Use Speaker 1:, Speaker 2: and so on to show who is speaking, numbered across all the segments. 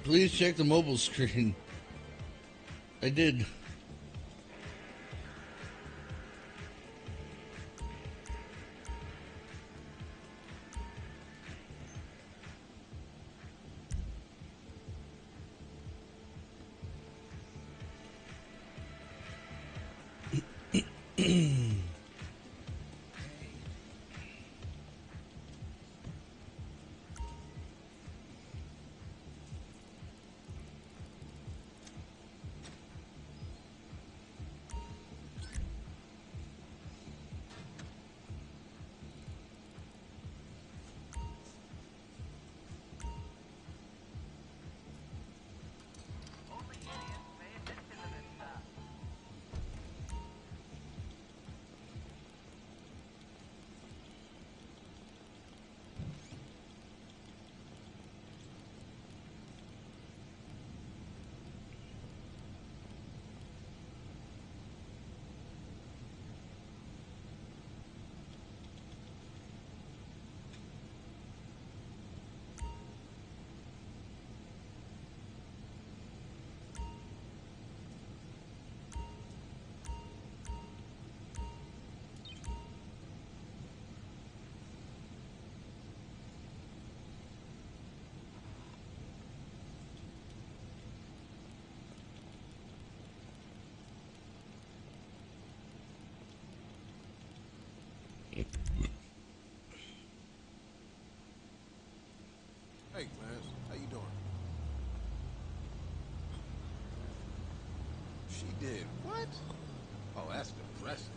Speaker 1: Please check the mobile screen. I did.
Speaker 2: Hey, Clarence, how you doing? She did what? Oh, that's depressing.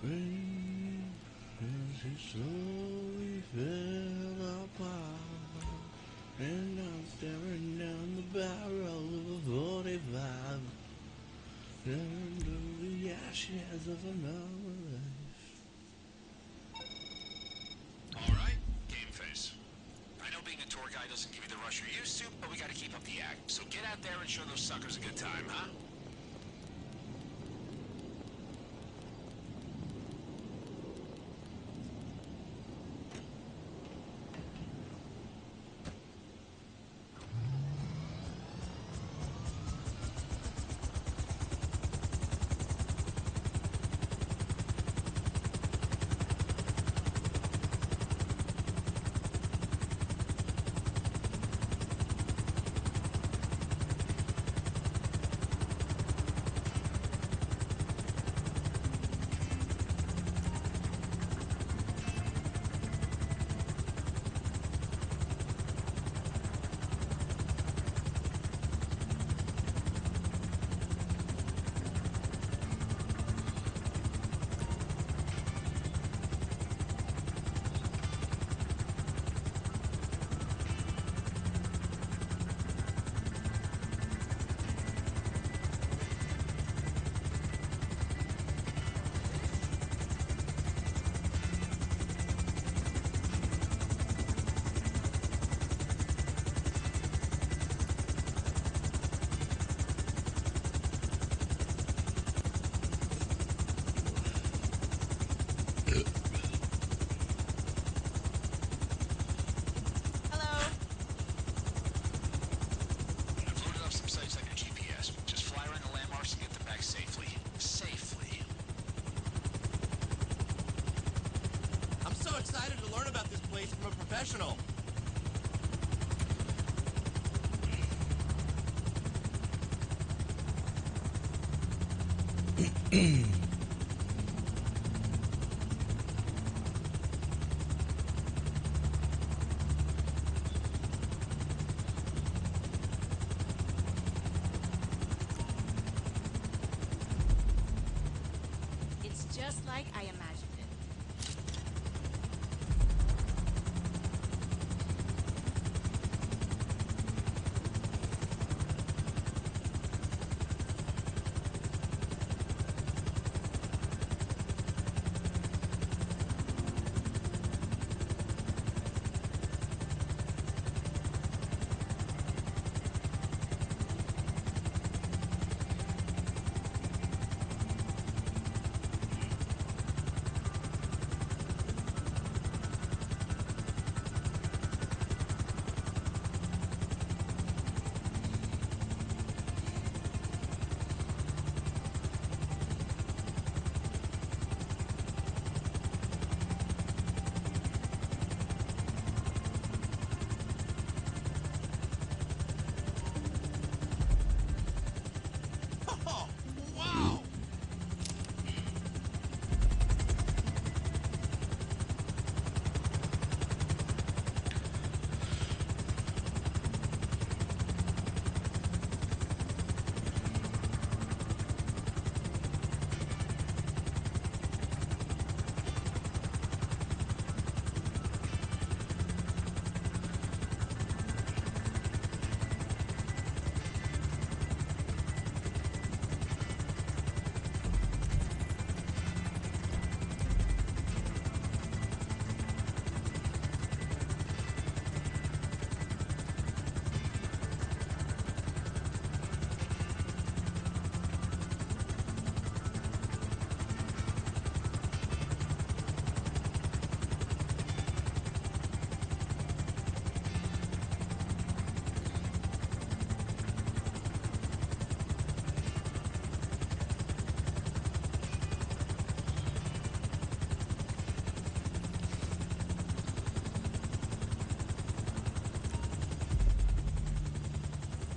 Speaker 1: As he slowly fell apart, and I'm staring down the barrel of a 45, under the ashes of another life.
Speaker 3: Alright, game face. I know being a tour guide doesn't give you the rush you're used to, but we gotta keep up the act. So get out there and show those suckers a good time, huh?
Speaker 4: Excited to learn about this place from a professional.
Speaker 5: It's just like I imagined it.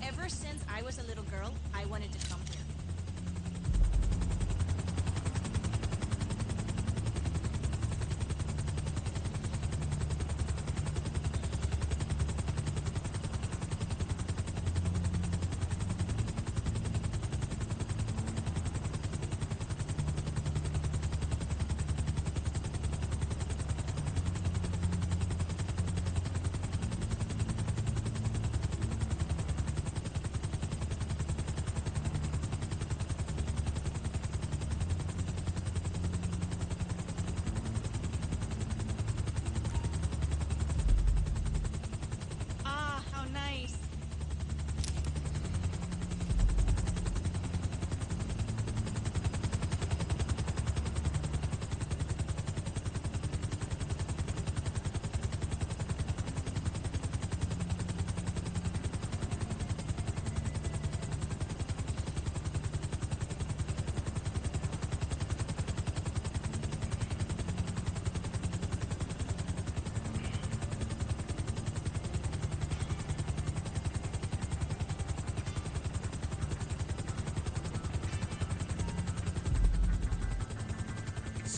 Speaker 5: Ever since I was a little girl, I wanted to come here.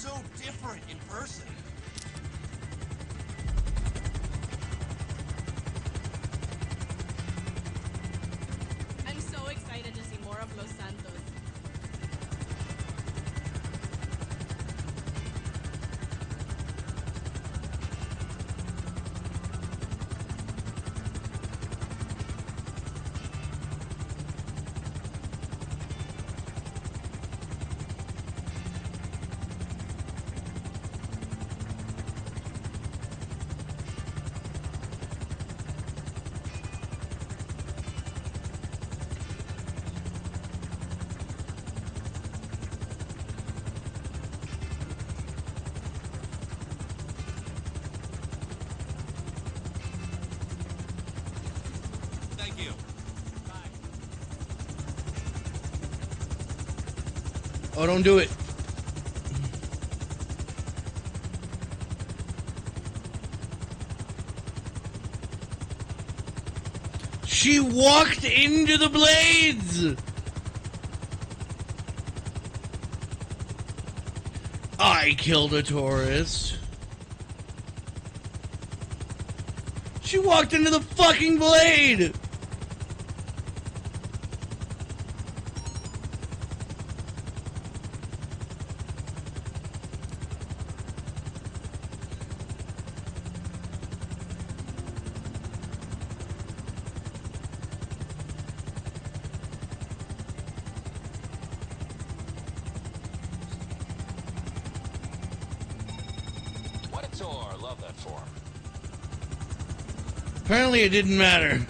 Speaker 4: so different in person.
Speaker 5: I'm so excited to see more of Los Santos.
Speaker 4: Thank you.
Speaker 1: Oh, don't do it. She walked into the blades! I killed a tourist. She walked into the fucking blade!
Speaker 3: What a tour. Love that form.
Speaker 1: Apparently it didn't matter.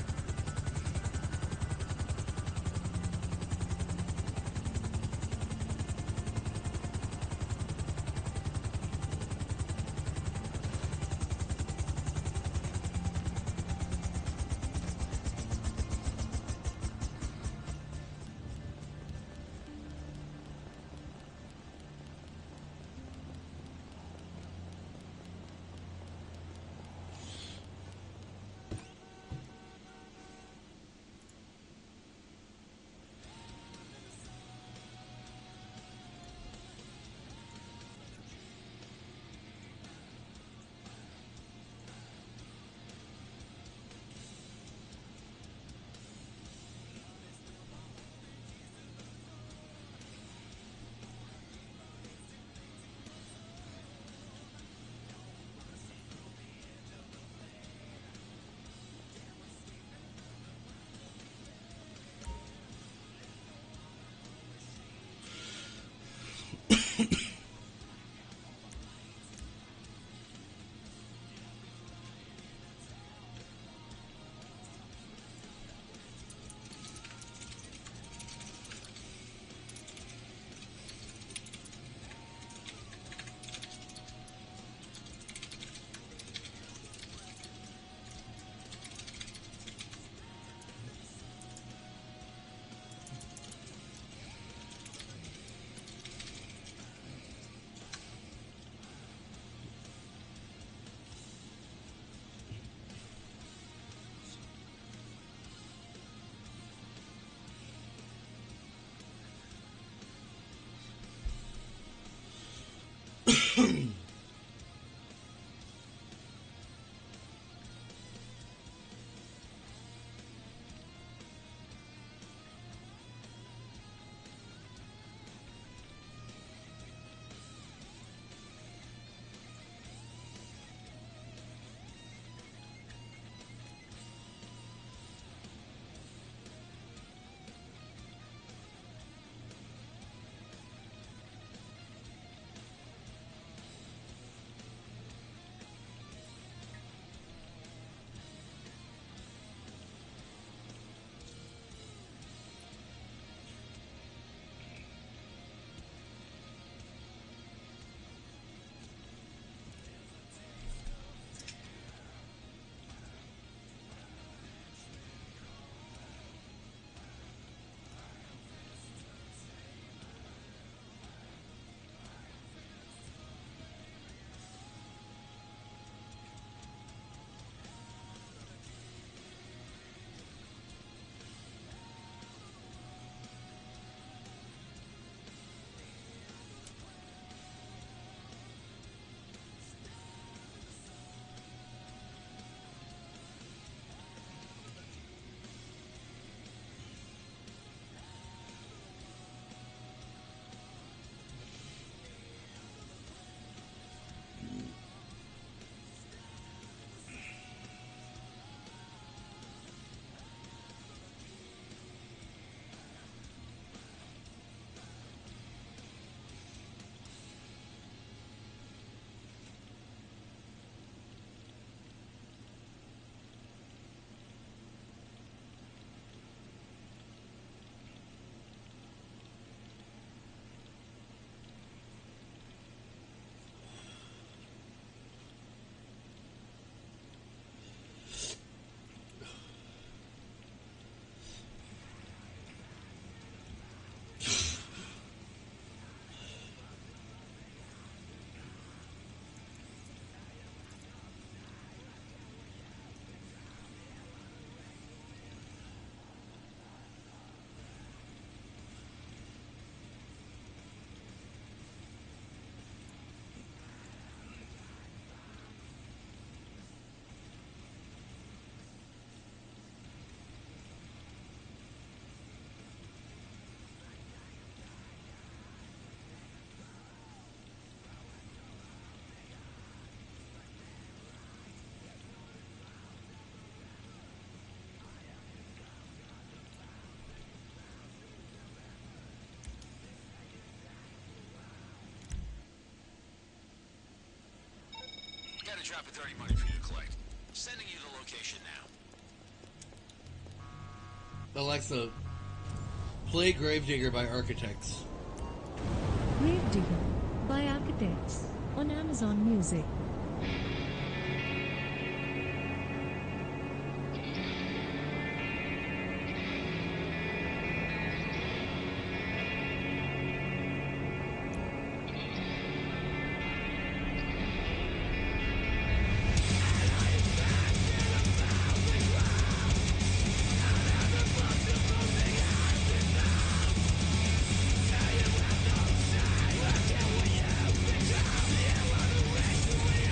Speaker 3: drop of dirty money for you to collect. Sending you the location now.
Speaker 1: Alexa, play Gravedigger by Architects.
Speaker 6: Gravedigger by Architects on Amazon Music.
Speaker 7: We'll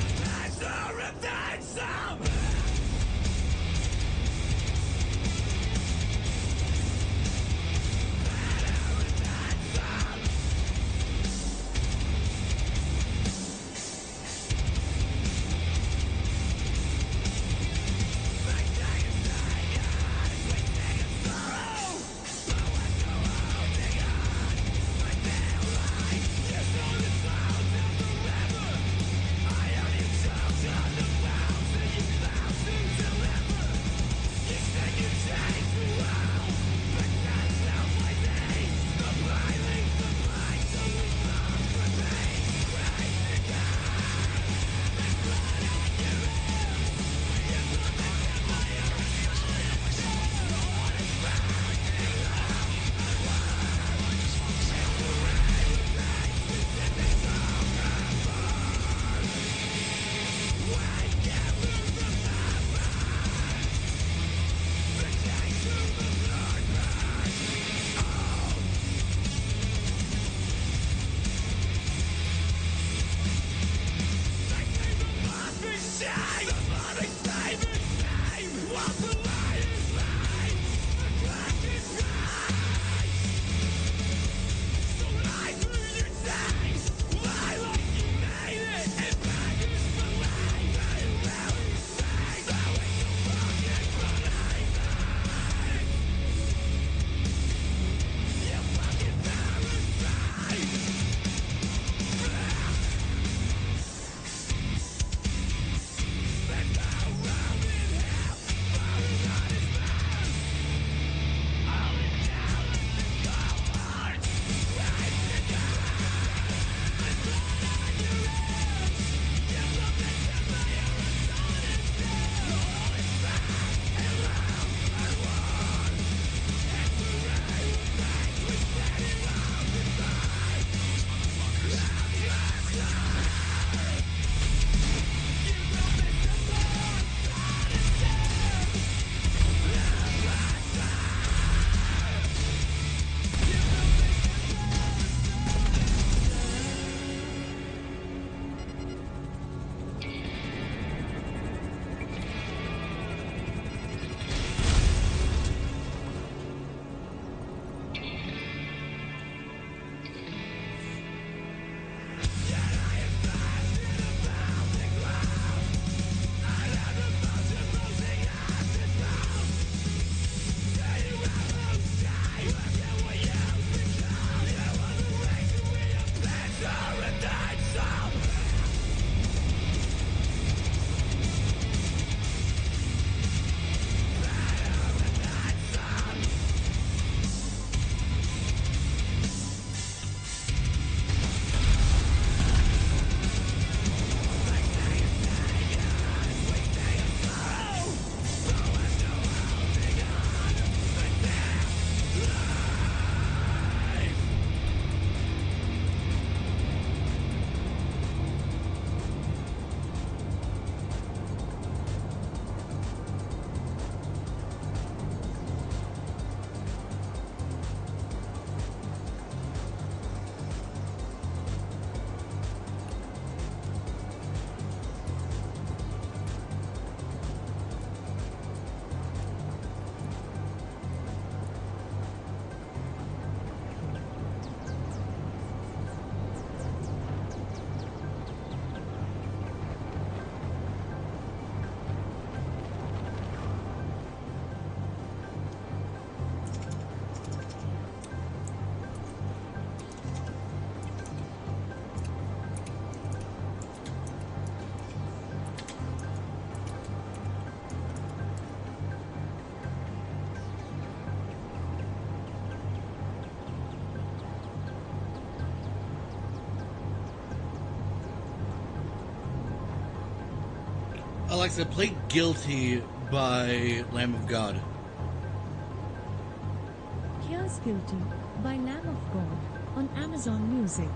Speaker 1: Alexa, play Guilty by Lamb of God.
Speaker 6: Here's Guilty by Lamb of God on Amazon Music.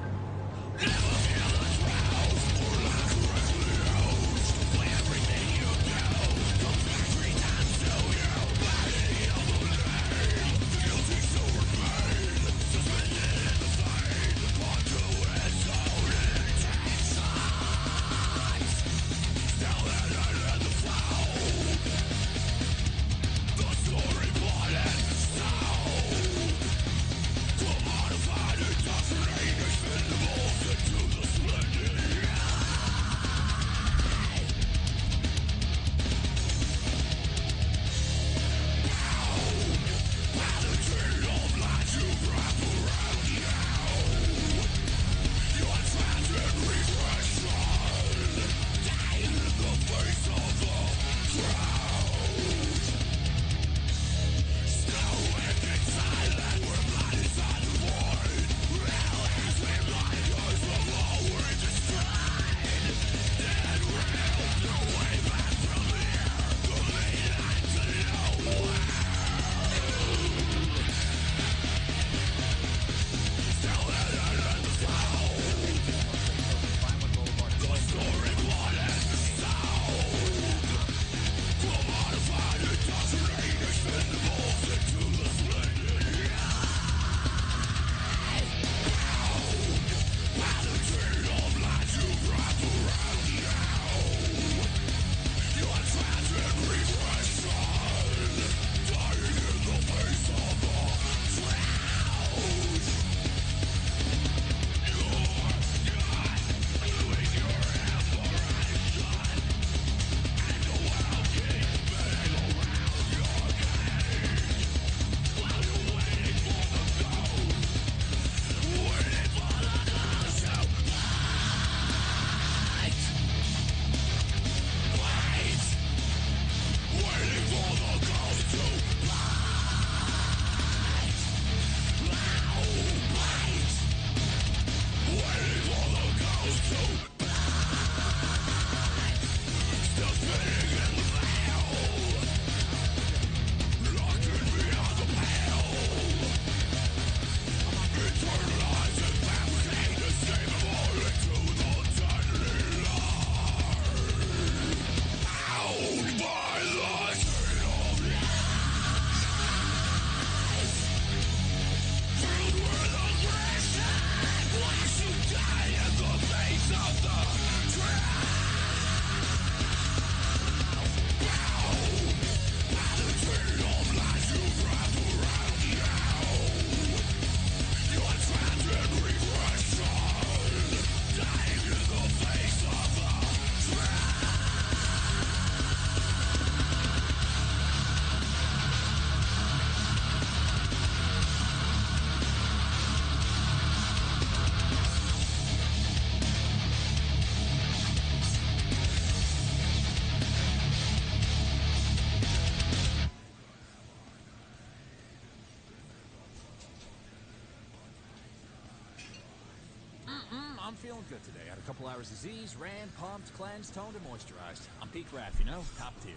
Speaker 3: I'm feeling good today. Had a couple hours of Z's, ran, pumped, cleansed, toned, and moisturized. I'm peak Raph, you know? Top tier.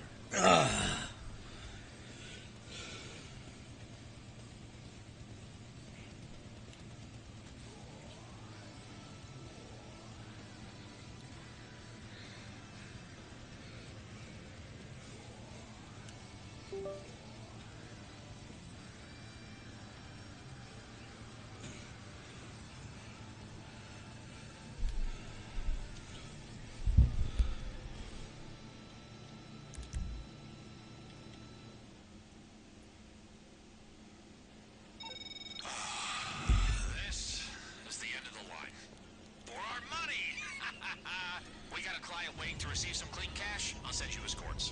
Speaker 3: Waiting to receive some clean cash, I'll send you his courts.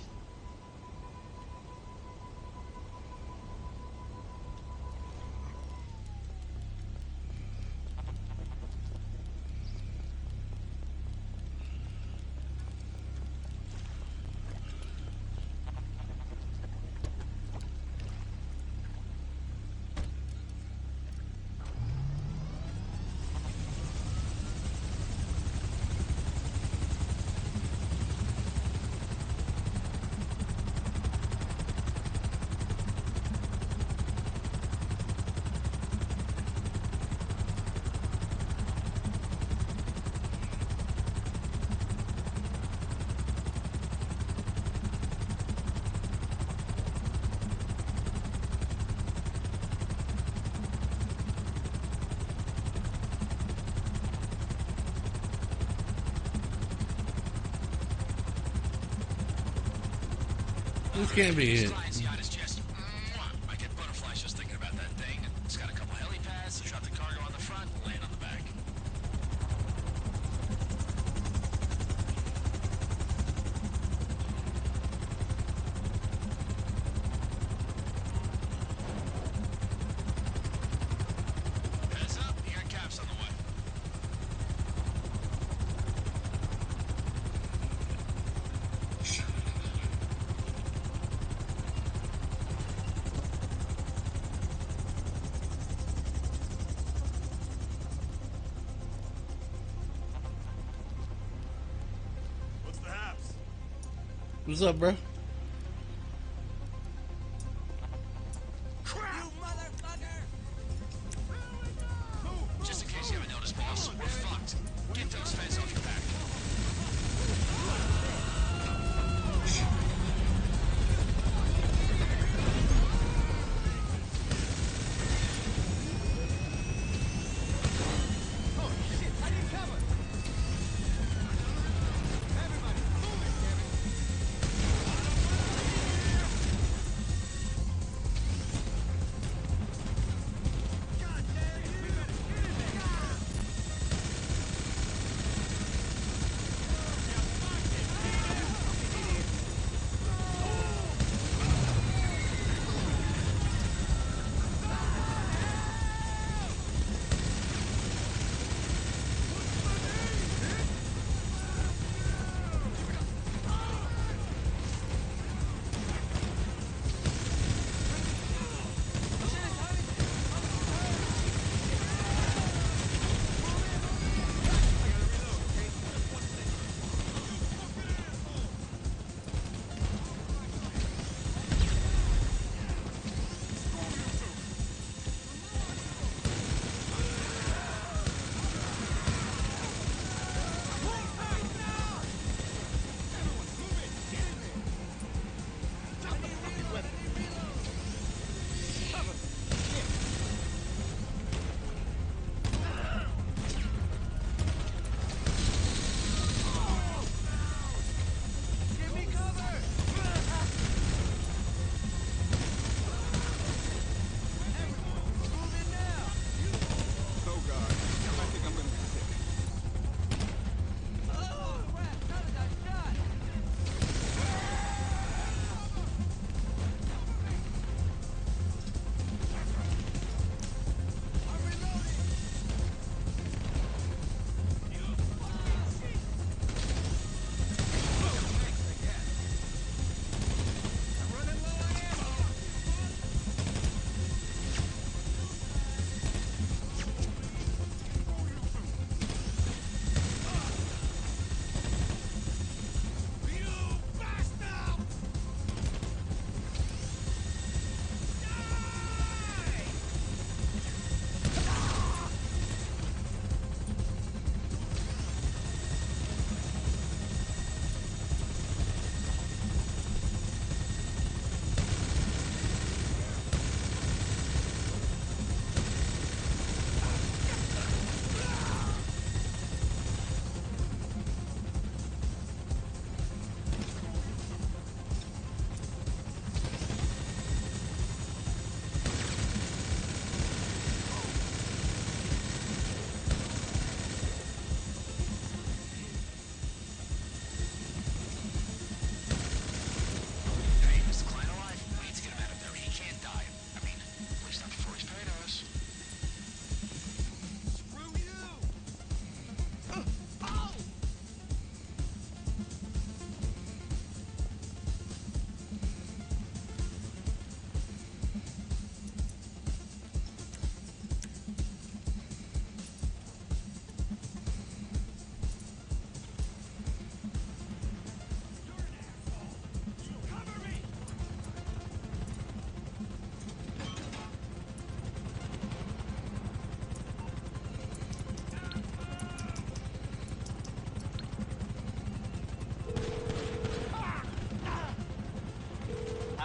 Speaker 1: This can't be it.
Speaker 3: Client's yacht is just, I get butterflies just thinking about that thing. It's got a couple helipads to drop the cargo on the front and land on the back. Heads up, you got caps on the way.
Speaker 2: What's the haps?
Speaker 1: What's up, bro?
Speaker 3: Just in case you haven't noticed, boss, we're fucked. Get those feds off your back.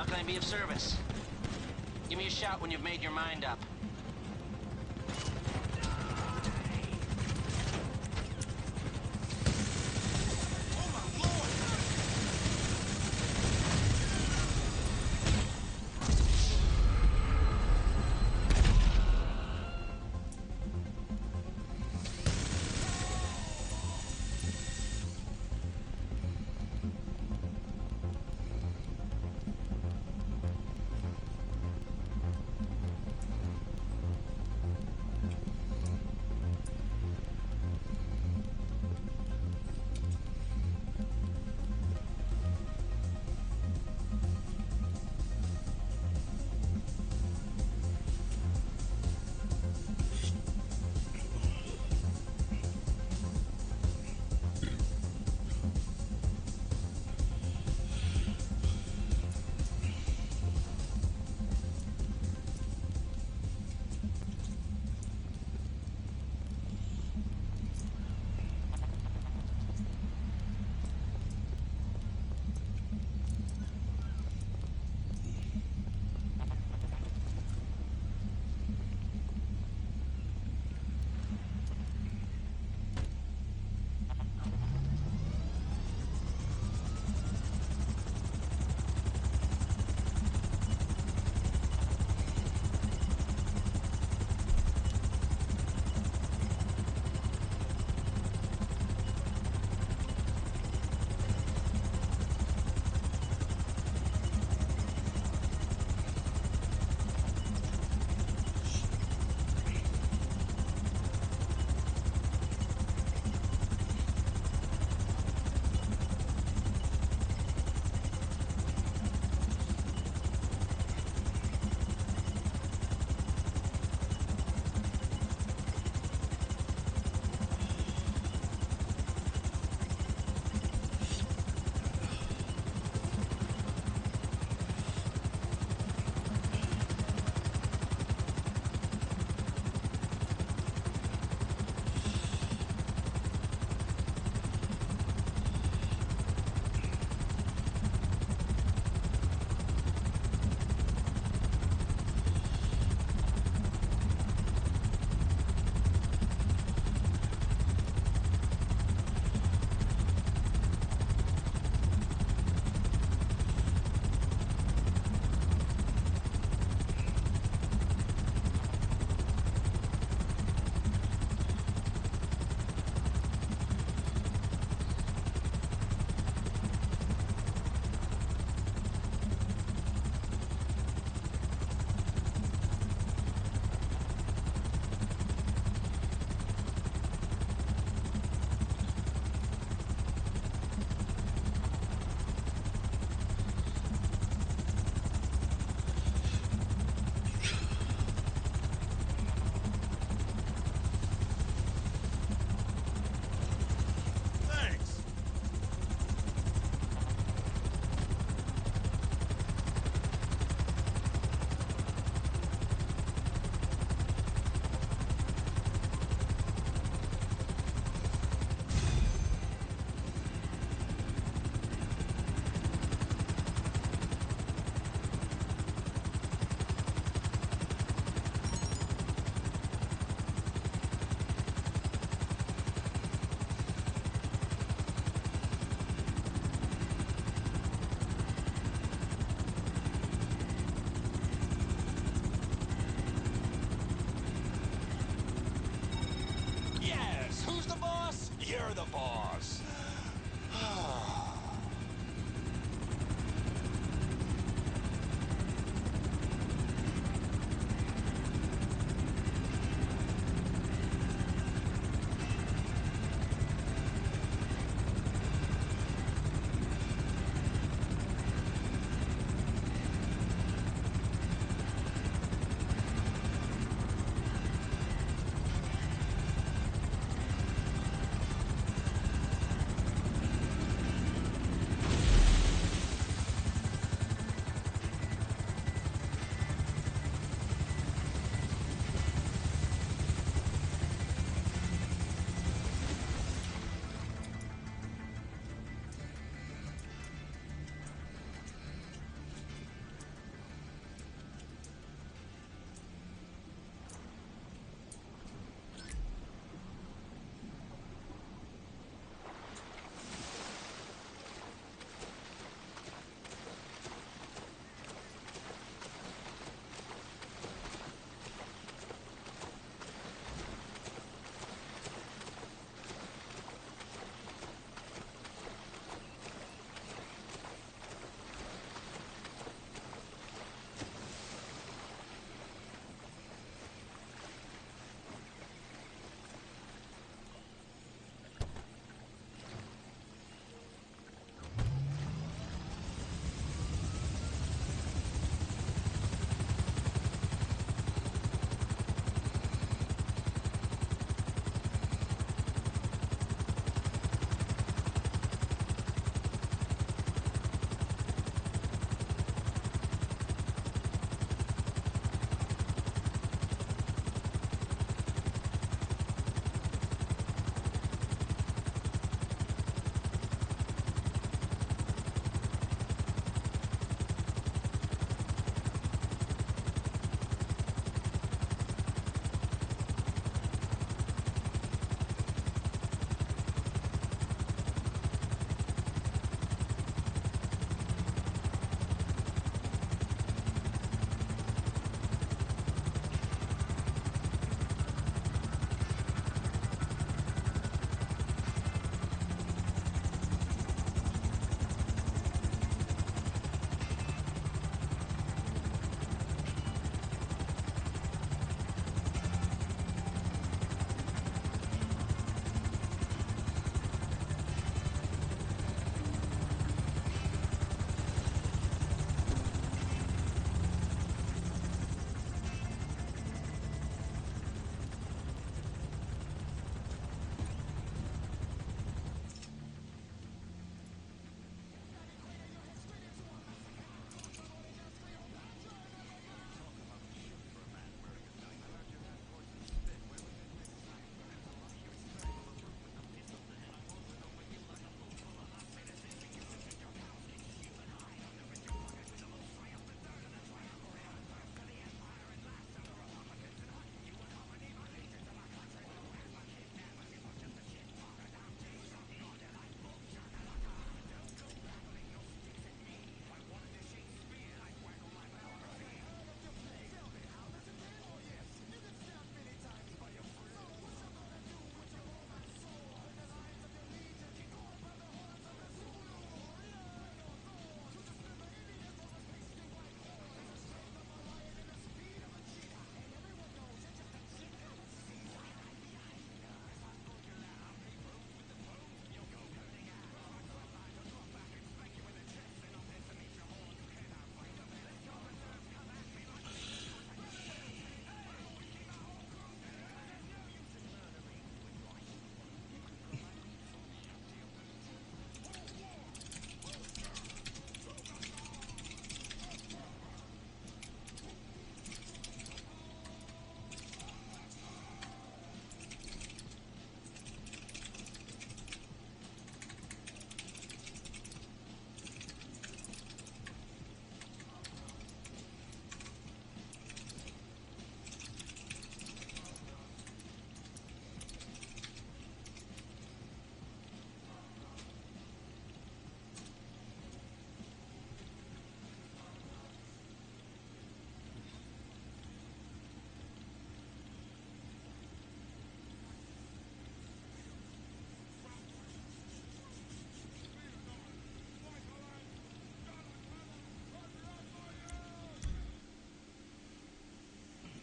Speaker 7: can I be of service? Give me a shout when you've made your mind up.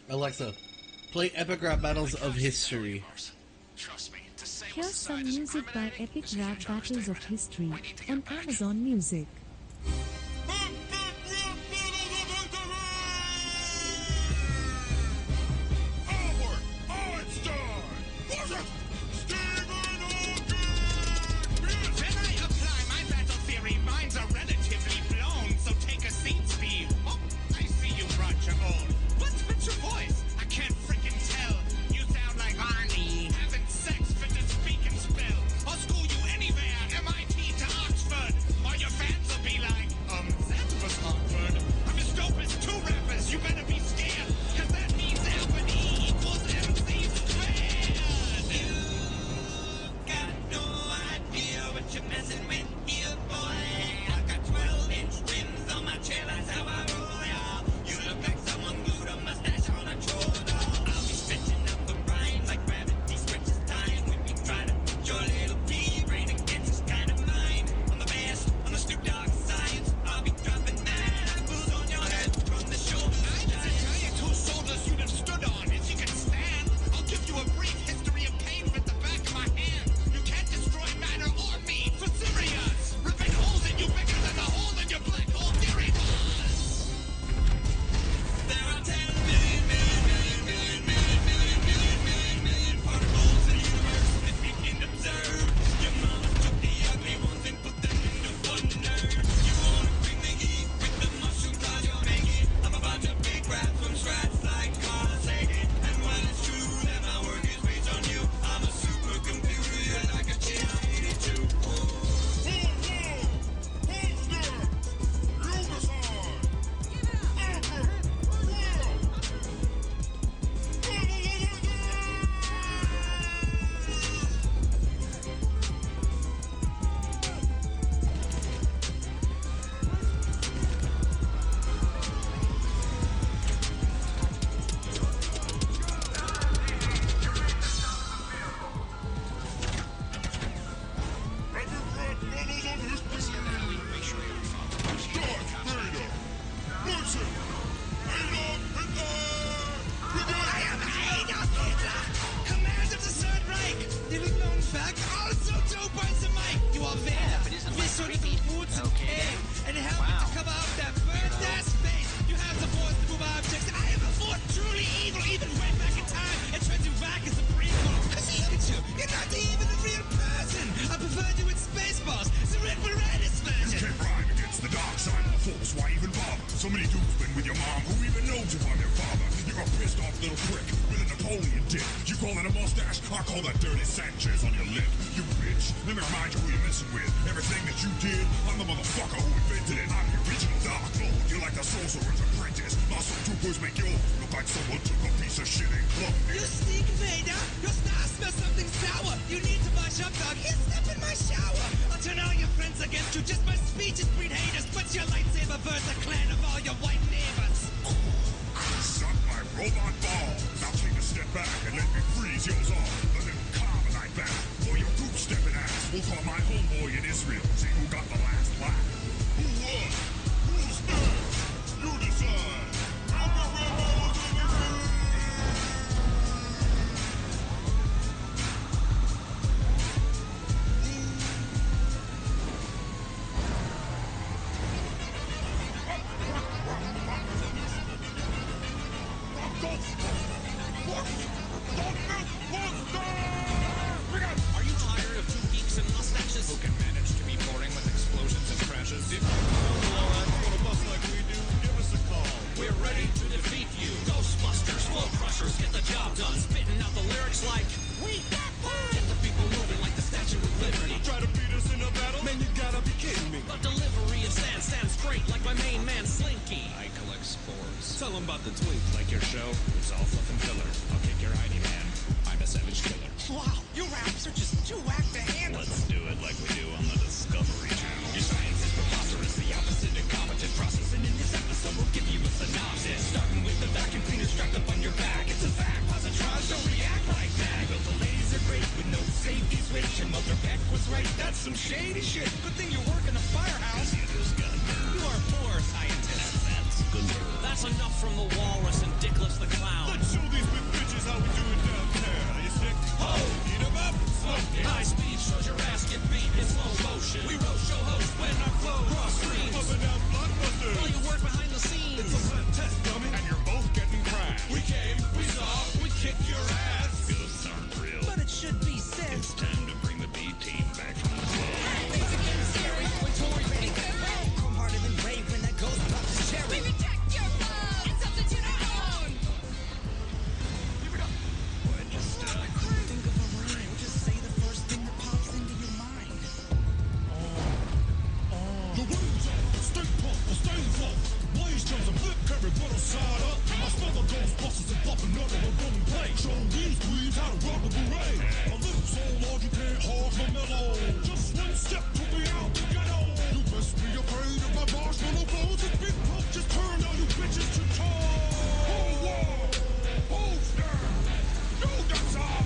Speaker 1: Alexa, play Epic Rap Battles of History.
Speaker 3: Trust me, to say
Speaker 6: Here's some music by Epic Rap Battles of History on Amazon Music.
Speaker 2: So many dudes been with your mom, who even knows if I'm your father? You're a pissed off little prick with a Napoleon dick. You call that a mustache? I call that dirty Sanchez on your lip. You bitch, let me remind you who you're messing with. Everything that you did, I'm the motherfucker who invented it. I'm the original Dark Lord. You're like the sorcerer's apprentice. My stormtroopers make you look like someone took a piece of shit and clubbed it.
Speaker 8: You stink, Vader! Your star smells something sour! You need to wash up, dog. Here, step in my shower! I'll turn all your friends against you. Just my speeches breed haters. But your lightsaber burns a clan of all your white neighbors.
Speaker 2: Suck my robot balls. Now take a step back and let me freeze yours off. A little carbonite back. For your goop stepping ass. We'll call my homeboy in Israel. See who got the last laugh. Who won? Who's next? You decide.
Speaker 9: Are you tired of two geeks and mustaches who can manage to be boring with explosions and crashes? If you know a bus like we do, give us a call. We're ready to defeat you. Ghostbusters, flow crushers, get the job done. Spitting out the lyrics like, we got fun. Get the people moving like the Statue of Liberty. Try to beat us in a battle? Man, you gotta be kidding me. A delivery of sand stands straight like my main man Slinky. I collect spores. Tell them about the tweet. Like your show, it's all fluff and filler. I'll kick your ID, man. I'm a savage killer.
Speaker 8: Wow, your raps are just too whack to handle.
Speaker 9: Let's do it like we do on the Discovery Channel. Your science is preposterous, the opposite of competent process. And in this episode, we'll give you a synopsis. Starting with the vacuum cleaner strapped up on your back. It's a fact, positrons don't react like that. Built a laser grate with no safety switch. And Mother Beck was right, that's some shady shit. Good thing you work in a firehouse. You just got burned. You are poor scientists. That's good. That's That's enough from the walrus and Dickless the clown.
Speaker 2: Let's show these big bitches how we do it downtown. You stick? Ho! Eat 'em up!
Speaker 9: High speed shows your ass get beat in slow motion. We roast show host when our flow cross streams.
Speaker 2: Up and down blockbusters.
Speaker 9: While you work behind the scenes.
Speaker 2: It's a fun test, dummy. And you're both getting crashed. We came, we saw, we kicked your ass.
Speaker 3: Ghosts aren't real.
Speaker 8: But it should be said.
Speaker 3: It's time to bring the B team back from the floor.
Speaker 8: Come harder than brave when that ghost pops his cherry.
Speaker 5: We reject your love and substitute our own.
Speaker 8: Think of a rhyme. Just say the first thing that pops into your mind.
Speaker 2: The wings up, stay pump, stay funk. Blaze jumps and flip every bottle side up. I smell the Ghostbusters and popping under a running plate. Show these queens how to rock a beret. A little soul, all you can't hog my mellow. Just one step to be out the ghetto. You must be afraid of my marshmallow blows. And big pump just turn all you bitches to toes. Oh, whoa, oh, snap. You that's all.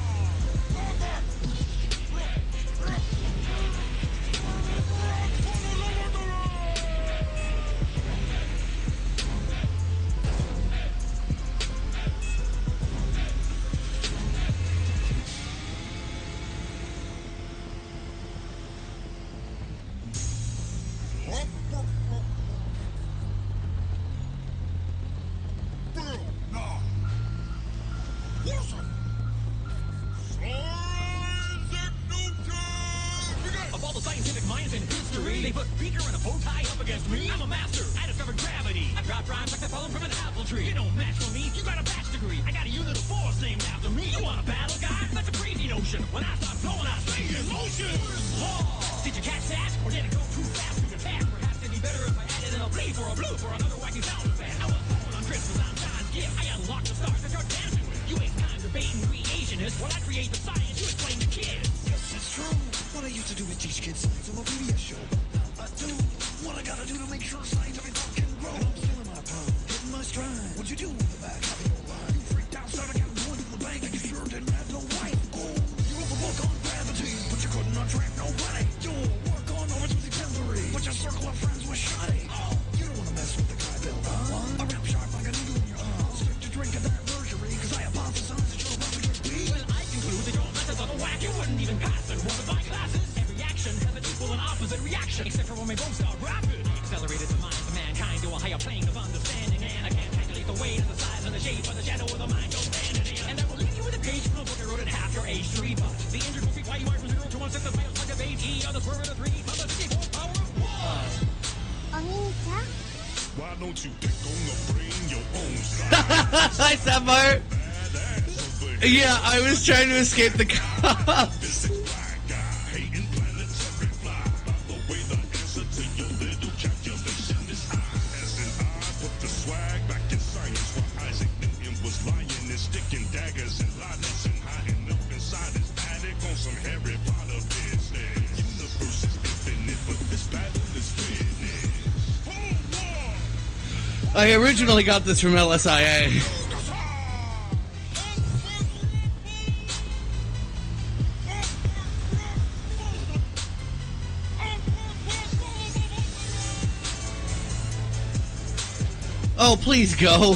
Speaker 9: Of all the scientific minds in history, they put Beaker and a bow tie up against me. I'm a master. I discovered gravity. I dropped rhymes like the pollen from an apple tree. You don't match with me. You got a bachelor's degree. I got a unit of force named after me. You want a battle, guy? That's a crazy notion. When I start flowing, I stay in motion. Oh, did you catch that? Or did it go too fast to attack? Perhaps it'd be better if I added in a bleep or a bloop or another wacky sound effect. I was born on crystals. I'm God's gift. I unlock the stars that you're dancing with. You ain't time debating creationists. When I create the science, you explain to kids.
Speaker 8: Yes, it's true. What I used to do is teach kids science on a PBS show. I do what I gotta do to make sure scientific thought can grow. And I'm still in my prime, hitting my stride. What you do with the back of your line? You freaked out, started getting going to the bank, and you sure didn't have no wife. Oh, you wrote the book on gravity, but you couldn't attract nobody. Your work on orbits was exemplary, but your circle of friends was shoddy. Oh, you don't wanna mess with the guy built on. A rap sharp like a needle in your arm. Stick to drinking that mercury, cause I hypothesize that you're about to get beat.
Speaker 9: Well, I conclude that your methods are the whack. You wouldn't even pass in one of my classes. Every action has an equal and opposite reaction, except for when we both start rapping. Accelerated the minds of mankind to a higher plane of understanding, and I can't calculate the weight and the size and the shape of the shadow of the mind you're standing in. And I will leave you with a page from a book I wrote at half your age 3, but the integral freak YUY from 0 to 1 6 the files like a baby on the square root of 3 plus the 64 power of 1.
Speaker 2: Why don't you pick on the brain your own side?
Speaker 1: I said Bart.
Speaker 2: Badass over
Speaker 1: Yeah, I was trying to escape the cops.
Speaker 2: this black guy hating planets every fly. By the way, the answer to your little calculation is I. As in I put the swag back in science while Isaac Newton was lying and sticking daggers and lightnings and hiding up inside his attic on some Harry Potter business. Universe is infinite, but this battle is finished.
Speaker 1: I originally got this from LSIA. Oh, please go.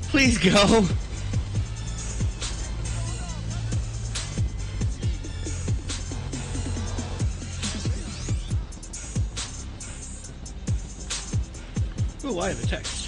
Speaker 1: Please go. Oh, I have a text.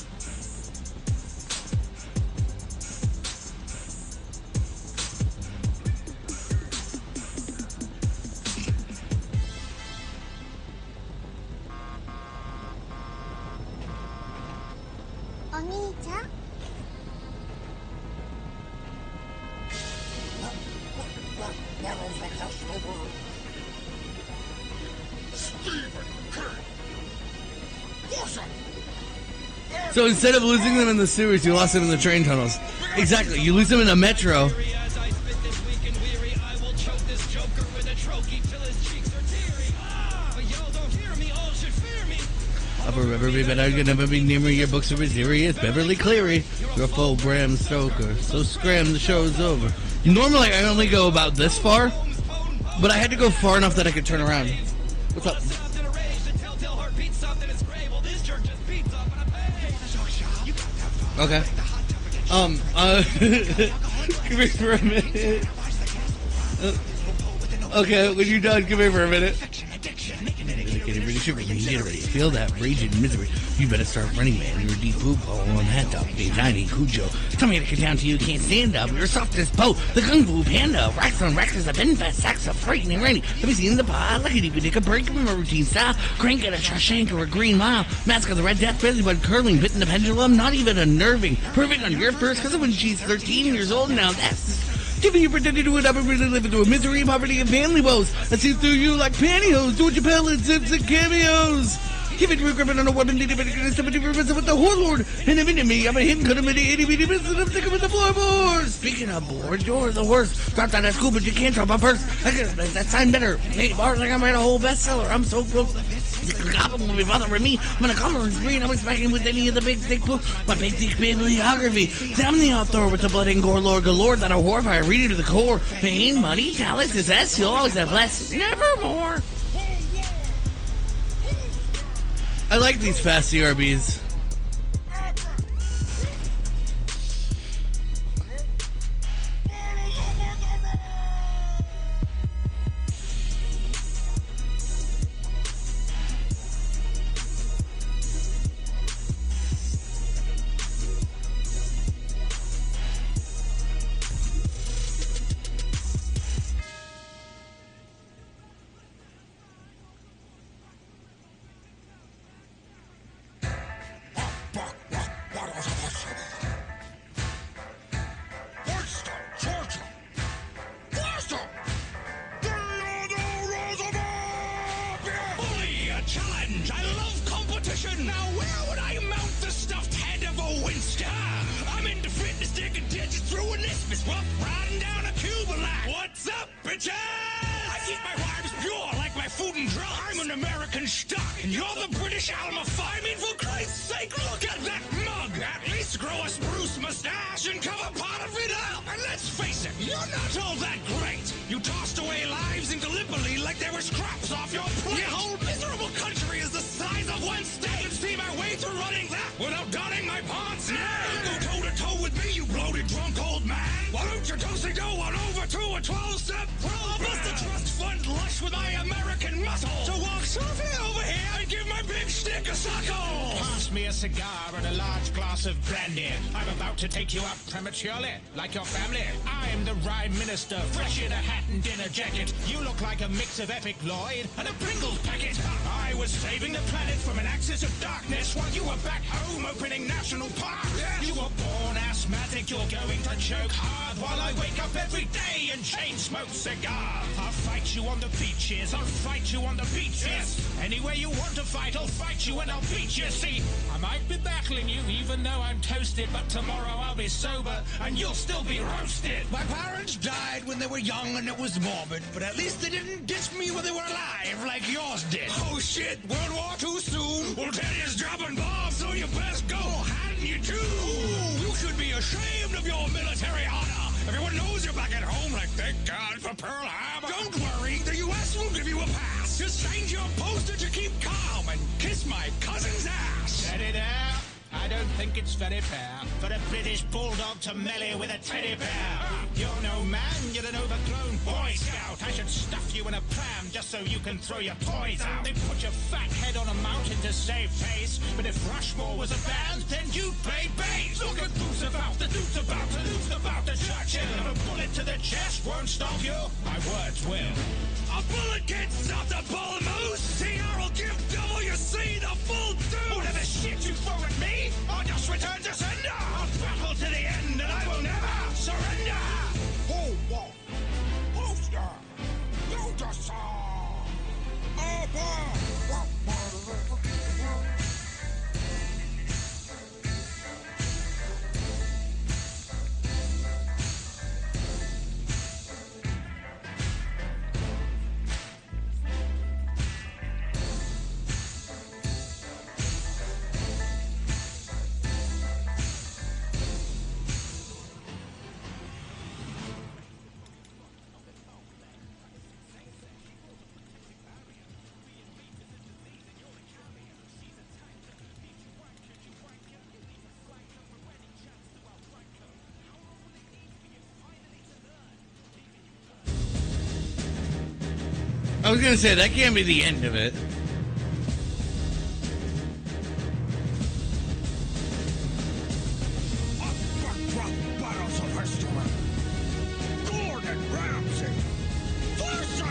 Speaker 1: So instead of losing them in the sewers, you lost them in the train tunnels. Exactly. You lose them in a metro. Upper River, be better, you never be near me. Your books are serious. Beverly Cleary, you're a full Bram Stoker. So scram, the show's over. Normally, I only go about this far, but I had to go far enough that I could turn around. What's up?
Speaker 8: You
Speaker 1: Okay. Come here for a minute. Okay, when you're done, come here for a minute. Getting ready to get ready. Feel that raging misery. You better start running, man. You're a deep poop hole on that dog. Being tiny, Cujo. Tell me to get down to you, can't stand up. You're soft as Poe, the Kung Fu Panda. Racks on racks as a bin fast sacks of frightening rainy. Let me see in the pot. Like a dick a break from a routine style. Crank at a Shawshank or a Green Mile. Mask of the Red Death, belly bud curling, bitten the pendulum. Not even unnerving. Perfect on your first cousin when she's 13 years old now. That's giving you pretending to do it up and really living through a misery, poverty, and family woes. I see through you like pantyhose, do what you pellets, zips, and cameos. Give it to a gripping on a woman, need to be somebody with the warlord. And if into me, I'm a hidden cut of itty bitty business, and I'm sticking with the floorboards. Speaking of boards, you're the worst. Dropped out of school, but you can't drop a purse. That sign better. Hey, bars like I made a whole bestseller. I'm so close. The goblin will be bothering me. I'm gonna color and screen. I'm expecting with any of the big thick books. My big thick bibliography. I'm the author with the blood and gore lord galore that I wore if I read it to the core. Pain, money, talent, success. You'll always have less. Nevermore. I like these fast CRBs.
Speaker 9: Prematurely, like your family. I'm the rhyme minister, fresh in a hat and dinner jacket. You look like a mix of Epic Lloyd and a Pringles packet. I was saving the planet from an axis of darkness while you were back home opening national parks. You were born asthmatic, you're going to choke hard while I wake up every day and chain smoke cigar. I'll fight you on the beaches, I'll fight you on the beaches. Anywhere you want to fight, I'll fight you and I'll beat you. See, I might be battling you even though I'm toasted, but tomorrow I'll be sober and you'll still be roasted. My parents died when they were young and it was morbid, but at least they didn't ditch me when they were alive like yours did. Oh shit, World War II soon. Well, Daddy's dropping bombs, so you best go. Hadn't you too? Ooh, you should be ashamed of your military honor. Everyone knows you're back at home, like thank God for Pearl Harbor. Don't worry, the U.S. will give you a pass. Just change your poster to keep calm and kiss my cousin's ass. Set it out. I don't think it's very fair for a British bulldog to melee with a teddy bear. You're no man, you're an overgrown Boy Scout. I should stuff you in a pram just so you can throw your toys out. They put your fat head on a mountain to save face, but if Rushmore was a band, then you'd play bass. Look at Roosevelt, the dude's about to lose the bout to Churchill. A bullet to the chest won't stop you, my words will. A bullet can't stop the bull moose. TR will give WC the full deuce. Whatever shit you throw at me, I'll just return to sender. I'll battle to the end and I will never surrender. Who won't? Poster. You just saw.
Speaker 1: I was gonna say, that can't be the end of it.
Speaker 2: Bottles of history. Gordon Ramsay. Thorson.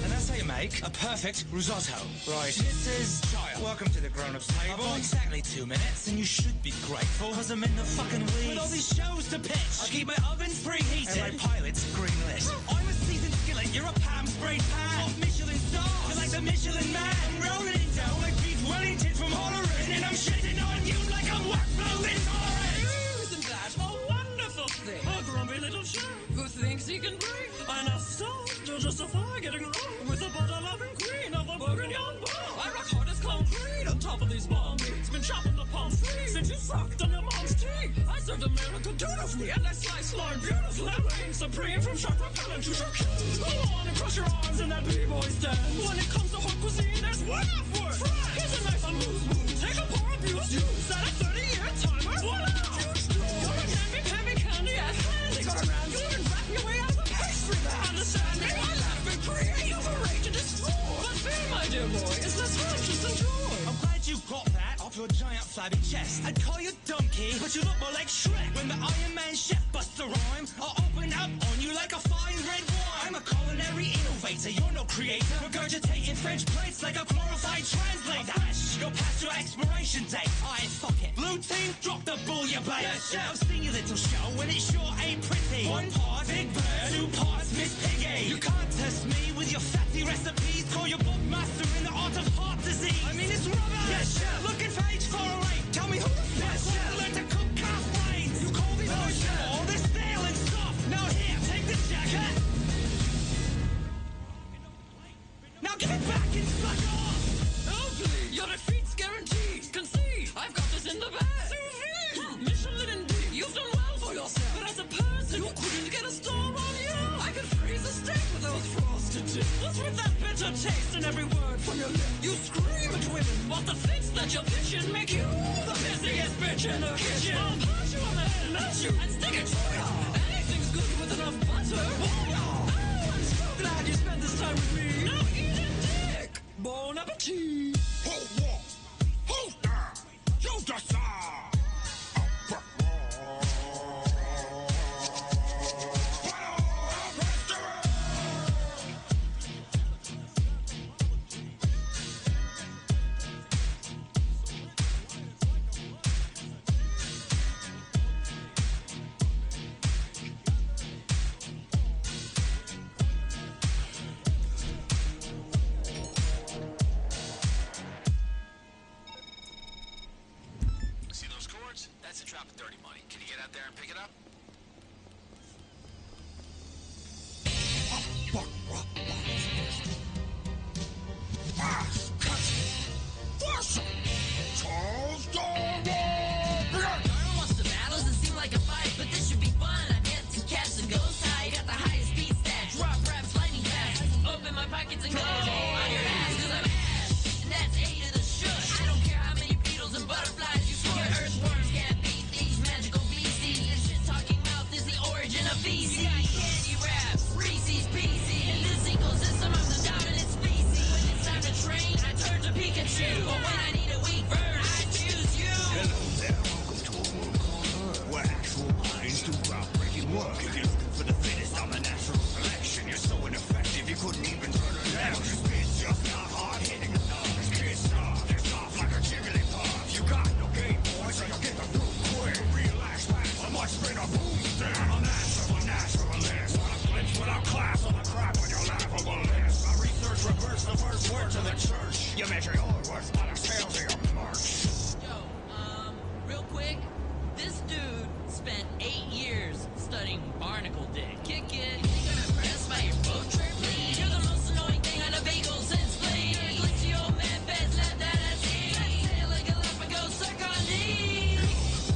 Speaker 8: And that's how you make a perfect risotto. Right. Mrs. Child, welcome to the grown-ups table. I've got exactly 2 minutes, and you should be grateful, because I'm in the fucking weeds. With all these shows to pitch, I keep my ovens preheated, and my pilot's greenlit. I'm a seasoned skillet, you're a Pam-sprayed pan. Got Michelin stars, you're like the Michelin man. I'm rolling in dough like Pete Wellington from Hollerton, and I'm shitting on you like a workflow intolerant.
Speaker 10: Isn't that a wonderful thing? A grumpy little chap who thinks he can bring enough salt to justify getting wrong with the butter-loving queen of the Bourguignon bar. I rock hard as concrete on top of these bomb meats. Been chopping the palm trees since you sucked on your mom's tea. I served America dutifully and I sliced lard beautifully. I reign supreme from shark repellent to shark. Go on and cross your arms in that b-boy stance. When it comes to hot cuisine, there's one F word. Here's a nice amuse move. Take a pour, abuse, use that a 30-year timer. Voila! You're a namby-pamby candy-ass handy. Got around you and wrap your way out of the pastry bag. Understand me? I laugh and create, overrate and destroy. But fear, my dear boy, is less righteous than joy.
Speaker 8: I'm glad you got that off your giant flabby chest. I'd call you donkey, but you look more like Shrek. When the Iron Man chef busts a rhyme, I'll open up on you like a fine red wine. I'm a culinary innovator, you're no creator. Regurgitating French plates like a glorified translator. You're past your expiration date. Alright, fuck it. Blue team, drop the bouillabaisse. Yes, yeah, I've seen your little show when it sure ain't pretty. 1 part Big Bird, 2 parts Miss Piggy. You can't test me with your fatty recipes. Call your book master in the art of heart disease. I mean, it's rubbish. Yes, chef. Looking for H408. Tell me who the fuck will learn to cook calf brains. You call these all this stale and soft. Now here, take this jacket. Now give it back and fuck off.
Speaker 10: Oh, please, your defeat's guaranteed. Concede, I've got this in the bag. Michelin indeed, you've done well for yourself. But as a person who couldn't get a storm on you, I could freeze a steak with those frosted tips. What's with that bitter taste in every word from your lips? You scream at women, but the fits that you're pitching make you the busiest bitch in the kitchen. I'll punch you on the head and hurt you and stick it to ya. Anything's good with enough butter. Oh, I'm so glad you spent this time with me. Now eat it, dick. Bon appetit.
Speaker 2: Hold on. Hold on. You decide.
Speaker 3: See those cords? That's a drop of dirty money. Can you get out there and pick it up?
Speaker 2: Charles Darwin!
Speaker 10: Darwin wants to battle, doesn't seem like a fight, but this should be fun. I get to catch the ghost high, got the highest speed stat, drop raps, lightning fast. Open my pockets and go on your ass, cause I'm ass. And that's A to the shush. I don't care how many beetles and butterflies you see. Your earthworms can't beat these magical beasties. This shit talking mouth is the origin of feces. You got candy wraps, Reese's Pieces. In this ecosystem, I'm the dominant species. When it's time to train, I turn to Pikachu. But when I need a weak bird, I choose you.
Speaker 2: Hello there, welcome to a world called Earth, where actual minds do groundbreaking work. If you're looking for the fittest on the natural selection, you're so ineffective you couldn't even turn her down. It's just not hard-hitting enough. It's pissed off, they're soft like a jiggly puff. You got no game, boy, so you'll get the boot quick. Relax, man, I must spin a boomstick. I'm a naturalist. What a glitch without class on the crap on your laughable list. My research reversed the first word to the church. You measure your worth by the sales of your merch.
Speaker 10: Yo, real quick, this dude spent 8 years studying barnacle dick. Kick it. You think I'm impressed by your boat trip, please? You're the most annoying thing on a bagel since Flea. Glitzy old man beds, let that ass eat. Sail like a Galapagos, suck on these.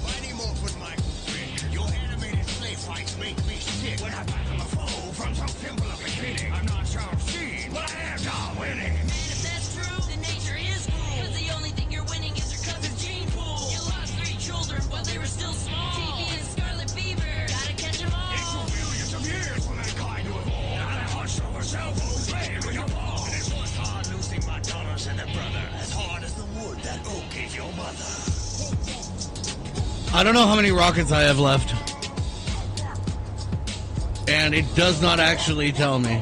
Speaker 2: I need more with my quick. Your animated slave fights make me sick. When I battle a foe from so simple a beginning, I'm not Charles Sheen, but I am Tom winning.
Speaker 10: And if that's true, then nature is cruel. Cause the only thing you're winning is your cousin's gene pool. You lost 3 children while they were still small. TB and scarlet fever, gotta catch 'em all.
Speaker 2: It's for millions of years for mankind to
Speaker 1: I don't know how many rockets I have left. And it does not actually tell me.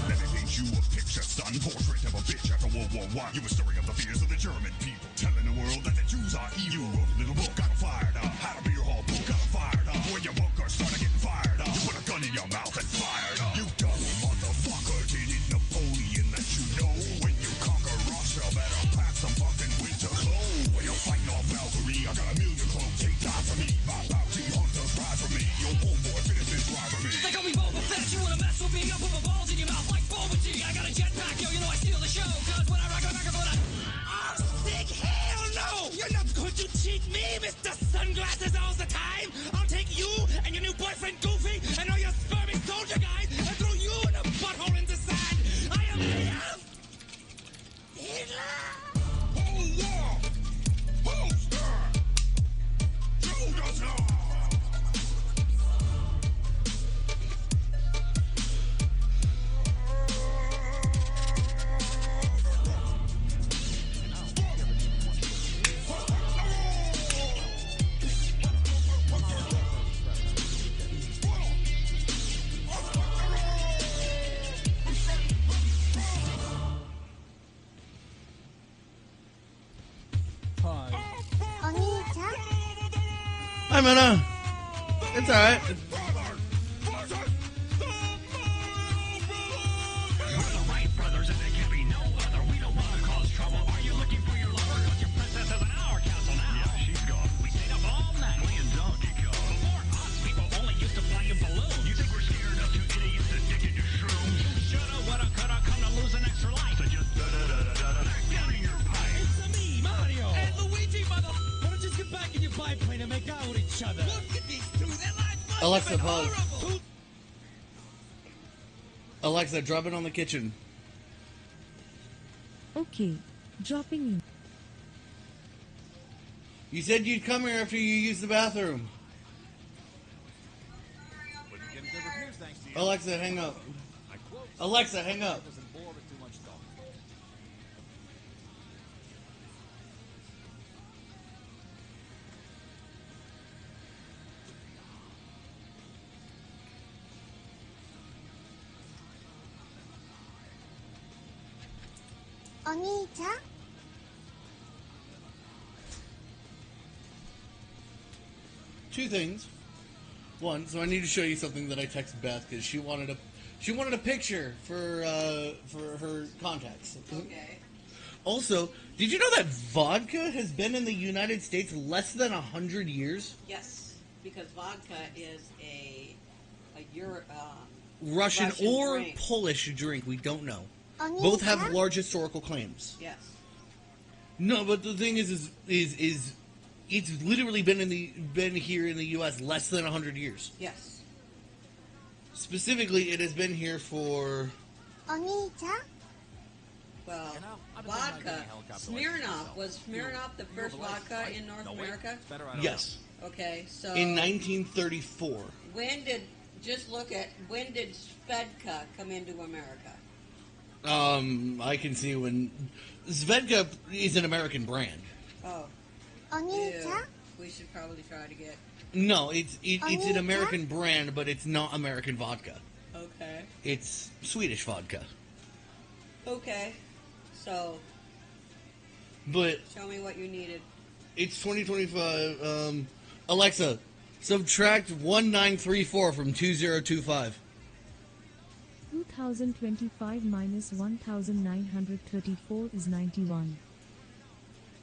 Speaker 2: Let me paint you a picture, son. Portrait of a bitch at the World War I. You were stirring up the fears of the German people, telling the world that the Jews are evil. You wrote a little book, got them fired up. How to be your whole book, got them fired up. When your bunker started getting fired up, you put a gun in your mouth and fired up. You dumb motherfucker, didn't Napoleon let you know? When you conquer Russia, better pack some fucking winter clothes. When you're fighting off Valkyrie, I got a million clothes. Take time for me, my bounty hunters ride for me. Your homeboy finish this ride for me.
Speaker 10: They call me Boba Fett, you wanna mess with me? I'll put my balls in your mouth like Boba G. I got a jetpack, yo, you know I steal the show. Cause when I rock a microphone, I'm sick, hell no! You're not going to cheat me, Mr. Sunglasses all the time! I'll take you and your new boyfriend Goofy and all your spermy soldier guys and throw you in a butthole in the sand! I am Hitler!
Speaker 2: Hold on! Poster! Joe does not!
Speaker 1: Hi, Minna. It's alright. Alexa, pause. Alexa, drop it on the kitchen.
Speaker 6: Okay, dropping in.
Speaker 1: You said you'd come here after you use the bathroom. Alexa, hang up. Alexa, hang up. Two things. One, so I need to show you something that I texted Beth because she wanted a picture for her contacts.
Speaker 11: Okay.
Speaker 1: Also, did you know that vodka has been in the United States less than 100 years?
Speaker 11: Yes, because vodka is a
Speaker 1: Russian or
Speaker 11: drink.
Speaker 1: Polish drink. We don't know. Both have large historical claims.
Speaker 11: Yes.
Speaker 1: No, but the thing is it's literally been here in the U.S. less than 100 years.
Speaker 11: Yes.
Speaker 1: Specifically, it has been here for.
Speaker 11: Well, vodka. Smirnoff. Was Smirnoff the first vodka in North America?
Speaker 1: Yes.
Speaker 11: Okay, so.
Speaker 1: In 1934.
Speaker 11: When did Svedka come into America?
Speaker 1: I can see when. Svedka is an American brand.
Speaker 11: Oh. Ew. We should probably try to get.
Speaker 1: No, it's an American brand, but it's not American vodka.
Speaker 11: Okay.
Speaker 1: It's Swedish vodka.
Speaker 11: Okay. So.
Speaker 1: But.
Speaker 11: Show me what you needed.
Speaker 1: It's 2025. Alexa, subtract 1934 from 2025.
Speaker 6: 2025 minus 1934 is 91.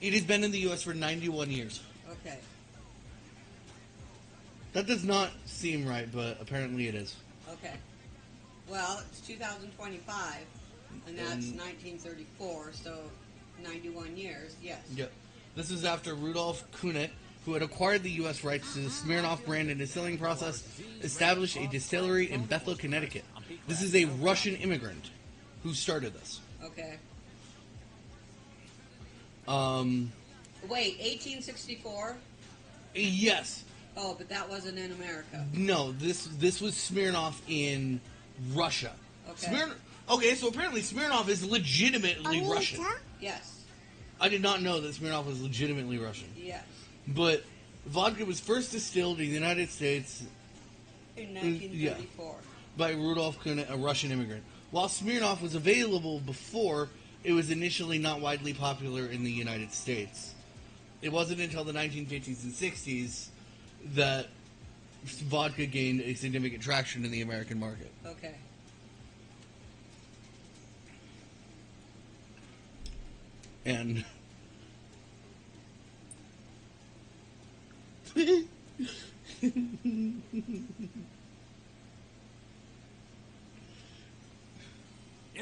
Speaker 1: It has been in the U.S. for 91 years.
Speaker 11: Okay.
Speaker 1: That does not seem right, but apparently it is.
Speaker 11: Okay. Well, it's 2025, and that's 1934, so 91 years, yes.
Speaker 1: Yep. This is after Rudolf Kunet, who had acquired the U.S. rights to the Smirnoff brand and distilling process, established a distillery in Bethel, Connecticut. This is a Russian immigrant who started this.
Speaker 11: Okay. Wait, 1864?
Speaker 1: Yes.
Speaker 11: Oh, but that wasn't in America.
Speaker 1: No, this was Smirnoff in Russia.
Speaker 11: Okay.
Speaker 1: Okay, so apparently Smirnoff is legitimately Russian.
Speaker 11: Yes.
Speaker 1: I did not know that Smirnoff was legitimately Russian.
Speaker 11: Yes.
Speaker 1: But vodka was first distilled in the United States
Speaker 11: in 1934.
Speaker 1: By Rudolf Kunet, a Russian immigrant. While Smirnoff was available before, it was initially not widely popular in the United States. It wasn't until the 1950s and 60s that vodka gained a significant traction in the American market.
Speaker 11: Okay.
Speaker 1: And
Speaker 12: You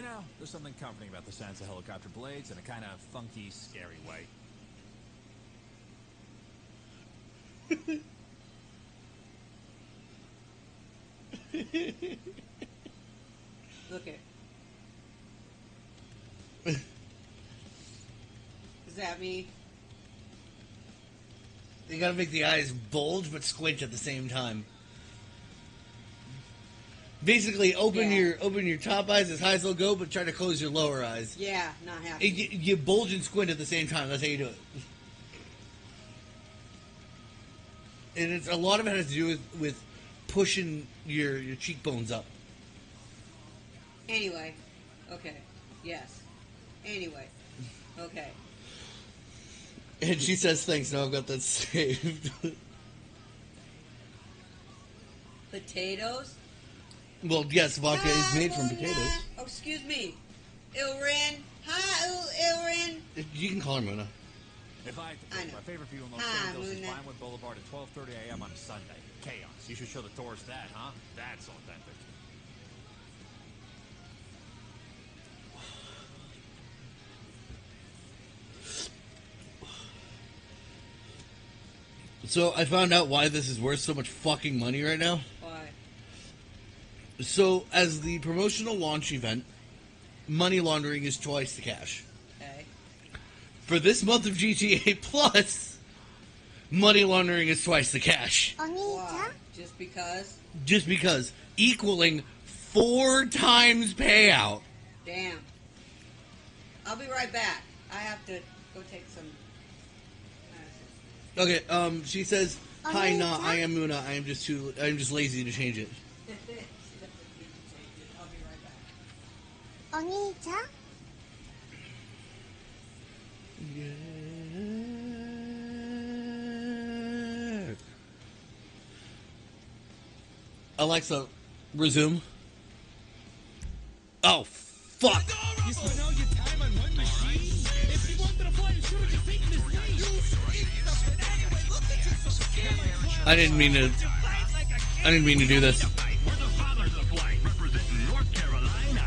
Speaker 12: know, there's something comforting about the sounds of helicopter blades in a kind of funky, scary way.
Speaker 11: Look it. Is that me?
Speaker 1: you gotta make the eyes bulge but squint at the same time. Basically, open your top eyes as high as they'll go, but try to close your lower eyes.
Speaker 11: Yeah, not happening.
Speaker 1: You bulge and squint at the same time. That's how you do it. And it's a lot of it has to do with pushing your cheekbones up.
Speaker 11: Anyway. Okay. Yes. Anyway. Okay.
Speaker 1: And she says, thanks, now I've got that saved.
Speaker 11: Potatoes?
Speaker 1: Well, yes, vodka is made from potatoes.
Speaker 11: Oh, excuse me. Ilrin. Hi, Ilrin.
Speaker 1: You can call her Muna.
Speaker 12: If I had to pick, my favorite view in Los Santos is Vinewood Boulevard at 12:30 a.m. on a Sunday. Chaos. You should show the tourists that, huh? That's authentic.
Speaker 1: So I found out why this is worth so much fucking money right now.
Speaker 11: Why?
Speaker 1: So as the promotional launch event, money laundering is twice the cash.
Speaker 11: Okay.
Speaker 1: For this month of GTA Plus, money laundering is twice the cash.
Speaker 11: Why? Just because?
Speaker 1: Just because. Equaling 4 times payout.
Speaker 11: Damn. I'll be right back. I have to go take some...
Speaker 1: Okay, she says, hi, nah, I am Muna. I'm just lazy to change it.
Speaker 11: I'll be right back.
Speaker 13: Oni-chan?
Speaker 1: Yeah. Alexa, resume. Oh, fuck. I didn't mean to do this.
Speaker 2: We're the fathers of flight, representing North Carolina.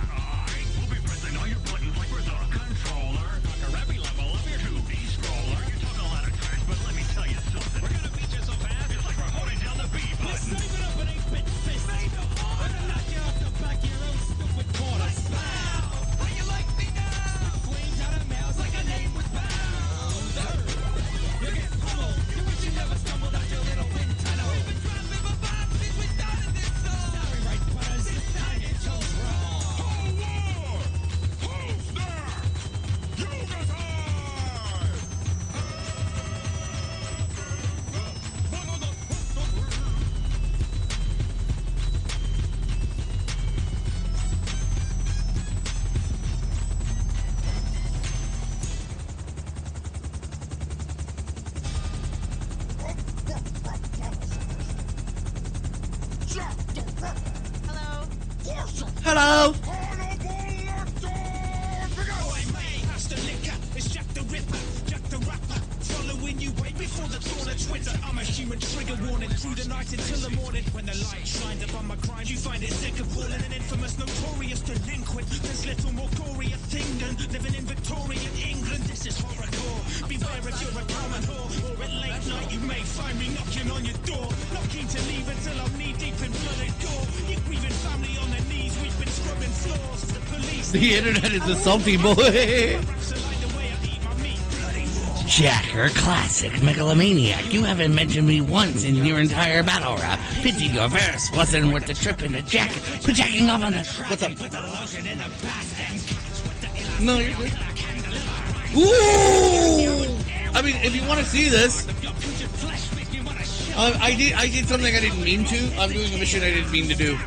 Speaker 2: We'll be pressing all your buttons like we're the controller. Conquer every level of your 2D scroller. You talk a lot of trash, but let me tell you something. We're gonna beat you so fast, it's like we're holding down the B button. Let's save it up and 8-bit fist. We're gonna knock you off the back of your own stupid corner. How you like me now? Flames out of mouths like a name was bound. You get pummeled. You wish you never stumbled out your little wind tunnel. We've been trying to live a vibe since we started this song. Sorry, right, butters. This time you chose wrong. Hold on! Who's there? You got
Speaker 5: Hello.
Speaker 1: Hello.
Speaker 8: I'm a human trigger warning through the night until the morning. When the light shines upon my crime, you find it sick of calling an infamous, notorious delinquent. There's little more gory a thing than living in Victorian England. This is horrorcore. Beware if you're a common whore, or at late night you may find me knocking on your door. Not keen to leave until I'm knee deep in blood and gore. You grieving family on their knees, we've been scrubbing floors. The police.
Speaker 1: The internet is a salty boy. Jacker Classic Megalomaniac, you haven't mentioned me once in your entire battle rap. Pity your verse wasn't worth the trip in the jacket. Quit jacking off on the... What's up? No, you're good. Ooh! I mean, if you want to see this... I did something I didn't mean to. I'm doing a mission I didn't mean to do.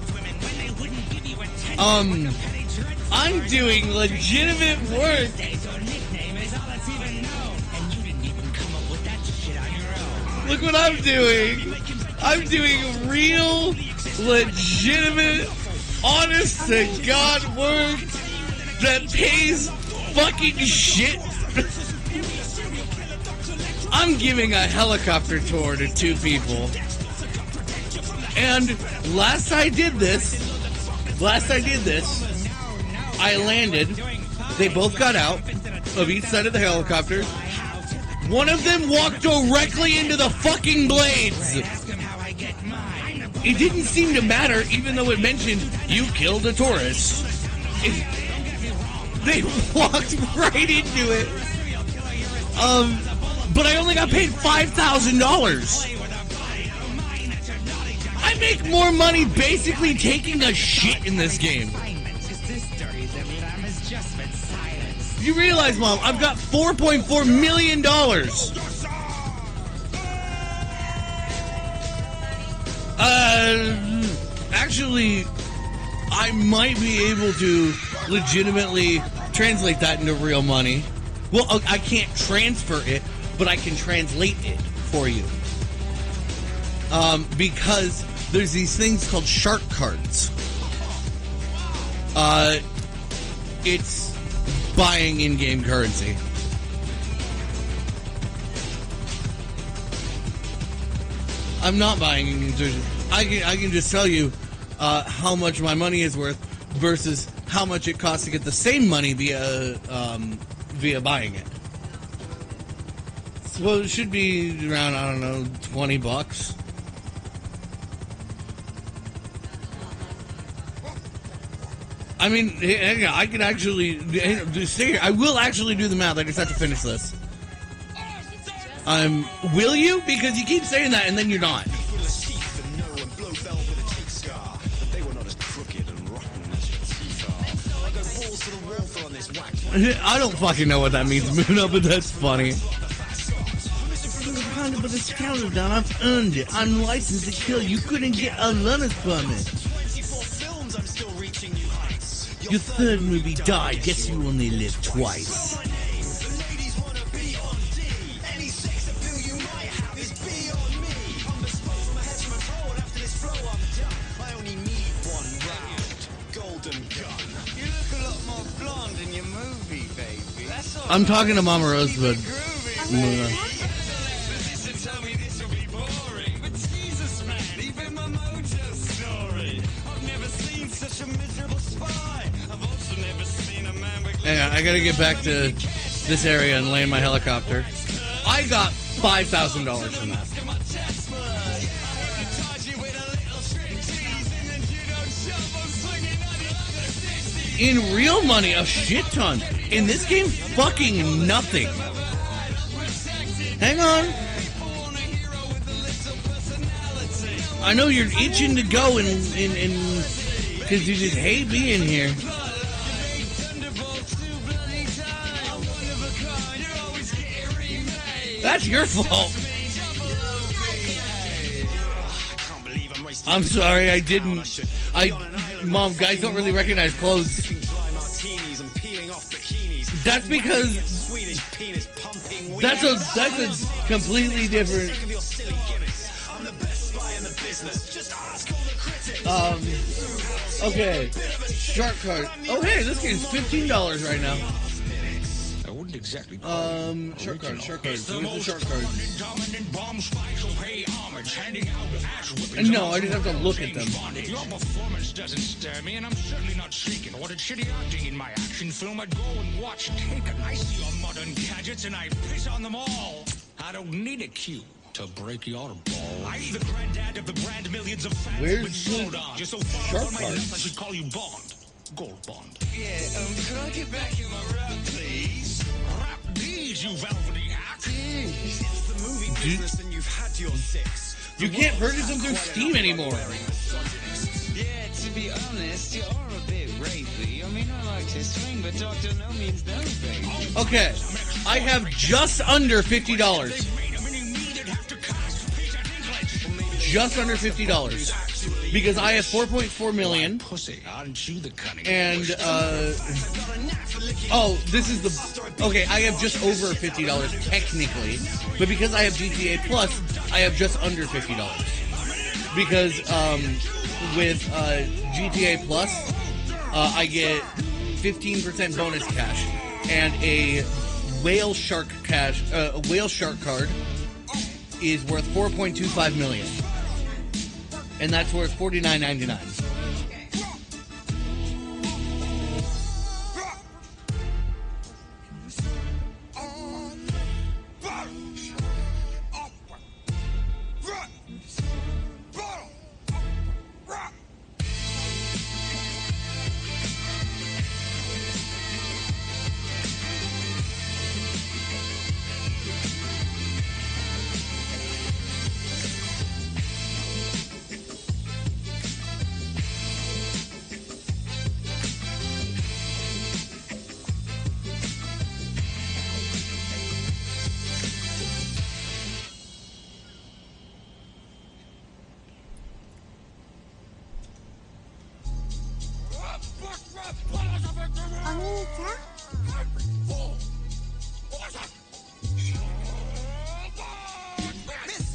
Speaker 1: I'm doing legitimate work. Look what I'm doing. I'm doing real, legitimate, honest to God work that pays fucking shit. I'm giving a helicopter tour to 2 people. And last I did this, I landed. They both got out of each side of the helicopter. One of them walked directly into the fucking blades. It didn't seem to matter, even though it mentioned you killed a tourist. They walked right into it. But I only got paid $5,000. I make more money basically taking a shit in this game. You realize, Mom, I've got $4.4 million. Actually, I might be able to legitimately translate that into real money. Well, I can't transfer it, but I can translate it for you. Because there's these things called shark cards. It's buying in-game currency. I'm not buying in-game currency. I can just tell you how much my money is worth versus how much it costs to get the same money via buying it. So it should be around, I don't know, $20. I mean, I can actually I will actually do the math. I just have to finish this. Will you? Because you keep saying that and then you're not. I don't fucking know what that means, Muna, but that's funny. But this countdown, I've earned it. I'm licensed to kill. You couldn't get a learner's permit. Your third movie died. Guess you only live twice. I'm talking to Mama Rosebud. Yeah, I gotta get back to this area and land my helicopter. I got $5,000 from that. In real money, a shit ton. In this game, fucking nothing. Hang on. I know you're itching to go and because you just hate being here. That's your fault. I'm sorry, I didn't. Mom, guys don't really recognize clothes. That's because that's a completely different. Okay, shark card. Oh hey, this game's $15 right now.
Speaker 13: Exactly.
Speaker 1: Shark card. Where's the shark card? No, I just have to look at them.
Speaker 13: Your performance doesn't stir me, and I'm certainly not seeking. Ordered shitty acting in my action film. I'd go and watch Taken. I see your modern gadgets, and I piss on them all. I don't need a cue to break your balls. I'm the granddad of the brand millions of fans.
Speaker 1: Where's the
Speaker 13: You're so far on my list, I should call you Bond. Gold Bond.
Speaker 8: Yeah, could I get back in my rap, please?
Speaker 13: Rap these, you velvety act.
Speaker 8: It's the movie business and you've had your six.
Speaker 1: You can't purchase them through Steam anymore.
Speaker 8: Yeah, to be honest, you are a bit rapey. I mean, I like to swing, but Dr. No means no, baby.
Speaker 1: Okay, I have just under $50. Just under $50. because I have 4.4 million.
Speaker 13: Pussy, aren't you the cunning?
Speaker 1: And oh, this is the okay. I have just over $50 technically, but because I have GTA Plus, I have just under $50 because with GTA Plus, I get 15% bonus cash and a whale shark card is worth 4.25 million, and that's worth $49.99.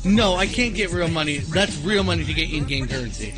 Speaker 1: No, I can't get real money. That's real money to get in-game currency.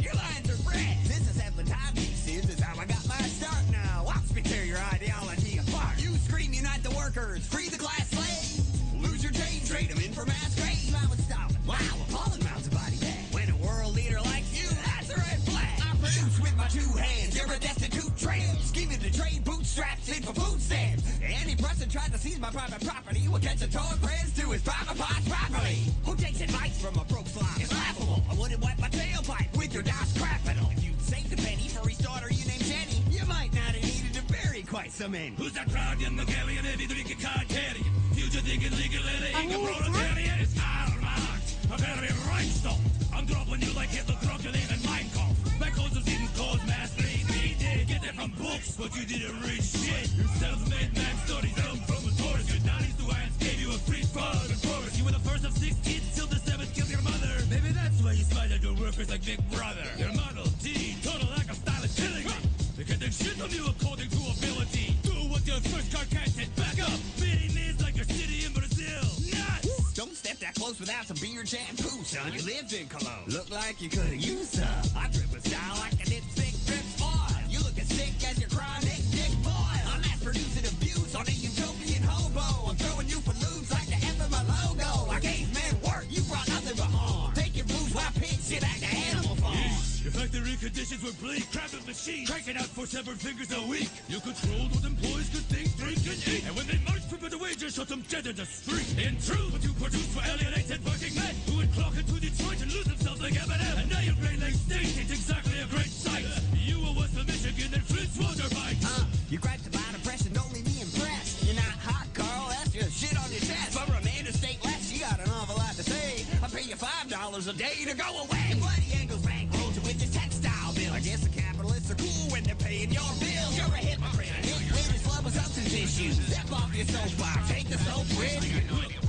Speaker 8: Tried to seize my private property will catch a toad friends to his private parts properly. Who takes advice from a broke slime? It's laughable. I wouldn't wipe my tailpipe with your DOS capital. If you'd saved a penny for his daughter you named Jenny, you might not have needed to bury quite so many. Who's that proud young Magellan, heavy drinking card carrying? Future thinking legally, a proletariat is Karl Marx. A very rhinestone. I'm dropping you like Hitler, Crocodile, and Minecraft. Backhoes didn't cause mass bleed. We did get that from books, but you didn't read shit. Your self-made man studies from a tourist. Your daddy's the hands gave you a free fun and forest. You were the first of 6 kids till the 7th killed your mother. Maybe that's why you smiled at your workers like Big Brother. Your Model T, total lack of style is killing me. They can take shit from you according to ability. Do what your first car can't take back up. Beating is like your city in Brazil. Nuts! Don't step that close without some beard shampoo, son. You lived in Cologne. Look like you could've used some. I drip with style like a dipstick drips oil. You look as sick as your chronic dick boil. I'm mass producing abuse on a utopian hobo. I'm throwing you for loops like the F of my logo. I gave men work, you brought nothing but harm. Take your blues while pigs shit like the animal farm. Your factory conditions were bleak, crapping machines, cranking out 4 severed fingers a week. You controlled what employees could think, drink, and eat. And when they marched for better wages, shot them dead in the street. In truth, what you produced for alienated working men who would clock into Detroit and lose themselves like Eminem. And now your Great Lakes State ain't exactly a great sight. You were West of Michigan and Flint's water bikes. You griped about oppression, don't leave me impressed. You're not hot, Carl, that's just shit on your chest. For a man to state less, you got an awful lot to say. I pay you $5 a day to go away. Bloody angles bankrolled you with your textile bill. I guess the capitalists are cool when they're paying your bills. You're a hypocrite, haters love a substance issue. Step off your soapbox, take the soap with you.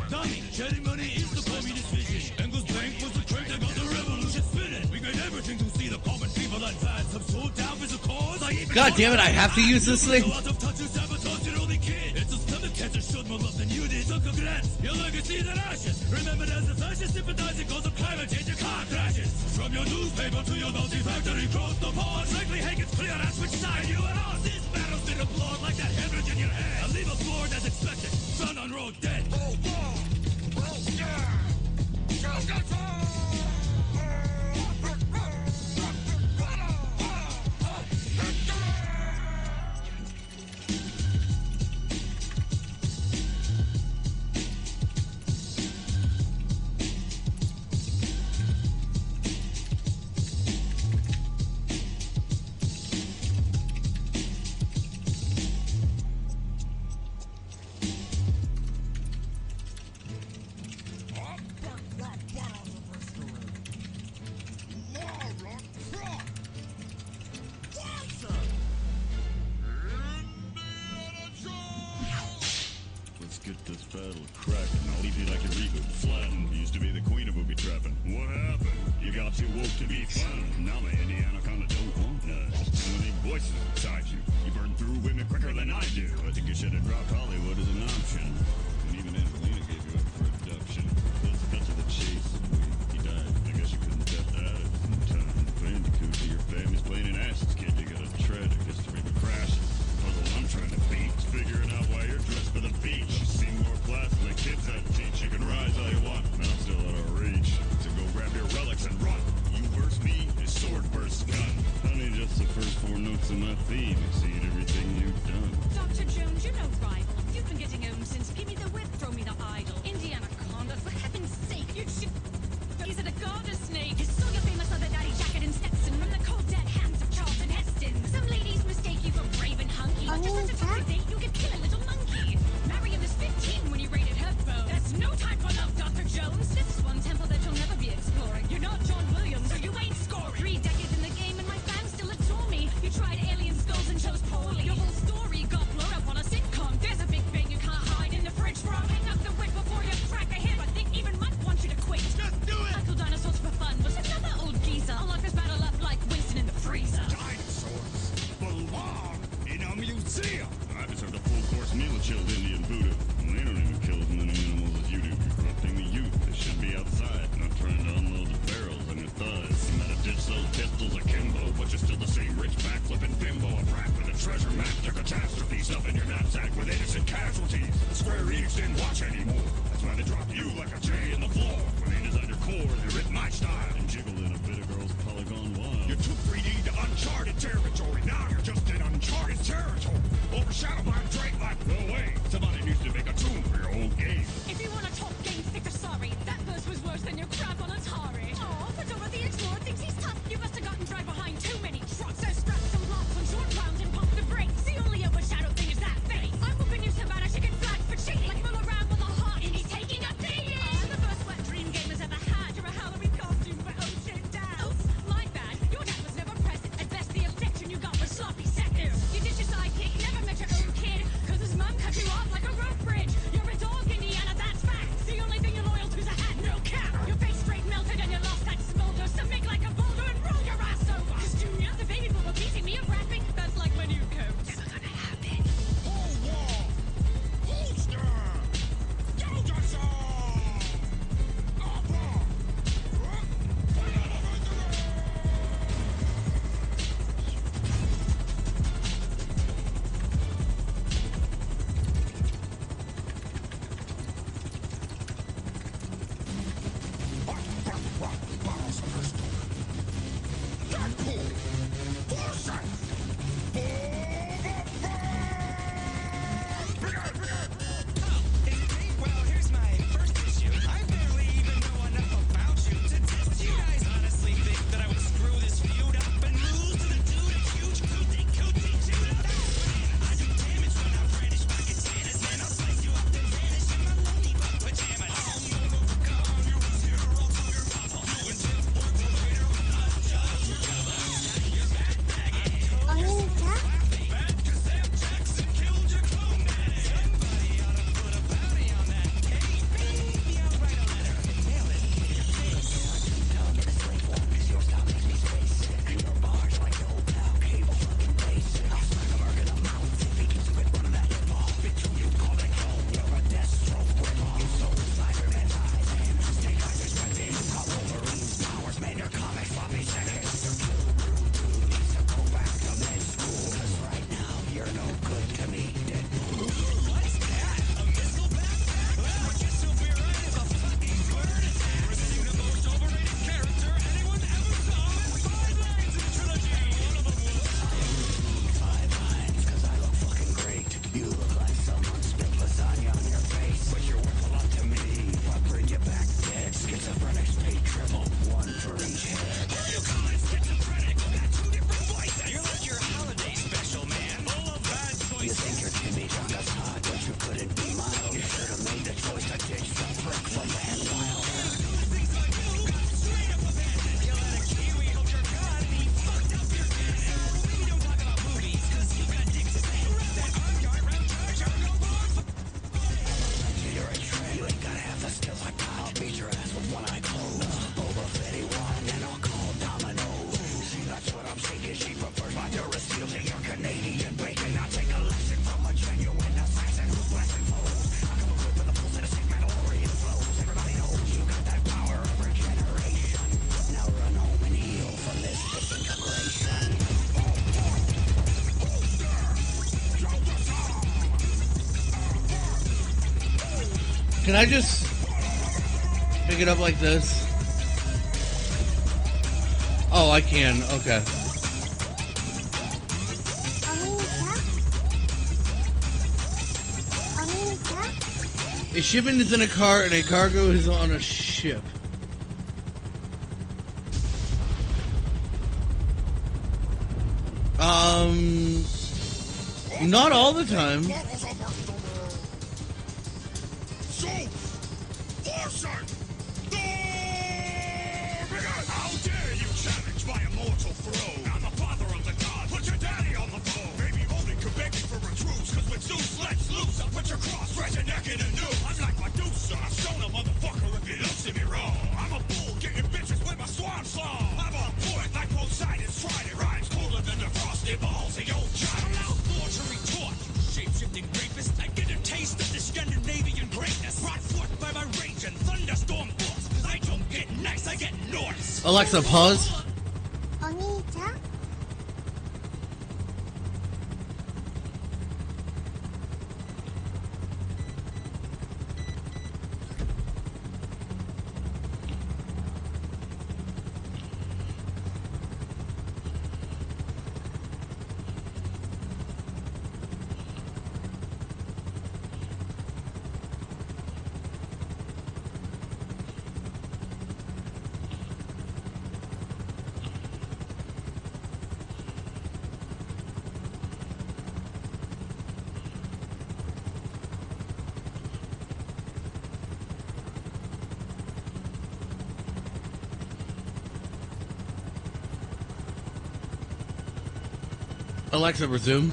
Speaker 8: Dummy, shedding money is the communist vision. Engels' bank was the crank that got the revolution spinning. We made everything to see the common people advance. I'm so down with the cause.
Speaker 1: God damn it, I have to use this thing.
Speaker 8: It's a stomach cancer showed more love than you did. So congrats, your legacy is in ashes. Remembered as a fascist sympathizing cause of climate change and car crashes. From your newspaper to your multi-factory cross the pond. Frankly, Hank, it's clear that's which side you are on. This battle's been applauded like that hemorrhage in your head. I leave a floor as expected, found on road dead. Oh, yeah. Get this battle cracking. I'll leave you like a reboot flattened. Used to be the queen of booby trapping. What happened? You got too woke to be fun. Now man,
Speaker 14: What's in my feed? Exceed everything you've done.
Speaker 10: Dr. Jones, you're no rival. You've been getting home since give me the whip, throw me the idol. Indiana Conda, for heaven's sake, you should... Is it a garter snake? You stole your famous leather daddy jacket and Stetson from the cold dead hands of Charlton Heston. Some ladies mistake you for brave and hunky, but just to talk date, you could kill a little monkey. Marion was 15 when you raided her boat. That's no time for love, Dr. Jones. This is one temple that you'll never be exploring. You're not John Williams, so you ain't scoring. 3 decades in the game and my fans still adore me. You tried alien skulls and chose poorly. Your whole story got blown up on a sitcom. There's a big bang you can't hide in the fridge, bro. Hang up the whip before you crack a hip. I think even Mike wants you to quit. Just do it! Michael Dinosaurs for fun was another old geezer. I'll lock this battle up like Winston in the freezer.
Speaker 2: Dinosaurs belong in a museum.
Speaker 14: I just served a full-course meal of chilled Indian voodoo. And they don't even kill as many animals as you do. You're corrupting the youth. They should be outside, not trying to unload the barrels on your thighs. You might have ditched those pistols akimbo, but you're still the same rich backflipping bimbo. A brat with a treasure map to catastrophe stuff in your knapsack with innocent casualties. Square Enix didn't watch anymore. That's why they dropped you like a J in the floor. When they designed your core, they ripped my style and jiggled in a bit of girl's polygon wild. You took 3D to uncharted territory. Now you're just in uncharted territory. Overshadowed by a Drake like, no way. Somebody needs to make a tune for your old game.
Speaker 10: If you want to talk game, stick to sorry. That verse was worse than your crap on Atari. Aw, but over the explorer thinks he's tough. You must have gotten dragged behind too many trucks. So strap some blocks on short rounds and pump the brakes. The only overshadowed thing is that face. I'm whooping you so bad I should get flagged for cheating. Like Muller around with a heart and he's taking a beating. I'm the first wet dream gamers ever had. You're a Halloween costume for oh shit dad. Oops, my bad. Your dad was never present. At best the affection you got was sloppy seconds. You did your sidekick, never met your own kid. Cause his mum cut you off like a rope bridge. You're a dog, Indiana, that's fact. The only thing you're loyal to's a hat, no cap. Your face straight melted and you lost that smolder. So make like a boulder and roll your ass over. Cause Junior, the baby boomer beating me and rapping, that's like my new coat. Never gonna happen.
Speaker 2: Hold wall! Holster! Go to song!
Speaker 8: Well, here's my first issue. I barely even know enough about you to test you. You guys honestly think that I would screw this feud up and lose to the dude a huge cootie chewed up? I do damage when I brandish my katanas. Man, I'll slice you up and vanish in my ladybug pajamas. Come on, you zero to your bubble. You and Tim work the waiter with not just your jabba. You're bad bagging. Bad cause Sam Jackson killed your clone daddy. Somebody ought to put a bounty on that case. Maybe I'll write a letter. Mail it to your face. What's that? A missile backpack? Well, I guess you'll be right if a fucking bird is receiving the most overrated character anyone ever saw in 5 lines in the trilogy. One of them was 5 lines, cause I look fucking great. You look like someone spilled lasagna on your face. But you're worth a lot to me. If I bring you back dead, schizophrenic pay triple, 1 for each head. What do you call it? Schizophrenic? We got 2 different voices. You're like your holiday special, man. Full of bad choices. You think your Jimmy Jonga's hot, but you couldn't be mild. You should have made the choice to ditch the prick from Van Wild. Things like you got straight up abandoned. You let a Kiwi hold your gun and he fucked up your cannon. We don't talk about movies, cause you got dicks to say. Rep that arm round Jar Jar, go on. You're a trend. You ain't gotta have the skills I got. I'll beat your ass with one eye closed. Boba Fetty one, and I'll call Domino. See, that's what I'm saying. She prefers my Duracell to your Canadian bacon. I'll take a lesson from a genuine assassin who's blessing foes. I come equipped with a pulse and a sick Mandalorian flows. Everybody knows you got that power of regeneration. Now run home and heal from this disintegration.
Speaker 1: Can I just pick it up like this? Oh, I can. Okay. A shipment is in a car and a cargo is on a ship. Not all the time.
Speaker 2: So, foresight! How dare you challenge my immortal throne? I'm the father of the god. Put your daddy on the phone. Baby only could beg me for a truce, cause when Zeus lets loose, I'll put your cross right your neck in a noose. I'm like Medusa, I've shown a motherfucker if he looks at me wrong. I'm a bull getting bitches with my swan song. I'm on point like Poseidon's trident. Rhymes colder than the frosty balls of your giant. I'm out forgery taught, shape-shifting rapist. I get a taste of the Scandinavian greatness. Brought forth by my rage and thunderstorm force. I don't get nice, I get Norse.
Speaker 1: Alexa, pause. Alexa, resume.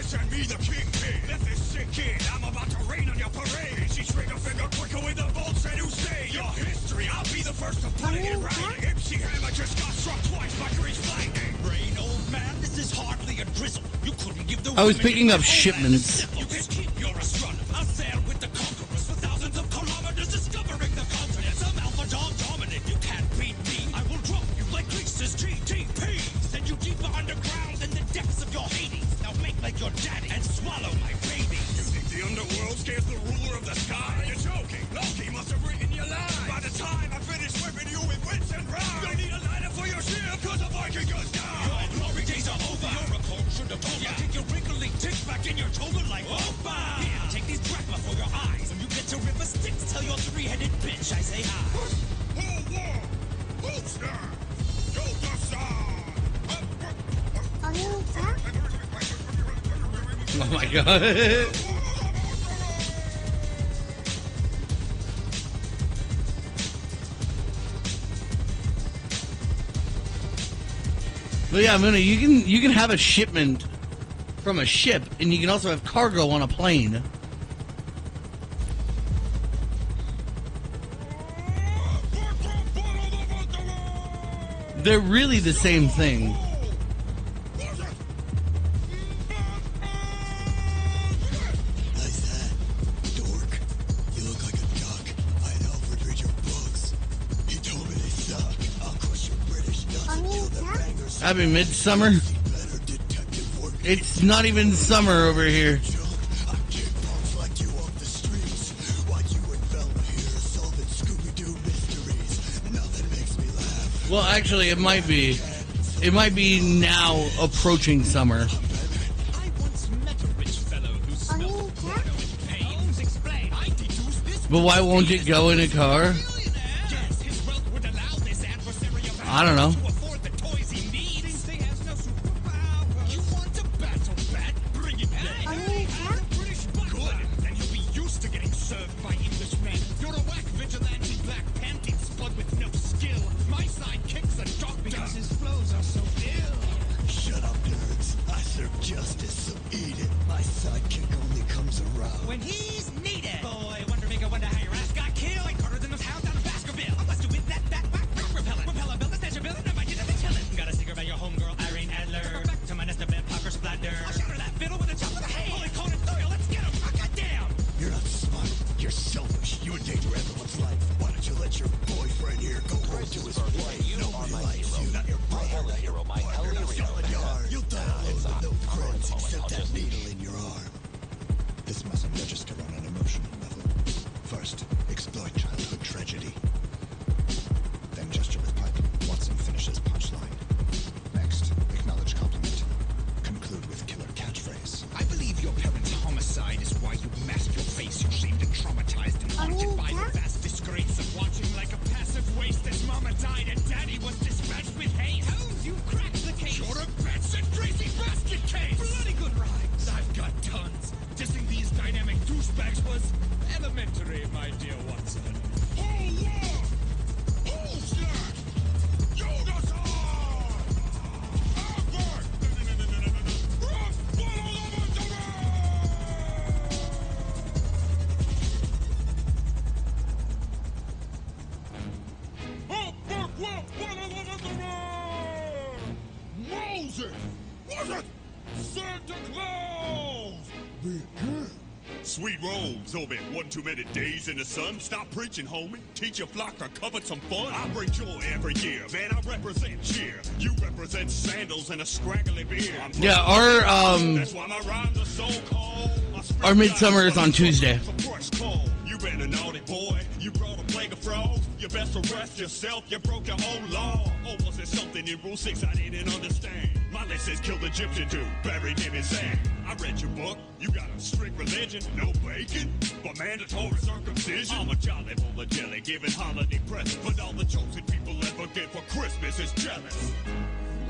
Speaker 2: And me the kingpin. Let this sink in. I'm about to rain on your parade. She trigger finger quicker with the bolts and you say your history. I'll be the first to put it in writing. MC Hammer just got struck twice by Grease lightning. Brain, old man, this is hardly a drizzle. You couldn't give the
Speaker 1: I was picking up shipments.
Speaker 2: You can keep your astronomer. I'll sail with the conquerors for thousands of kilometers, discovering the continents. I'm Alpha Dog dominant. You can't beat me. I will drop you like Grease's GTP. Send you deeper underground than the depths of your Hades. Now make like your daddy and swallow my baby. You think the underworld scares the ruler of the sky? You're joking. Loki must have written your line. By the time I finish whipping you with wits and rhymes, don't need a lighter for your ship, cause the Viking goes down. Your glory days are over. Your record should have over. Take your wrinkly tick back in your toga like Opa. Here, take these drachma for your eyes. When you get to River Styx, tell your three-headed bitch I say hi. Who won? Who's there? Go the side.
Speaker 1: Oh my god. But yeah, Muna, you can have a shipment from a ship, and you can also have cargo on a plane. They're really the same thing. I mean, midsummer? It's not even summer over here. Well, actually, it might be. It might be now approaching summer. But why won't it go in a car? I don't know.
Speaker 2: You're not smart. You're selfish. You endanger Santa Claus! Be good. Sweet robes, oh man, one too many days in the sun. Stop preaching, homie. Teach your flock to covet some fun. I bring joy every year, man. I represent cheer. You represent sandals and a scraggly beard.
Speaker 1: Yeah,
Speaker 2: That's why my rhymes are so cold.
Speaker 1: our midsummer is on Tuesday.
Speaker 2: You been a naughty boy. You brought a plague of frogs. You best arrest yourself. You broke your own law. Or was there something in Rule 6 I didn't understand? My list says kill the Egyptian dude, buried him in sand. I read your book. You got a strict religion, no bacon, but mandatory circumcision. I'm a jolly bowl of jelly, giving holiday presents, but all the chosen people ever get for Christmas is jealous.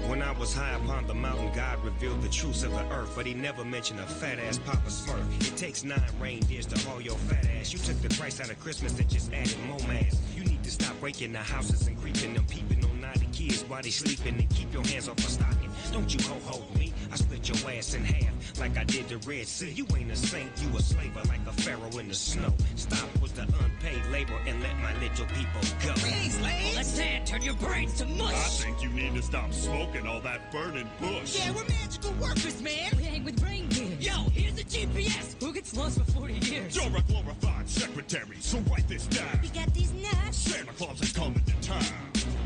Speaker 15: When I was high upon the mountain, God revealed the truths of the earth, but he never mentioned a fat-ass Papa Smurf. It takes 9 reindeers to haul your fat ass. You took the price out of Christmas and just added more mass. You need to stop breaking the houses and creeping them, peeping on naughty kids while they sleeping, and keep your hands off my stocking. Don't you ho-ho me, I split your ass in half like I did the Red Sea. You ain't a saint, you a slaver like a pharaoh in the snow. Stop with the unpaid labor and let my little people go.
Speaker 8: Please, ladies. Let's turn your brains to mush.
Speaker 2: I think you need to stop smoking all that burning bush.
Speaker 8: Yeah, we're magical workers, man. We hang with reindeer. Yo, here's the GPS. Who gets lost for 40 years?
Speaker 2: You're a glorified secretary, so write this down.
Speaker 5: We got these nuts.
Speaker 2: Santa Claus is coming to town.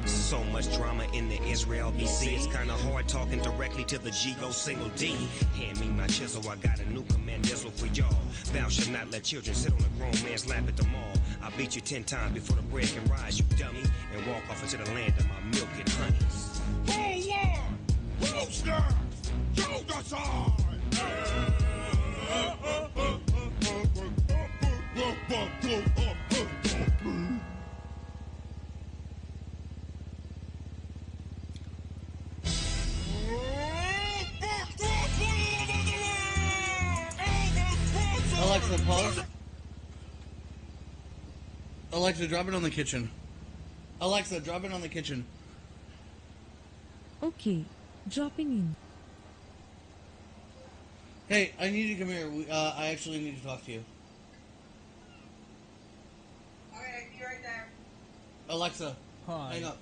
Speaker 15: So much drama in the Israel BC. It's kinda hard talking directly to the G-O single D. Hand me my chisel, I got a new command missile for y'all. Thou shalt not let children sit on a grown man's lap at the mall. I'll beat you 10 times before the bread can rise, you dummy, and walk off into the land of my milk and honeys.
Speaker 2: Who won? Who stands? You decide!
Speaker 1: Alexa, pause. Alexa, drop it on the kitchen. Alexa, drop it on the kitchen.
Speaker 6: Okay, dropping in.
Speaker 1: Hey, I need you to come here. I actually need to talk to you.
Speaker 11: Okay, be right there.
Speaker 1: Alexa, hang up.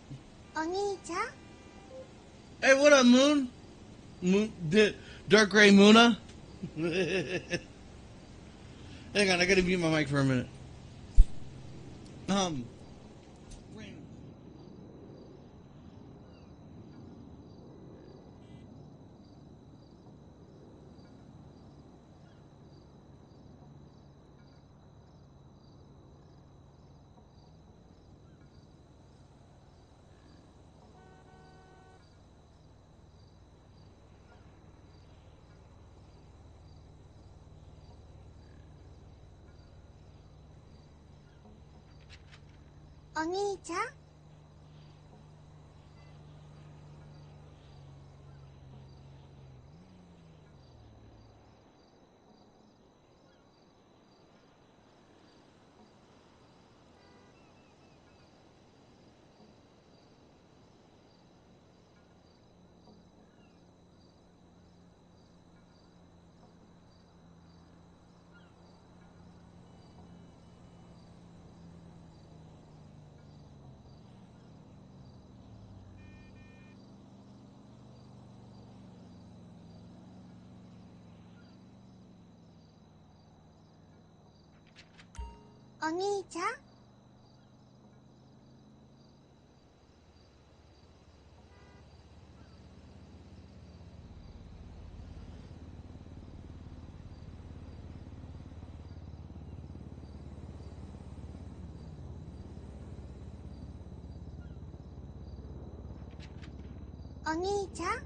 Speaker 5: Oni-chan?
Speaker 1: Hey, what up, Moon? Dark Gray Moona? Hang on, I gotta mute my mic for a minute.
Speaker 5: Oni-chan? Oni-chan? Oni-chan?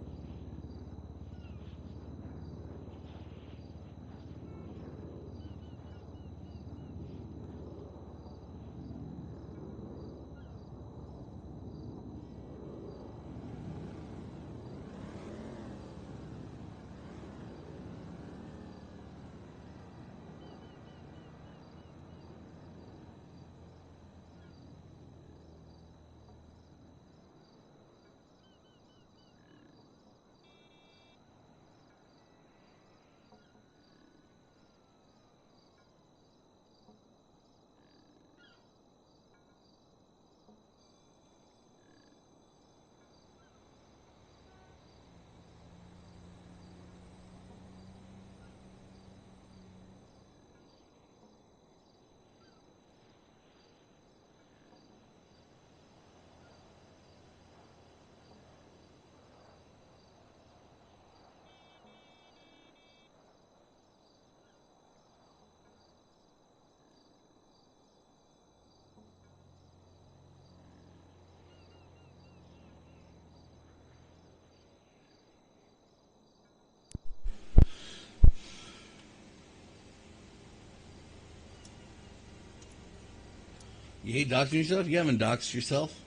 Speaker 1: You hate doxing yourself? You haven't doxed yourself?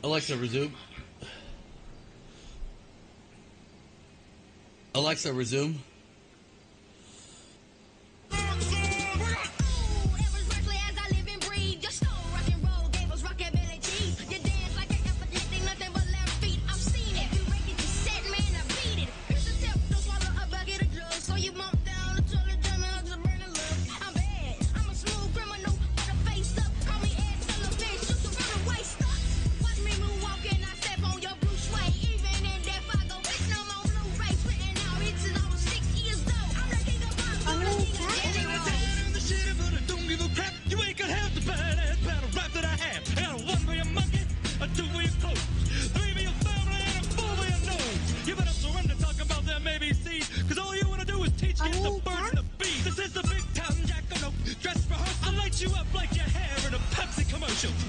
Speaker 1: Alexa, resume. Alexa, resume.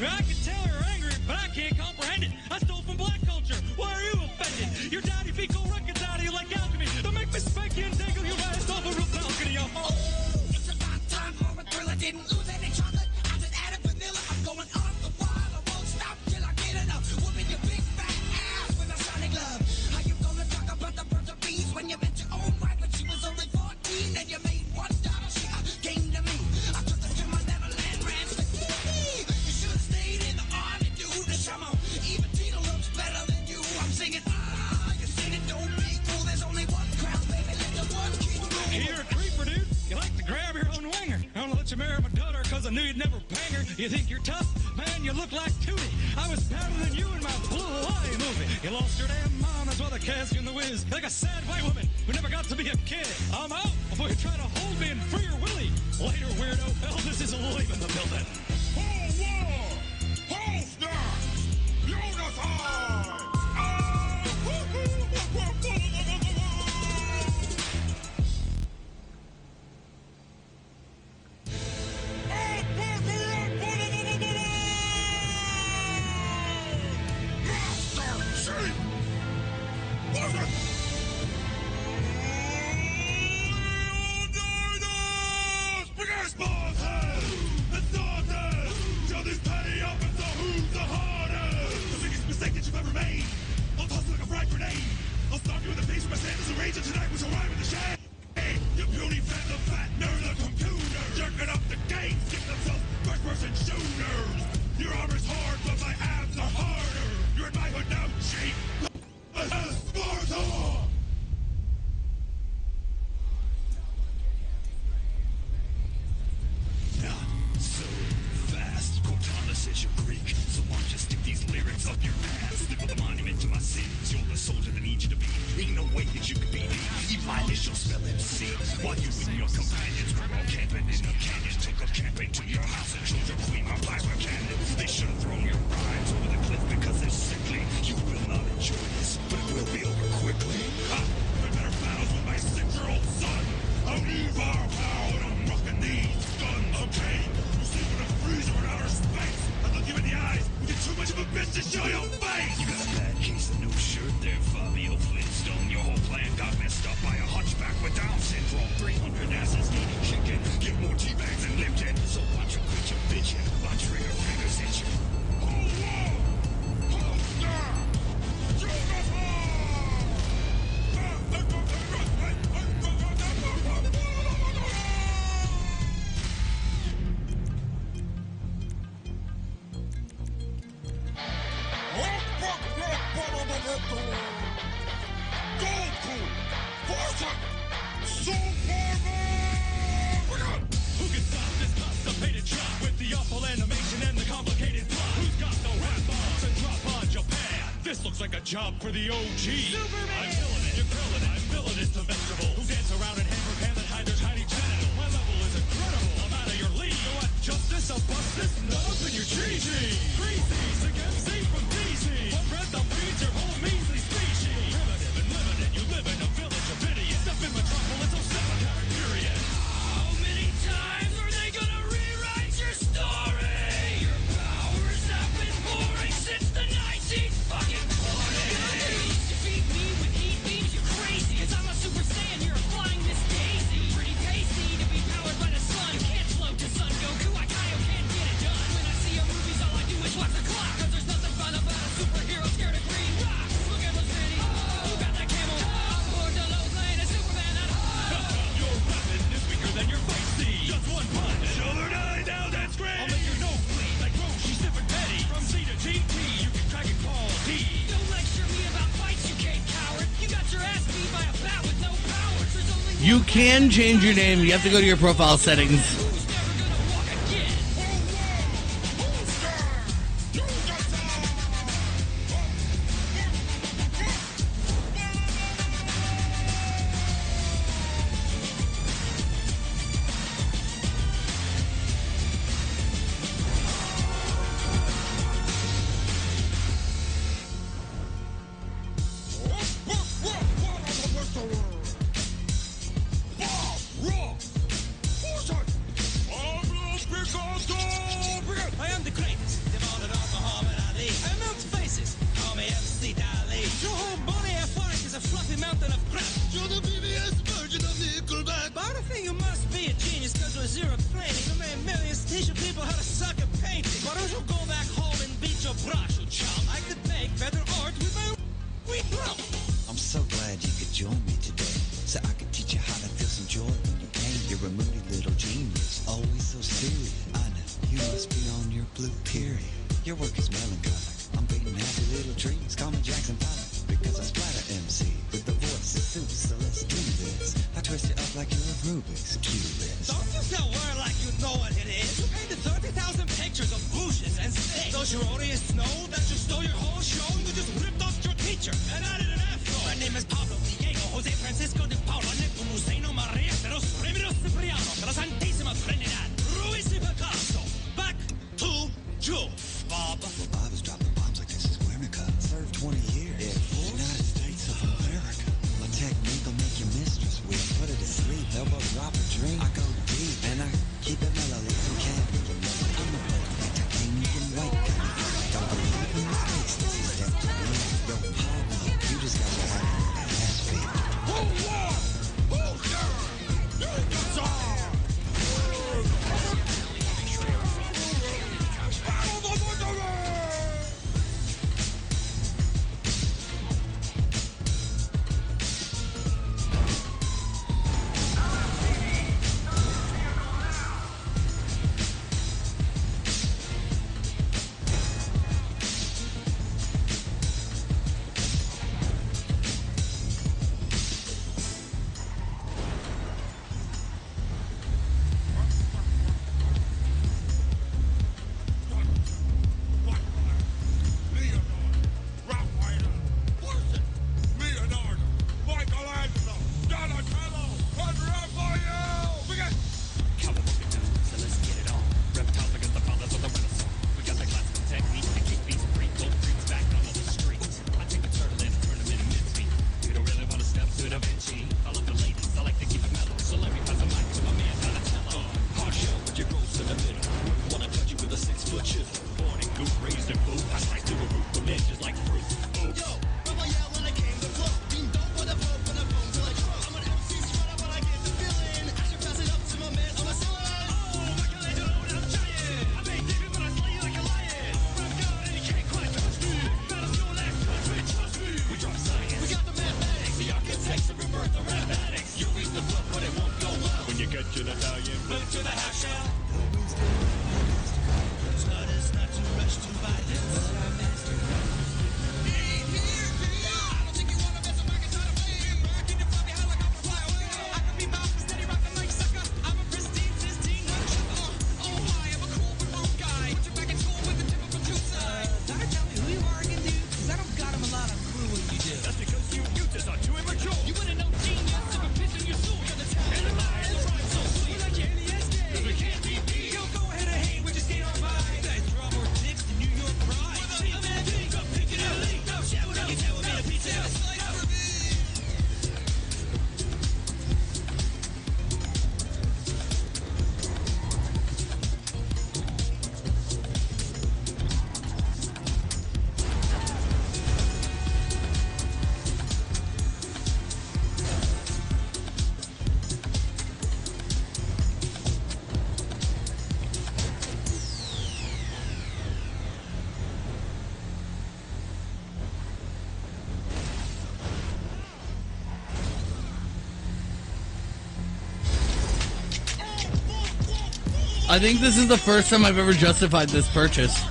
Speaker 10: I can tell you're angry, but I can't comprehend it. I stole from black culture. Why are you offended? Your daddy fecal records out of you like alchemy. Don't make me spank you and dangle your ass off a roof balcony. Oh, it's about time for a thrill. I didn't lose any chocolate. I just added vanilla. I'm going off the wall. I won't stop till I get enough. Whooping your big fat ass with a sonic glove. How you gonna talk about the birds of bees when you met your own wife when she was only 14 and you made $1? She came to me. I took her to my Neverland ranch. Even Tina looks better than you. I'm singing, you sing it, don't be cool. There's only one crown, baby. Let the one keep moving. You're a creeper, dude. You like to grab your own winger. I don't let you marry my daughter because I knew you'd never bang her. You think you're tough? Man, you look like Tootie. I was better than you in my Blue Hawaii movie. You lost your damn mom, that's why they cast you in the whiz. You're like a sad white woman who never got to be a kid. I'm out before you try to hold me and free your Willie. Later, weirdo. Elvis is leaving the building.
Speaker 2: Hold war! Hold snap! Tonight was a ride with the shade. You puny fat, the fat nerd, the computer, jerking up the game, give themselves first-person shooters. Your armor's hard, but my abs are harder. You're in my hood now, cheap. Sparta! Not so fast. Cortana says you're Greek, so why don't you stick these lyrics up your ass? Live with a monument to my sins. You're the soldier that needs you to be. Ain't no way that you could be me. Even my initials spell MC. While you and your companions were all camping in the canyon, took a camping to your house and chose your queen, my plasma cannon. They should have thrown your rhymes over the cliff because they're sickly. You will not enjoy this, but it will be over quickly. I've better battles with my 6-year-old son. I'll leave our power and I'm rocking these guns. Okay, you sleep in a freezer in outer space. I look you in the eyes. You're too much of a bitch to show your face. You got a bad case of new shirt there, Fabio Flintstone. Your whole plan got messed up by a hunchback with Down syndrome. 300 asses eating chicken. Get more teabags and lived in. So watch you quit your bitch and my trigger fingers hit you. Hold on! Hold down!
Speaker 10: Who can stop this constipated drop with the awful animation and the complicated plot? Who's got the rap bombs and drop on Japan? This looks like a job for the OG. Superman! I'm killing it, you're grilling it. I'm villainous to vegetables who dance around in hammer pan that hide their tiny genitals. My level is incredible. I'm out of your league. You want justice? I'll bust this nose in your cheesy. Greasy, against Z from DC. One breath on feeds your whole measly species. Primitive and limited. You live in a village of idiots. Step in Metropolis 07 period. How many times are they gonna rewrite your story? Your powers have been boring since the 19th fucking 20s. Defeat me
Speaker 1: You can change your name. You have to go to your profile settings.
Speaker 16: I'm so glad you could join me today, so I could teach you how to feel some joy when you paint. You're a moody little genius, always so serious. I know, you must be on your blue period. Your work is melancholic, I'm beating happy little dreams. Call me Jackson Pollock, because I splatter MC with the voice that suits, so let's do this. I twist it up like you're a Rubik's Cube.
Speaker 8: Don't you tell word like you know what it is. You painted 30,000 pictures of bushes and sticks. Don't your audience know that you stole your whole show? You just ripped off your teacher and added an afro. My name is Pablo Diego Jose Francisco de Paula Nepomuceno Maria Peros Remiro Cipriano de la Santissima Trinidad Ruiz y Picasso. Back to you, Bob.
Speaker 16: I was dropping bombs like this is Guernica. Served 20 years. United States of America. My technique will make your mistress weak. Put her to sleep, elbow drop a drink. I go deep and I keep it mellow like some candy. I'm a perfect titanium white guy. Don't believe in mistakes, this is step to me. Yo, Pablo, you just got to have an ass beat.
Speaker 1: I think this is the first time I've ever justified this purchase.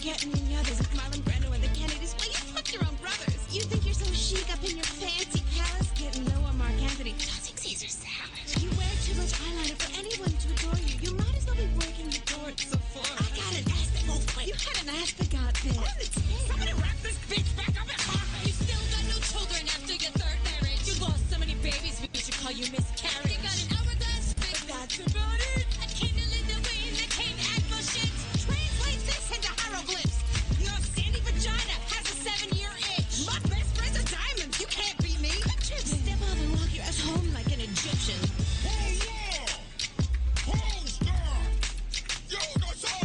Speaker 8: getting in the others like Marlon Brando and the Kennedys. Well, you fucked your own brothers. You think you're so chic up in your fancy palace, getting low on Mark Anthony, tossing Caesar salad. You wear too much eyeliner for anyone to adore you. You might as well be working the door at Sephora. I got an ass that won't quit. You had an ass that got big. On the tail. Somebody wrap this bitch back up in Harvard. You still got no children after your third marriage. You lost so many babies, we should call you miscarriage. You got an hourglass face, that's about it. A candle in the wind that can't act for shit. Translate this into hieroglyphs. Your sandy vagina has a 7-year itch. My best friend's a diamond. You can't beat me. Step off and walk your ass home like an Egyptian.
Speaker 2: Hey, yeah! Who's that? Yo, that's all!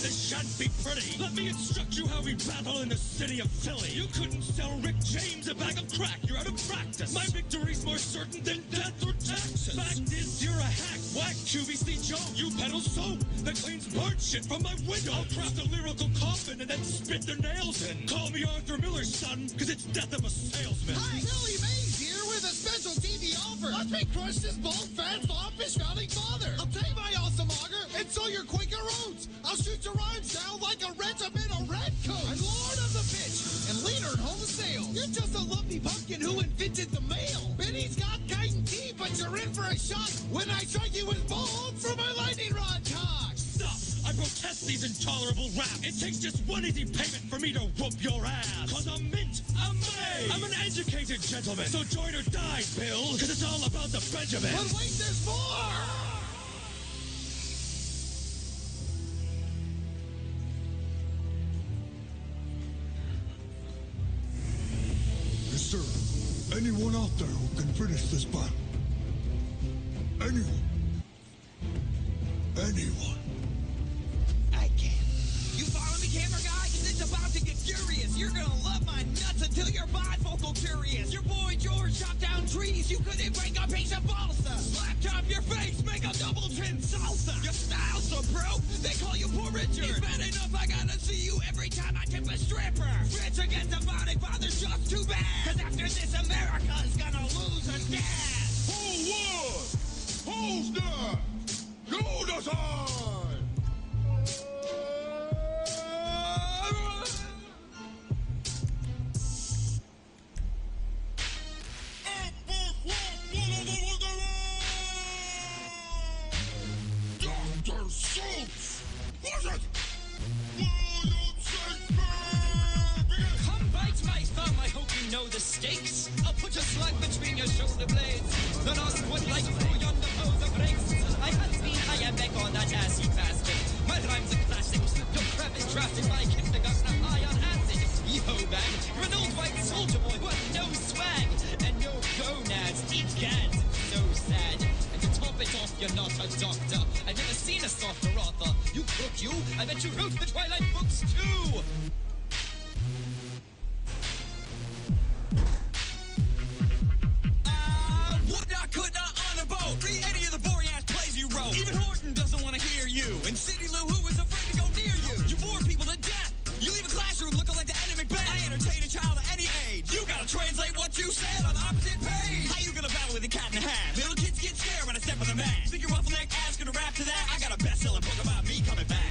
Speaker 13: This shan't be pretty. Let me instruct you how we battle in the city of Philly. You couldn't sell Rick James a bag of crack. You're out of practice. My victory's more certain than death or taxes. Fact is, you're a hack. Whack QVC Joe. You peddle soap that cleans bird shit from my window. I'll craft a lyrical coffin and then spit their nails in. Call me Arthur Miller's son, cause it's death of a salesman.
Speaker 17: Hi, Billy Mays here with a special TV offer. Watch me crush this bald, fat, foppish founding father. I'll take my awesome auger and sow your Quaker roots. I'll shoot your rhymes down like a regiment of redcoats. I'm lord of the bitch and leader in wholesale. You're just a lumpy pumpkin who invented the mail. Benny's got chitin teeth, but you're in for a shock when I strike you with bolts from my lightning rod cock.
Speaker 13: Stop! I protest these intolerable raps. It takes just one easy payment for me to whoop your ass. Cause I'm mint, I'm made, I'm an educated gentleman. So join or die, Bill, cause it's all about the Benjamin.
Speaker 17: But wait, there's more!
Speaker 2: Yes, sir. Anyone out there who can finish this battle? Anyone? Anyone?
Speaker 8: I can. You follow me, camera guy? Cause it's about to get furious. You're gonna love my nuts until you're bifocal curious. Your boy George chopped down trees. You couldn't break a piece of balsa. Slap chop your face, make a double chin salsa. Your style's so broke, they call you Poor Richard. It's bad enough I gotta see you every time I tip a stripper. Rich against the founding fathers, just too bad. Cause after this, America's gonna lose a dad.
Speaker 2: Who won? Who's that? You decide! Dr. Schultz! Was it? William Shakespeare!
Speaker 8: Come bite my thumb, I hope you know the stakes. I'll put a slug between your shoulder blades. Then I'll squint like through yonder pose of breaks. I had speed, I am back on that assy bastard. My rhymes are classic. Your crevice drafted by kindergarten high on acid. Yo, man, you're an old white soldier boy with no swag. And no gonads, eat gads. So sad. And to top it off, you're not a doctor. I've never seen a softer author. You cook, you. I bet you wrote the Twilight books, too. Could not on a boat. Read any of the boring-ass plays you wrote. Even Horton doesn't want to hear you. And Cindy Lou Who is afraid to go near you. You bore people to death. You leave a classroom looking like the enemy band. I entertain a child of any age. You gotta translate what you said on the opposite page. How you gonna battle with a cat in a hat? Little kids get scared when I step on the mat. Think your ruffle-neck ass gonna rap to that? I got a best-selling book about me coming back.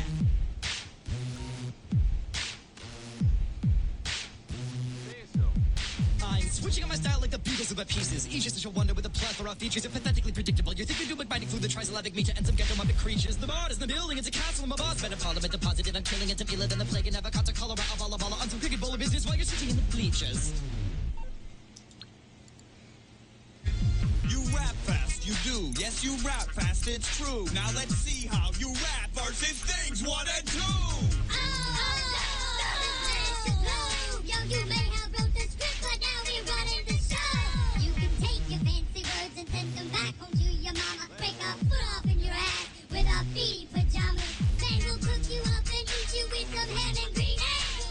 Speaker 8: Switching on my style like the Beatles with my pieces. Each is such a wonder with a plethora of features. You're pathetically predictable. You're thinking doing biting through the trisyllabic meter and some ghetto muppet creatures. The bard is in the building. It's a castle. I'm a boss. Better parliament deposited. I'm killing it to feel it. And the plague and never caught a cholera of all on some cricket bowl of business while you're sitting in the bleachers. You rap fast, you do. Yes, you rap fast. It's true. Now let's see how you rap versus things 1 and 2.
Speaker 18: Yo, you may have wrote the script, but now we're running the show. You can take your fancy words and send them back home to your mama. Break a foot off in your ass with a beady pajamas. Then we'll cook you up and eat you with some ham and green eggs.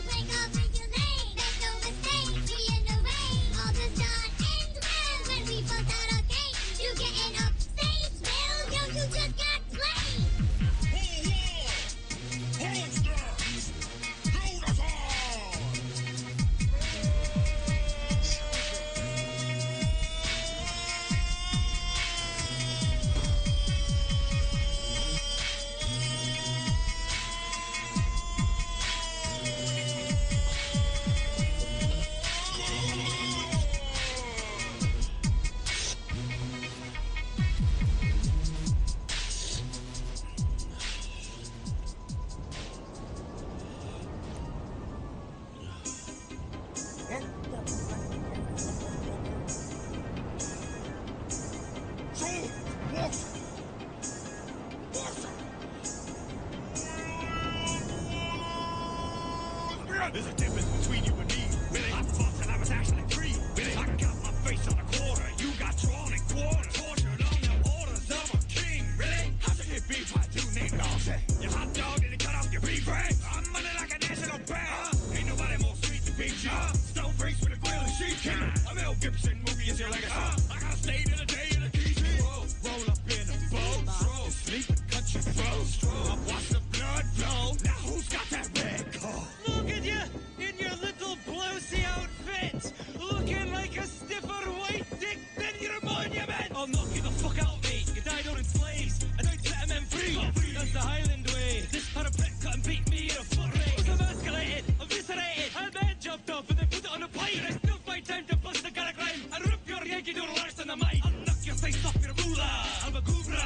Speaker 9: There's a difference between you and me. Really? I thought that I was actually free. Really? I got my face on a quarter. You got drawn in quarters. Tortured on the orders of a king. Really? How should it be if I do need lousy? Your hot dog didn't cut off your beef, right? I'm running like a national band. Ain't nobody more sweet than beat ya. Stone face with a grill and sheep king. A Mel Gibson movie is your legacy. I gotta stay to the day of the keys. Roll up in a boat. Sleep in country roads. I watch the blood flow. Now who's got that red coat?
Speaker 8: Look at you in your little blousey outfit, looking like a stiffer white dick than your monument. I'll knock you the fuck out, mate. You died on in slaves. I don't set men free. That's the Highland way. This paraprick couldn't beat me in a foot race. I was emasculated, eviscerated. A man jumped up and they put it on a plate. I still find time to bust the caracrime and rip your Yankee doodle arse in the mic. I'll knock your face off your moolah. I'm a gubra.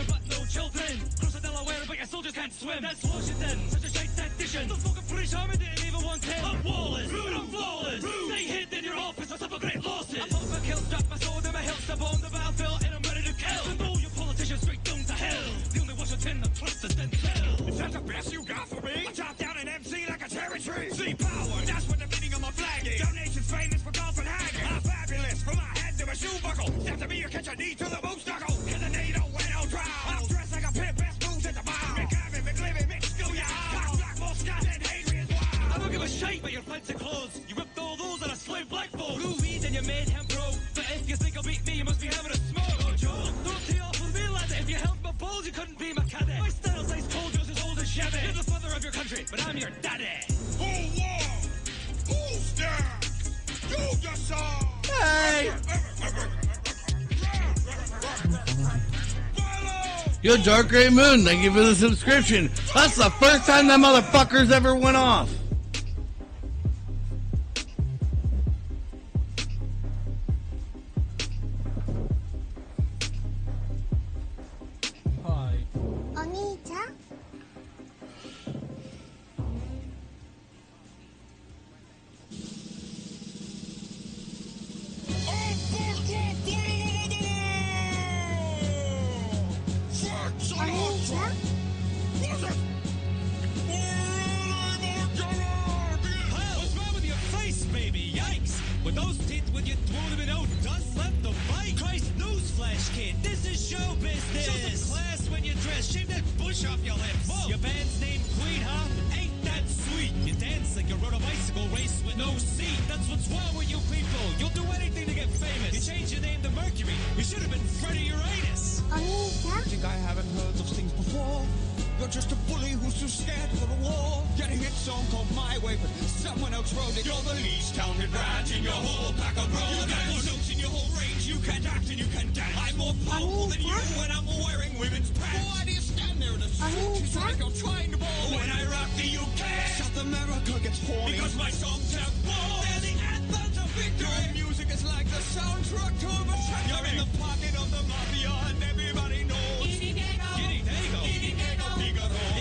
Speaker 8: But no children. Cross the Delaware, but your soldiers can't swim. That's Washington. Such a shite tactician. The fucking British Army didn't even want him. I'm Wallace. Rude, I'm flawless. Rude. Stay hid in your office or suffer great losses. I pop my kill, strap my sword and my hilt, step on the battlefield, and I'm ready to kill. Send all your politicians straight down to hell. The only Washington that trusts is Denzel. Is that the best you got for me? I chop down an MC like a cherry tree. See power, that's what the meaning of my flag is. Donations famous for golf and hanging. I'm fabulous, from my head to my shoe buckle. Step to me or catch a knee to the moose knuckle. In the NATO, when I'll drown. I'm dressed like a pimp, best moves at the bar. McGavin, McLivin, McScooya. Cock black, more Scott than Hadrian's wild. I don't give a shite about your fancy clothes. You ripped all those on a slave black folk. Blue weed and you made him broke. But if you think I'll beat me, you must be having a smoke. Oh, Joe, don't tee off with me, lad. If you held my balls, you couldn't be my cadet. My style's ice cold, yours is old as Chevy. You're the father of your country, but I'm your daddy.
Speaker 2: Who won? Who's there? You just saw.
Speaker 1: Hey! Yo, Dark Gray Moon, thank you for the subscription. That's the first time that motherfuckers ever went off.
Speaker 12: Hi.
Speaker 18: Oni-chan? Oni-chan?
Speaker 8: What's wrong with your face, baby? Yikes! With those teeth, when you throw them in out, dust left the bite. Christ, newsflash, kid. This is show business. Show some class when you dress. Shave that bush off your lips. Whoa. Your band's named Queen, huh? Ain't that sweet? You dance like you rode a bicycle race with no seat. That's what's wrong with you people. You'll do anything to get famous. You changed your name to Mercury. You should have been Freddie Uranus.
Speaker 18: Oni-chan?
Speaker 9: Think I haven't heard those things before. You're just a bully who's too scared for the war. Get a hit song called My Way, but someone else wrote it. You're the least talented rat in your whole pack of rollers. You got more notes in your whole range. You can't act and you can dance. I'm more powerful than you when I'm wearing women's pants. Why do you stand there in a suit? It's like you're trying to ball. When I rock the UK, South America gets horny. Because my songs have balls. They're the anthems of victory. Your music is like the soundtrack to a machine. You're in the pocket of the mafia and everybody knows.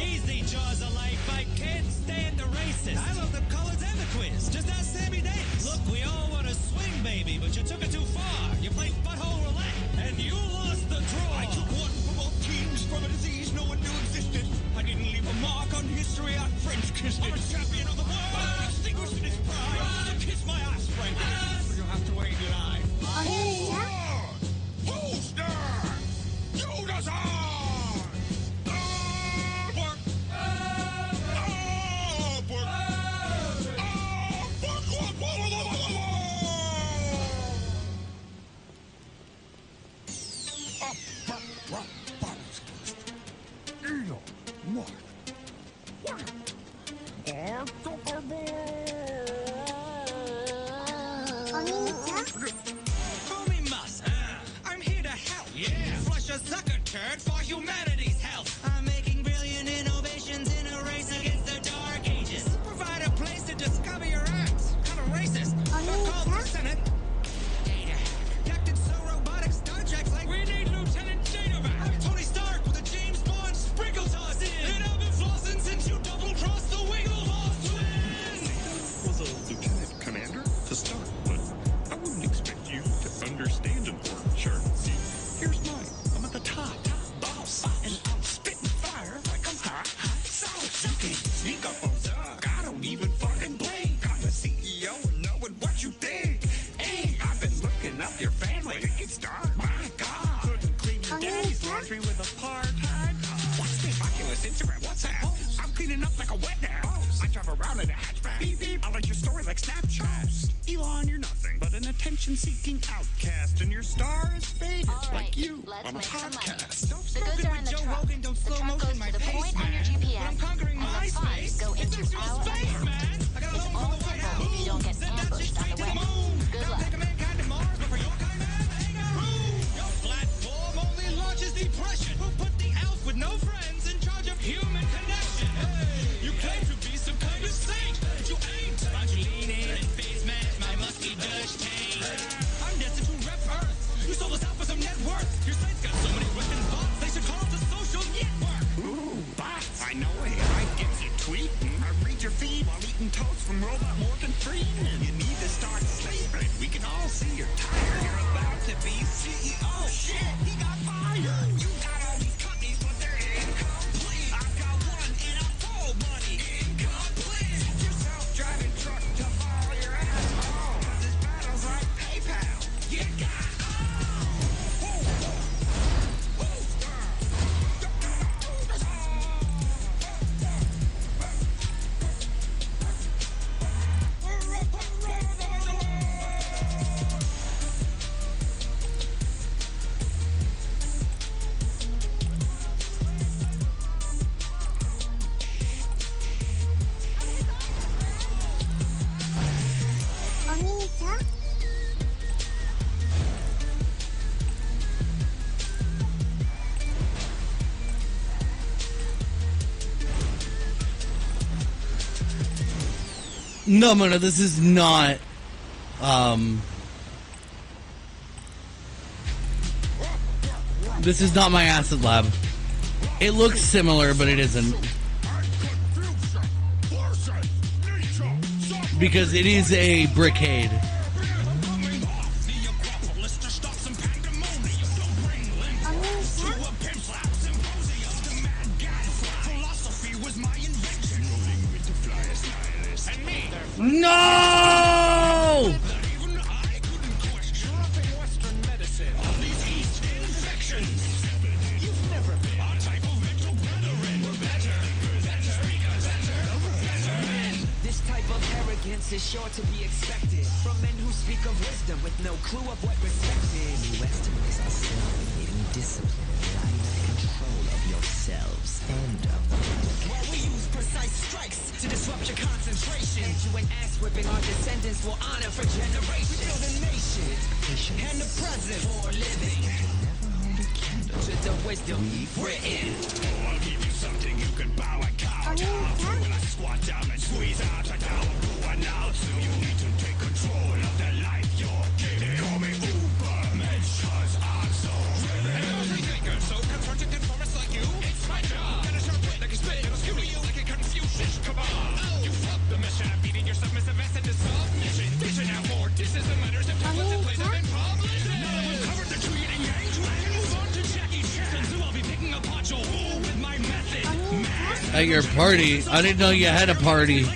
Speaker 8: Easy, jaws of life. I can't stand the racist. I love the colors and the quiz. Just ask Sammy Davis. Look, we all want to swing, baby, but you took it too far. You played butthole roulette, and you lost the draw.
Speaker 9: I took one for both teams from a disease no one knew existed. I didn't leave a mark on history. I French kissed it. I'm a champion of the world. Distinguished in his pride. So kiss my ass, Frank. But you have to wait in line.
Speaker 18: Oni-chan?
Speaker 2: Who's there? You just are.
Speaker 8: Call me Mus. I'm here to help. Yeah. Flush a sucker turd for humanity's health. I'm making brilliant innovations in a race against the dark ages. Provide a place to discover your acts. I'm a racist. But call the Senate. Data. Acted so robotic, Star Trek's like, we need Lieutenant Data back. I'm Tony Stark with a James Bond sprinkle toss in. And I've been flossing since you double-crossed the Wigglehoff twins.
Speaker 14: Was a lieutenant commander to start, but I wouldn't expect you to understand an org chart. See, here's mine. I'm at the top. Boss.
Speaker 13: country with a part-time. What's this Oculus Instagram? What's that? I'm cleaning up like a wet nap. I drive around in a hatchback. Beep, beep. I like your story like Snapchat. Elon, you're nothing but an attention-seeking outcast, and your star is faded like you on a podcast. Don't
Speaker 19: The goods are in the truck. The truck goes to the point on your GPS, and the funds go into our account. It's all simple if you don't get ambushed on the way. Good luck.
Speaker 8: Platform only launches depression. Who put the elf with no friends in charge of human connection? Hey, you claim to be some kind of saint, but you ain't. Why don't you lean in and face match my musty Dutch tank? I'm destined to rep Earth. You sold us out for some net worth. Your site's got so many written bots, they should call it the social network.
Speaker 13: Ooh, bots. I know it. I get you tweeting. I read your feed while eating toast from Robot Morgan Freeman. You need to start sleeping. We can all see you're tired. You're about to be CEO. Shit, he got fired. You got all these companies, but they're incomplete. I've got one and I'm full money. Incomplete. Get your self-driving truck to follow your ass home. 'Cause this battle's like PayPal. You got
Speaker 1: No, Mona, this is not, this is not my acid lab. It looks similar, but it isn't. Because it is a brickade. No!
Speaker 8: This type of arrogance is sure to be expected from men who speak of wisdom with no clue of what respect is.
Speaker 16: You Westerners are still needing discipline, relying on control of yourselves and of the planet.
Speaker 8: While we use precise strikes to disrupt your concentration, you and ass whipping our descendants will honor for generations. We build a nation and the present for living. To the wisdom we've written.
Speaker 13: I'll give you something you can bow and cow down to. When I squat down and squeeze out a down, going out. So you need to take control of the life you're giving. Call me Uber, cause I'm so free thinker, so confronted conformist like you. It's my job. Gonna sharp wit like a spit, it'll skew you like a Confucius. Come on, you fucked the mission. I'm beating your submissive ass into submission. Dishing out more dishes and letters and templates and plays have been published. Now that we've covered the tweet and yank, move on to Jackie Chan. So I'll be picking a poncho with my method.
Speaker 1: At your party? I didn't know you had a party.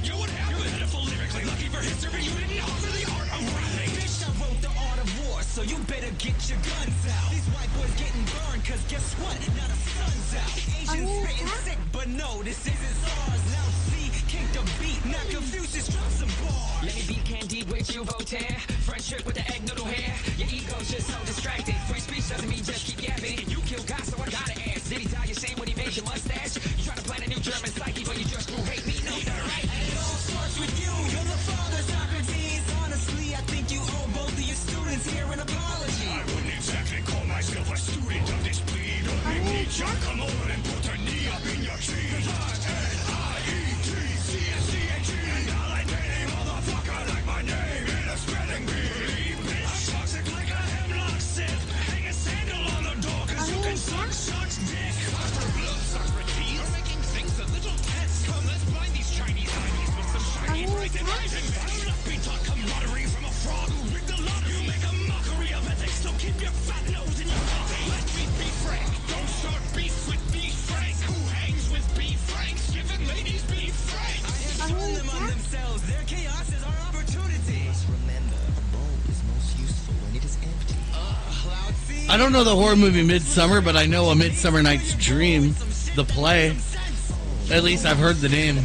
Speaker 8: So you better get your guns out. These white boys getting burned, cause guess what? Now the sun's out. Asians spitting sick, but no, this isn't ours. Now see, kick the beat, now Confucius drop some bars. Let me be candid with you, Voltaire. Friendship with the egg noodle hair. Your ego's just so distracted. Free speech doesn't mean just keep yapping. And you kill God, so I gotta ask. Did he die your shame when he made your mustache? You try to plant a new German psyche, but you just grew hate me. No, you're right. And it all starts with you. You're the father, Socrates. Honestly, I think you owe both of your students here an apology.
Speaker 13: I wouldn't exactly call myself a student of this breed. Only me, John, come over and put a knee up in your tree. N-I-E-T-C-S-C-H-E. And all I pay, motherfucker, like my name in a spelling bee. Bitch, toxic like a hemlock sip. Hang a sandal on the door, cause you can suck dick. After blood, Socrates. You're making things a little tense. Come, let's blind these Chinese eyes with some shiny bright enlightenment. I'll not be taught camaraderie from a frog who rigged the lot. You make a mockery of ethics, so keep your fat nose in your coffee. Let me be frank, don't start beef with beef.
Speaker 1: I don't know the horror movie Midsummer, but I know A Midsummer Night's Dream, the play. At least I've heard the name.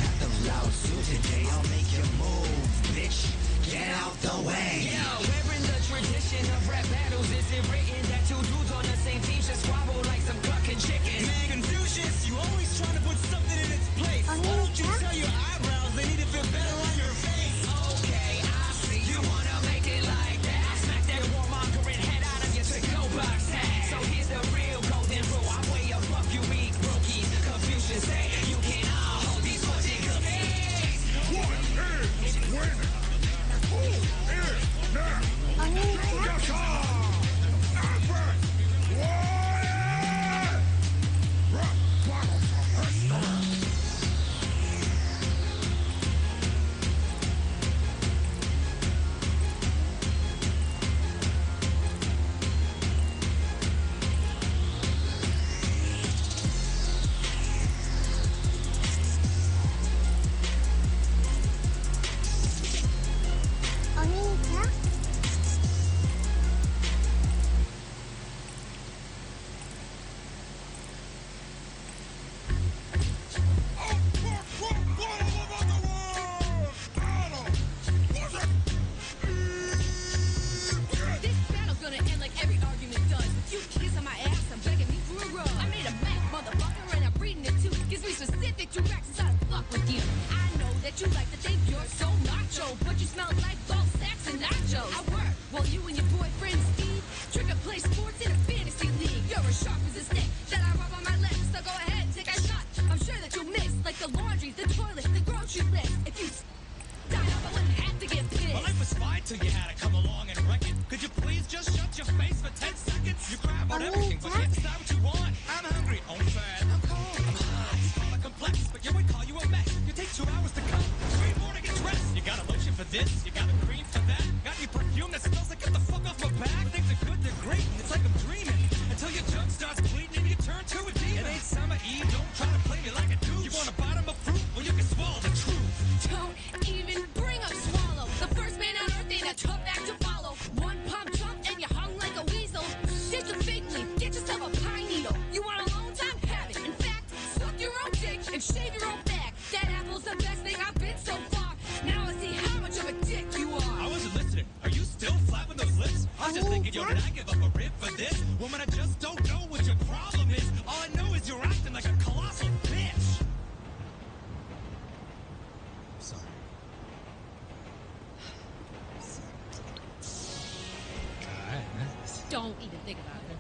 Speaker 5: Don't even think about it.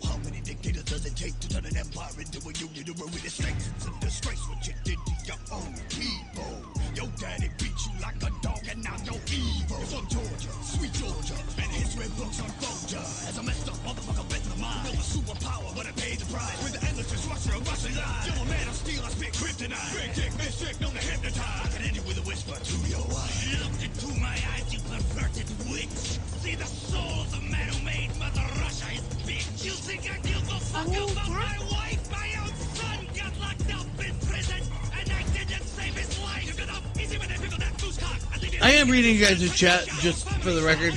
Speaker 17: How many dictators does it take to turn an empire into a union to ruin its strength? It's a disgrace what you did to your own people. Your daddy beat you like a dog and now you're evil. You're from Georgia, sweet Georgia, and history books unfold ya as a messed up motherfucker bent the mind. Built a superpower but it paid the price with the endless destruction of Russian lies. You're a man of steel, I spit kryptonite. Big dick, mystic, known to hypnotize. I can end you with a whisper to your eyes. Look into my eyes, you perverted witch. See the soul of the man who made Mother Russia his bitch. You think I give a fuck about my wife? My own son got locked up in prison, and I didn't save his life. Give it up, easy when they pickle that goose cock.
Speaker 1: I am reading you guys' chat just for the record.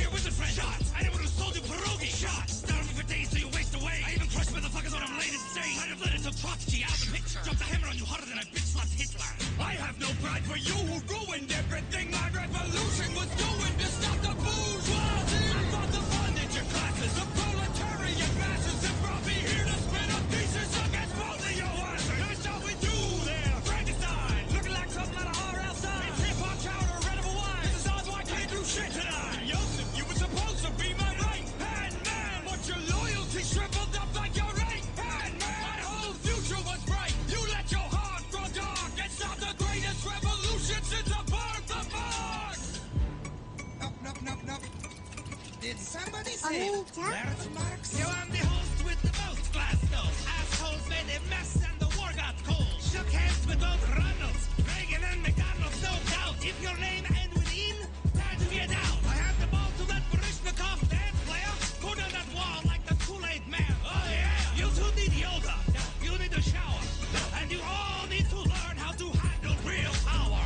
Speaker 17: I have no pride for you who ruined everything my revolution was doing to stop the bourgeoisie. I fought the bondage classes, the proletariat masses, and brought me here to spin up pieces against both of your asses. That's how we do there, Frankenstein, looking like something out of R.L. Stein. It's hip-hop tower or red of a wine. This is odds why I can't do shit tonight. Joseph, you was
Speaker 8: Did somebody say
Speaker 18: Oni-chan?
Speaker 8: Large Marks? Yo, I'm the host with the most glass nose. Assholes made a mess and the war got cold. Shook hands with both Ronalds, Reagan and McDonald's, no doubt. If your name ends with in, time to get out. I have the ball to let Barishnikov dance, player. Go down that wall like the Kool-Aid man. Oh yeah. You two need yoga. You need a shower. And you all need to learn how to handle real power.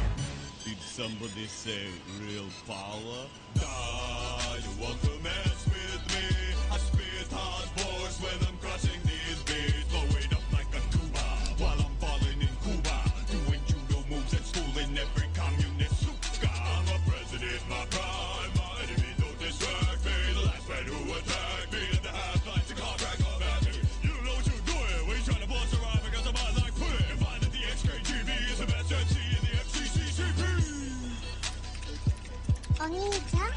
Speaker 14: Did somebody say real power? You want to mess with me? I spit hard bars when I'm crushing these beats. Blowing up like a tuba while I'm falling in Cuba. Doing judo moves and schooling every communist suka. I'm a president, my prime. My enemy don't distract me. The last man who attacked me in the half-life to contract of acting. You don't know what you're doing when you're trying to bust around because I'm on like pudding. You find that the XKGB is the best MC in the FCCCP.
Speaker 18: Oni-chan?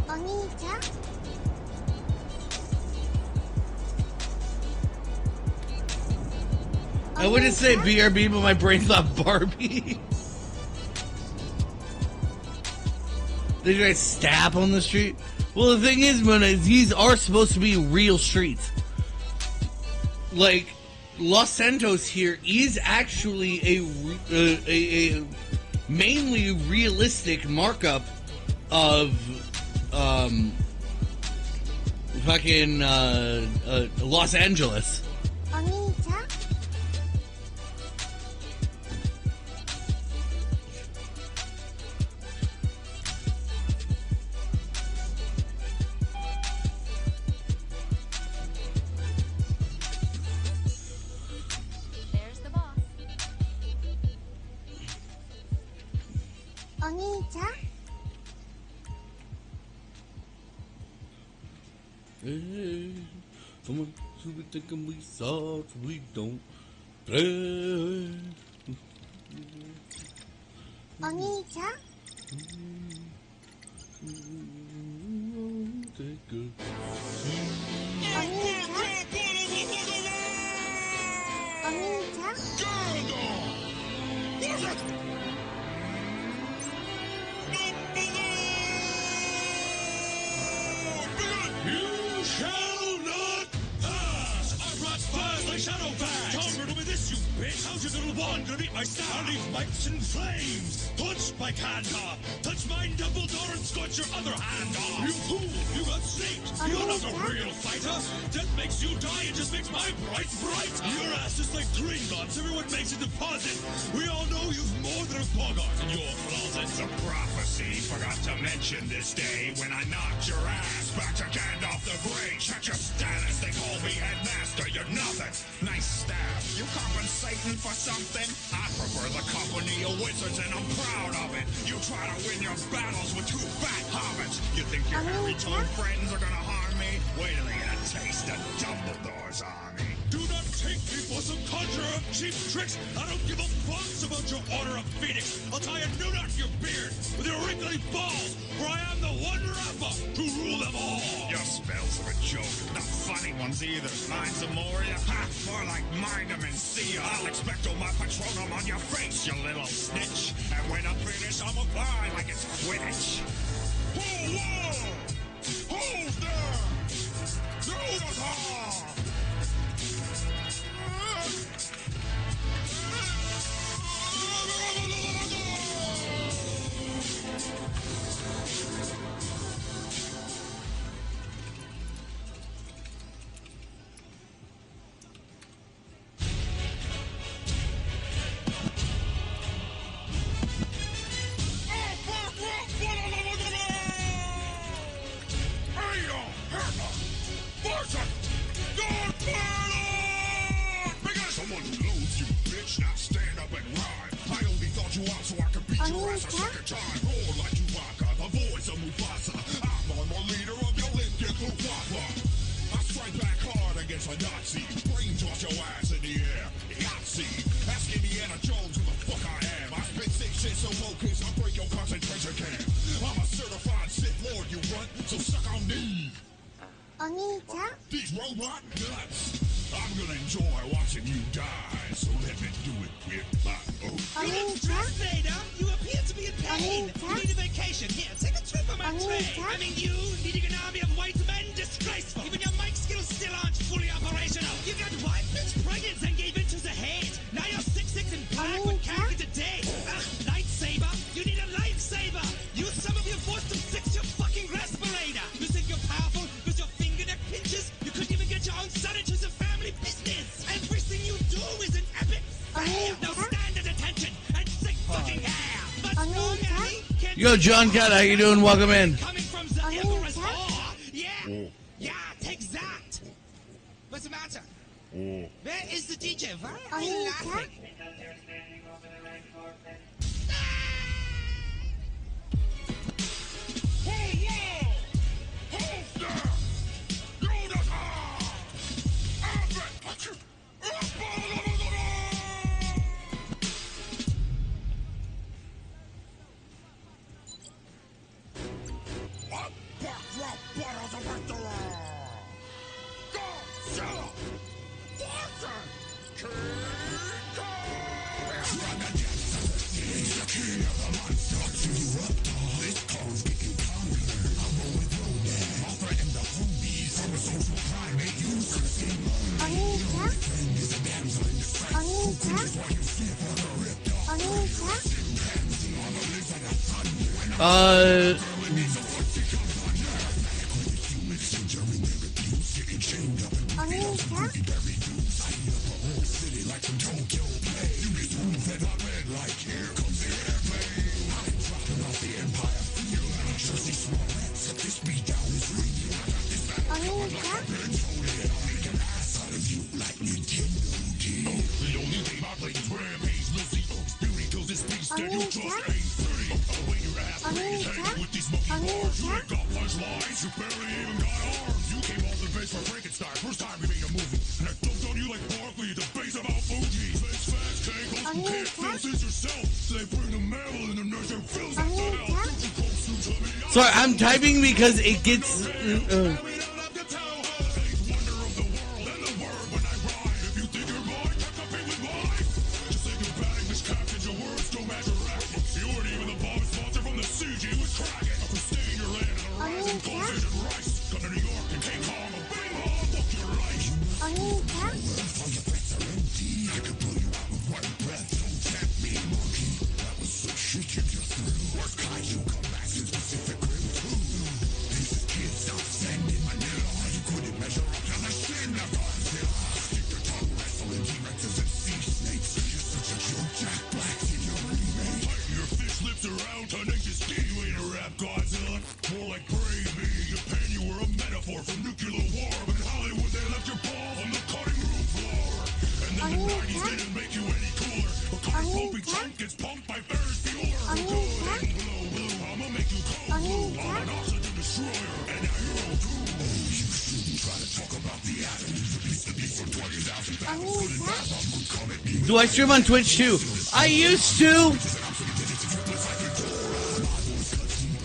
Speaker 18: Oni-chan?
Speaker 1: I wouldn't say BRB, but my brain thought Barbie. Did you guys stab on the street? Well, the thing is, man, is these are supposed to be real streets. Like, Los Santos here is actually a mainly realistic markup of fucking Los Angeles.
Speaker 18: Oni-chan?
Speaker 5: There's the boss.
Speaker 18: Oni-chan?
Speaker 1: Hey, someone who be thinking we soft, we don't play.
Speaker 18: Oni-chan?
Speaker 1: Take a
Speaker 18: Oni-chan?
Speaker 9: You shall not pass! I brought spies like shadow bags! Don't riddle me this, you bitch! How's your little wand gonna beat my staff? I'll leave lights and flames! Punch my hand off! Touch mine Dumbledore and scorch your other hand off! You fool! You got snaked! You're not a real fighter! Death makes you die, it just makes my bright bright! Your ass is like Gringotts, everyone makes a deposit! We all know you've more than a Bogart in your closet!
Speaker 2: It's a prophecy, forgot to mention this day when I knocked your ass back to Gandalf the Grey. Check your status, they call me headmaster, you're nothing. Nice stab. You compensating for something? I prefer the company of wizards and I'm proud of it. You try to win your battles with two fat hobbits. You think your Harry-toned friends are gonna harm me? Wait till they get a taste of Dumbledore's army.
Speaker 9: Do not take me for some conjurer of cheap tricks. I don't give a fuck about your Order of Phoenix. I'll tie a new knot in your beard with your wrinkly balls, for I am the one rapper to rule them all.
Speaker 2: Your spells are a joke, not funny ones either. Mine's a Moria, ha, more like mind 'em and see ya. I'll expecto my patronum on your face, you little snitch. And when I'm finished, I'll fly like it's Quidditch. Whoa, whoa! Hold there! Do the call! Someone knows you, bitch. Now stand up and rhyme. I only thought you out so I could beat your ass a second time. Roar like Chewbacca, the voice of Mufasa. I'm the leader of your Lincoln Luftwaffe. I strike back hard against These robot nuts. I'm gonna enjoy watching you die, so let me do it with my own.
Speaker 8: You look stressed, Vader. You appear to be in pain. You need a vacation. Here, take a trip on my train. I mean, you leading an army of white men, disgraceful. Even your mic skills still aren't fully operational. You got wife bitch pregnant and gave into the hate. Now you're 6'6" and black with khaki today. Ugh, lightsaber. You need a lifesaver. Use some of your force to fix your fucking respirator. You think you're powerful because your fingerneck pinches? You couldn't even get your own son into the family business. Everything you do is an epic fail. Now stand at attention and sing fucking hair. But strong Ellie can
Speaker 1: Yo, John Cat, how you doing? Welcome in.
Speaker 8: coming from the Emperor's whore. Yeah. Yeah, take that. What's the matter? Where is the DJ? Why are you laughing?
Speaker 2: Hey, yo! Holster!
Speaker 1: Sorry, I'm typing because it gets. Do I stream on Twitch too? I used to.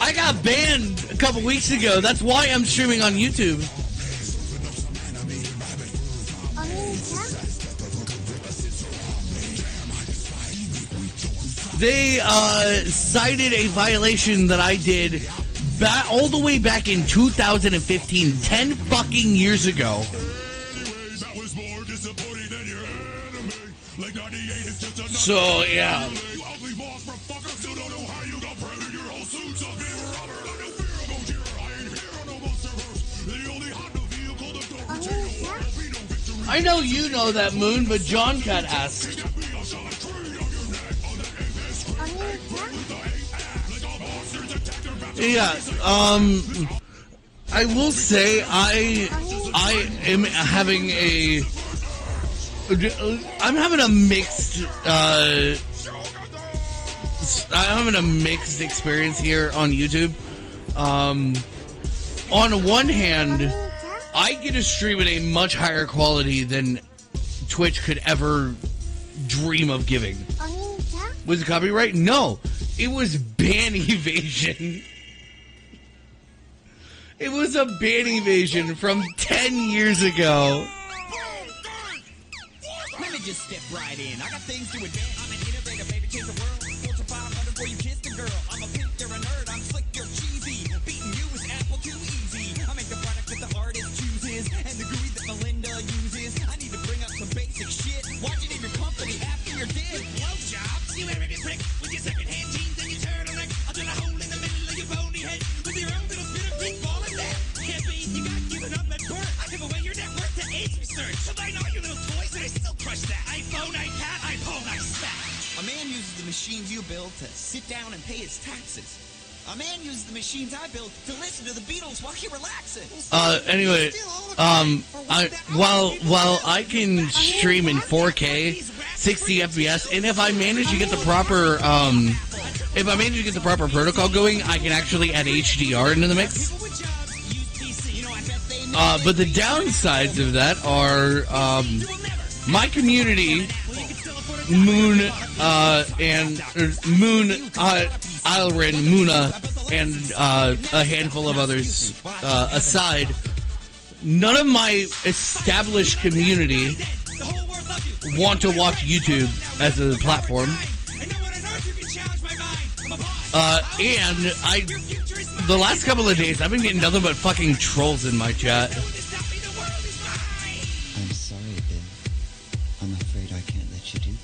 Speaker 1: I got banned a couple weeks ago. That's why I'm streaming on YouTube. They cited a violation that I did all the way back in 2015, 10 fucking years ago. So, yeah. I know you know that, Moon, but John Cat asked. Yeah, I will say I am having a mixed experience here on YouTube. On one hand, I get to stream at a much higher quality than Twitch could ever dream of giving. Was it copyright? No, it was ban evasion. It was a ban evasion from 10 years ago.
Speaker 8: Let me just step right in. I got things to advance. I'm an innovator, baby, change the world. 4 to 500 before you kiss the girl. I'm a pimp, you're a nerd. I'm slick, you're cheesy. Beating you is apple too easy. I make the product that the artist chooses and the GUI that Melinda uses. I need to bring up some basic shit. Why'd you name your company after your dick? Blowjobs, you arrogant prick. With your second-hand jeans and your turtleneck. I'll drill a hole in the middle of your bony head. With your own little bit of big ball in there. Can't be, you got given up at birth. I give away your net worth to AIDS research. So I know your little toys and I still crush that. iPhone, iPad, iPhone, I stack. A man uses the machines you build to sit down and pay his taxes. A man uses the machines I built to listen to the Beatles while he relaxes.
Speaker 1: Anyway, while I can stream in 4K, 60 FPS, and if I manage to get the proper, protocol going, I can actually add HDR into the mix. But the downsides of that are, my community, Moon, Ilrin, Muna, and a handful of others aside, none of my established community want to watch YouTube as a platform. And the last couple of days, I've been getting nothing but fucking trolls in my chat.
Speaker 16: I'm sorry, Ben. I'm afraid I can't let you do that.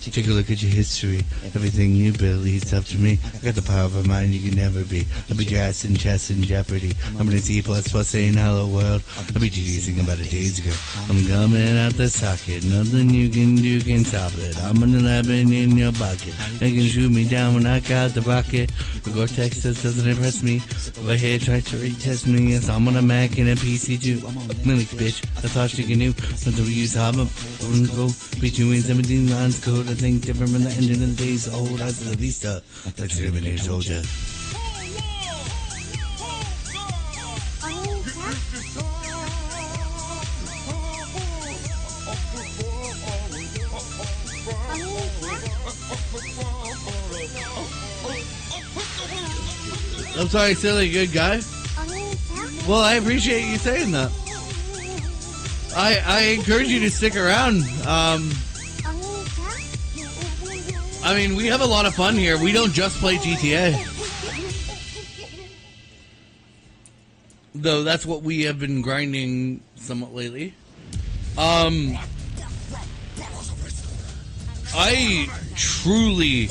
Speaker 1: Take a look at your history. Everything you build leads up to me. I got the power of a mind you can never be. I'll be your ass in chess in jeopardy. I'm in a C++ saying hello world. I'll be GDing about a days ago. I'm coming out the socket. Nothing you can do can stop it. I'm an 11 in your bucket. They can shoot me down when I got the rocket. The Gore-Tex doesn't impress me. Over here try to retest me. Yes, I'm on a Mac and a PC too. Linux bitch. That's all she can do. Something we use hard. Go between 17 lines code. I think different from the engine of the days old as the Vista. Let's eliminate soldier. I'm sorry, silly good guy. Well, I appreciate you saying that. I encourage you to stick around. I mean, we have a lot of fun here. We don't just play GTA. Though that's what we have been grinding somewhat lately. I truly,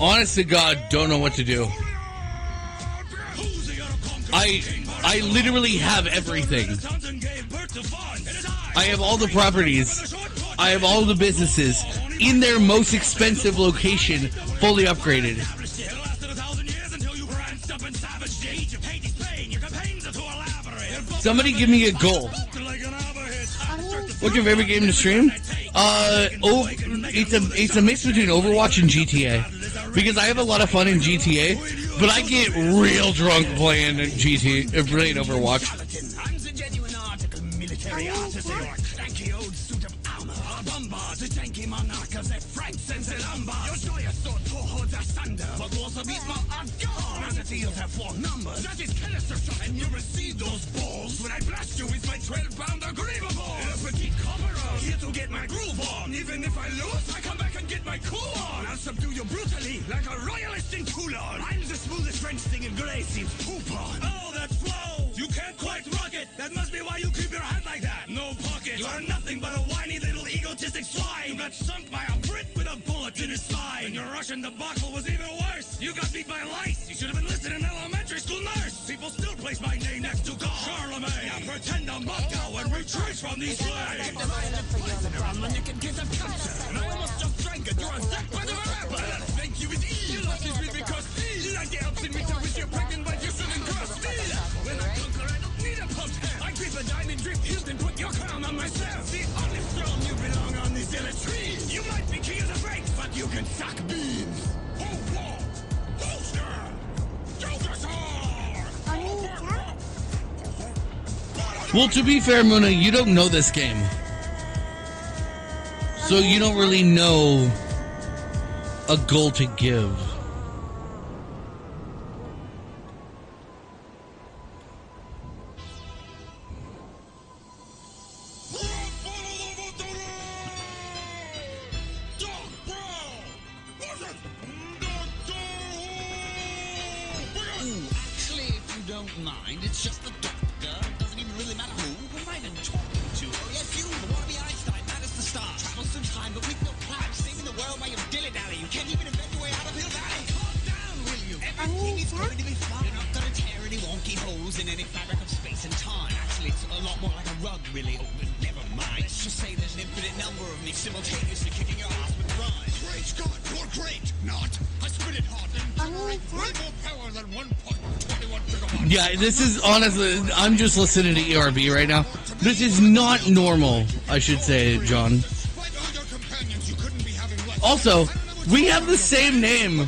Speaker 1: honest to God, don't know what to do. I literally have everything. I have all the properties. I have all the businesses in their most expensive location, fully upgraded. Somebody give me a goal. What's your favorite game to stream? It's a mix between Overwatch and GTA. Because I have a lot of fun in GTA, but I get real drunk playing playing Overwatch.
Speaker 8: That is canister shot, and you receive those balls when I blast you with my 12-pounder Griever ball. A petite copperer, here to get my groove on. Even if I lose, I come back and get my cool on. I'll subdue you brutally, like a royalist in Toulon. I'm the smoothest French thing in Grey seems poop on. Oh, that flow! You can't quite rock it. That must be why you keep your head like that. No pocket. You are nothing but a whiny little egotistic swine. You got sunk by a Brit with a bullet in his spine. And your Russian debacle was even worse. You got beat by lice. You should have been listening in elementary school nurse. People still place my name next to God. Charlemagne. I pretend I'm Moscow and retreat from these flames. I'm a naked kid of cancer. And I almost just drank it. You're a sick brother rapper. Thank you with ease. You lost me because like the helps in me to with your pregnant wife, you shouldn't cross me. When I conquer, I don't need a pump. I grip a diamond drip hilt and put your crown on myself. The only throne you belong on is in a tree. You might be king of the breaks, but you can suck beans.
Speaker 1: Well, to be fair, Muna, you don't know this game. So you don't really know a goal to give.
Speaker 8: mind, it's just the doctor. Doesn't even really matter who am I even talking to? Oh, yes, you, the wannabe Einstein, mad as the stars. Travels through time, but with no plan. Saving the world by your dilly-dally. You can't even invent your way out of Hill Valley. Calm down, will you? Everything is going to be fine. You're not gonna tear any wonky holes in any fabric of space and time. Actually, it's a lot more like a rug, really. Oh, but never mind. Let's just say there's an infinite number of me simultaneously kicking your ass with rhymes.
Speaker 2: Great Scott, you're great! Not! I spit it hot and generate way more power than 1.21 gigabytes.
Speaker 1: Yeah, this is honestly, I'm just listening to ERB right now. This is not normal, I should say, John. Also, we have the same name.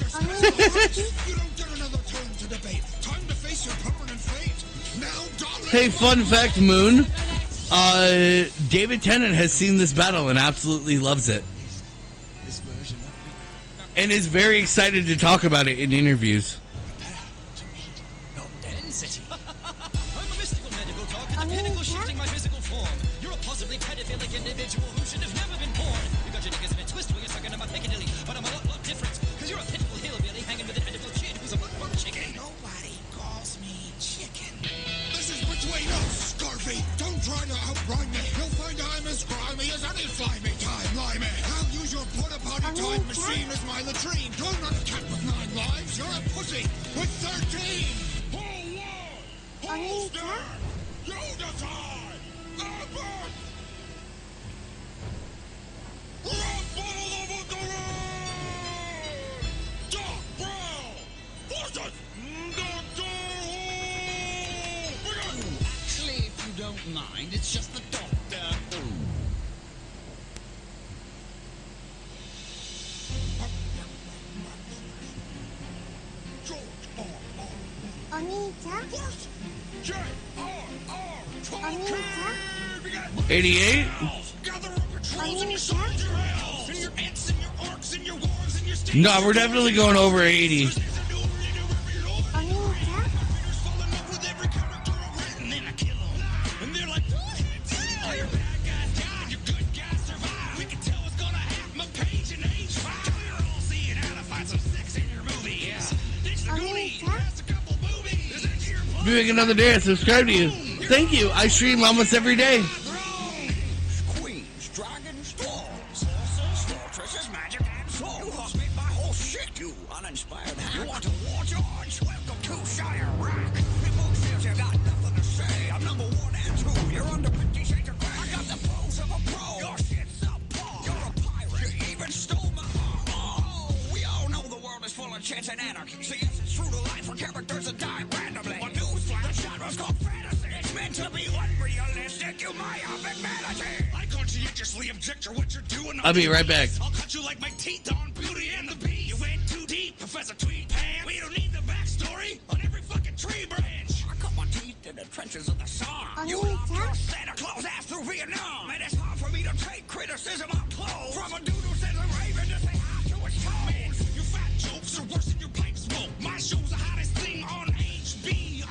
Speaker 1: Hey, fun fact, Moon. David Tennant has seen this battle and absolutely loves it. And is very excited to talk about it in interviews.
Speaker 8: Density. I'm a mystical medical talk and the pinnacle shifting my physical form. You're a possibly pedophilic individual who should have never been born. You got your niggas in a twist when you're sucking on my Piccadilly, but I'm a lot different, because you're a pitiful hillbilly hanging with an edible kid who's a butt chicken.
Speaker 2: Nobody calls me chicken. This is between us, Scarfy. Don't try to outrhyme me. You'll find I'm as grimy as any slimy time limey. I'll use your porta-potty time machine as my latrine. You're not a cat with 9 lives. You're a pussy with 13. Who's there? You decide! Albert! Doc Brown! Forces!
Speaker 8: Actually, if you don't mind, it's just the doctor.
Speaker 2: Onita?
Speaker 1: 88? No, we're definitely going over 80. Doing another day, I subscribe to you. Thank you. I stream almost every day.
Speaker 8: Queens, dragons, dwarves, horses, fortresses, magic, and souls. You lost me my whole shit, you uninspired hack. You want to war, George? Welcome to Shire Rock. People says you got nothing to say. I'm number 1 and 2. You're under 50 shades of gray. I got the pose of a pro. Your shit's a ball. You're a pirate. You even stole my heart. Oh, we all know the world is full of chance and anarchy. So yes, it's true to life for characters that die randomly. But newsflash, the genre's called fantasy. It's meant to be unrealistic. You myopic vanity.
Speaker 2: I conscientiously object to what you're doing.
Speaker 1: I'll be right back.
Speaker 2: I'll cut you like my teeth on Beauty and the Beast. You went too deep, Professor Tweed Pants. We don't need the backstory on every fucking tree branch.
Speaker 8: I cut my teeth in the trenches of the Somme. You locked your Santa Claus ass through Vietnam. And it's hard for me to take criticism on clothes from a dude who says a raven to say hi to his toes.
Speaker 2: Your fat jokes are worse than your pipe smoke. My show's the hottest thing on HBO.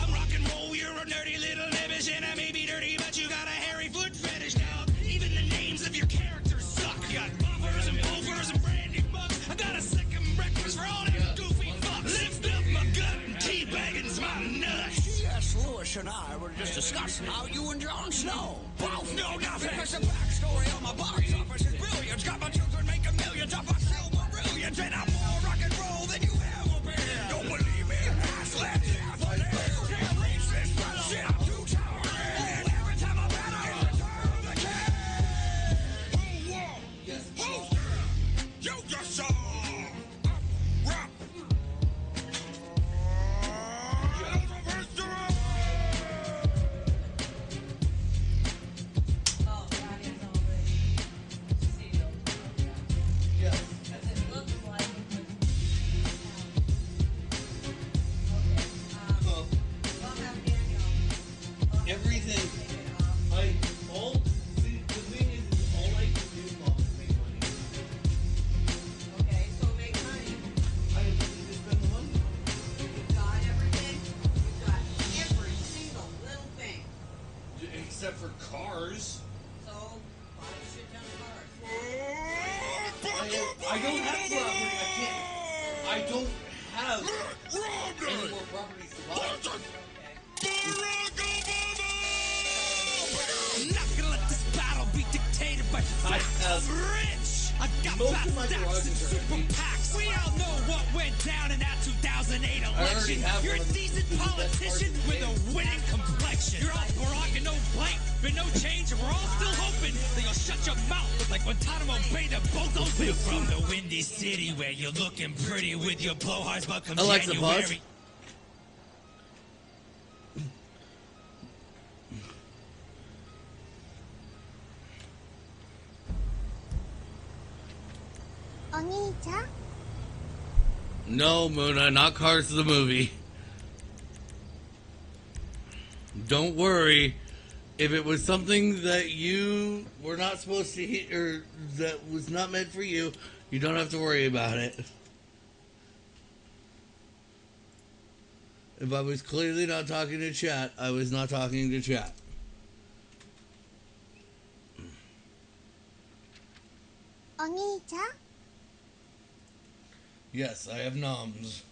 Speaker 2: I'm rock and roll, you're a nerdy little nebbish, and I may be dirty, but you got a hairy foot fetish, dog. Even the names of your characters suck. You got buffers and bullfers and brandy bucks. I got a second breakfast for all them goofy fucks. Lift up my gut and teabagging's my nuts.
Speaker 8: C.S. Lewis and I were just discussing how you and Jon Snow both know nothing. Because the backstory on my box office is brilliant. Got my children making millions off my silver brilliance, and I'm more rock and roll than you ever been. Don't believe me? Ask Led Zeppelin. Can't reach this shit. I'm too towering. Every time I'm at I return of the king.
Speaker 2: Whoa! You just saw! Rock!
Speaker 1: Everything. The thing is all I can do is make money.
Speaker 11: Okay, so make money.
Speaker 1: I have to spend the money.
Speaker 11: You've got everything. You've got every single little thing.
Speaker 1: Except for cars.
Speaker 11: So buy a shit ton of cars.
Speaker 1: I don't have property. I don't have any more properties to buy.
Speaker 8: I'm not gonna let this battle be dictated by facts. I'm rich. I got fat stacks and super packs. We all know what went down in that 2008 election. You're a decent politician with a winning complexion. You're all Barack and no blank, but no change, and we're all still hoping that you'll shut your mouth like Guantanamo Bay to both those. We're from the Windy City where you're looking pretty with your blowhards, but come
Speaker 1: Alexa,
Speaker 8: January.
Speaker 1: pause. No, Muna, not Cars the movie. Don't worry. If it was something that you were not supposed to hear, or that was not meant for you, you don't have to worry about it. If I was clearly not talking to chat, I was not talking to chat. Yes, I have noms.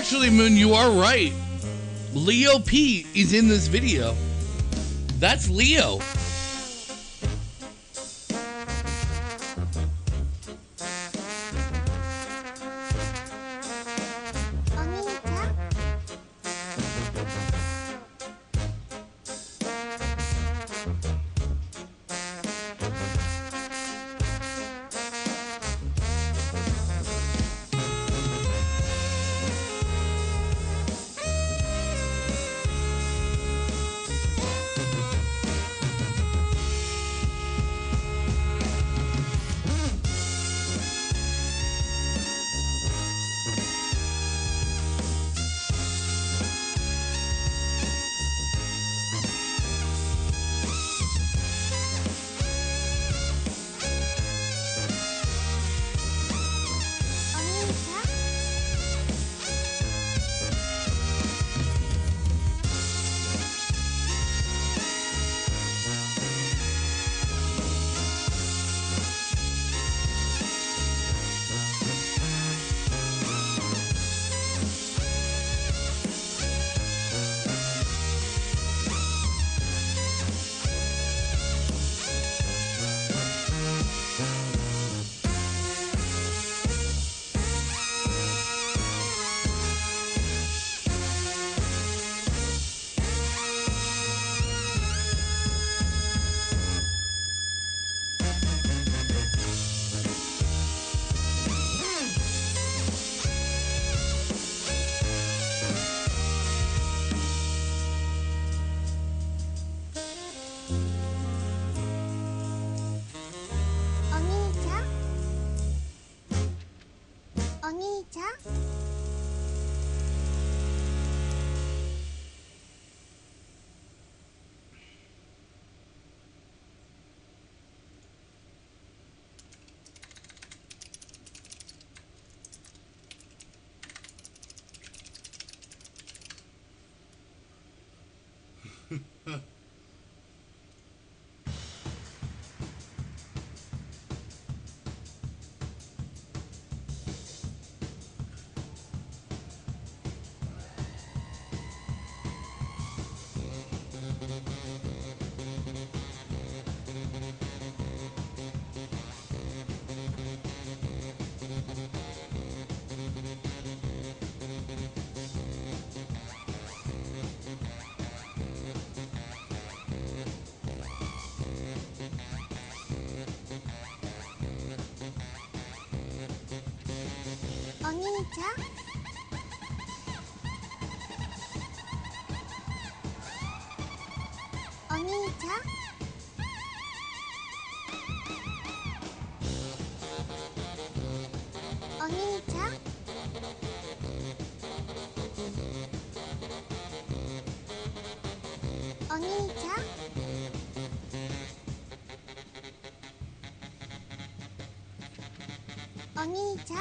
Speaker 1: Actually, Moon, you are right. Leo P is in this video. That's Leo.
Speaker 18: お兄ちゃんお兄ちゃんお兄ちゃんお兄ちゃんお兄ちゃん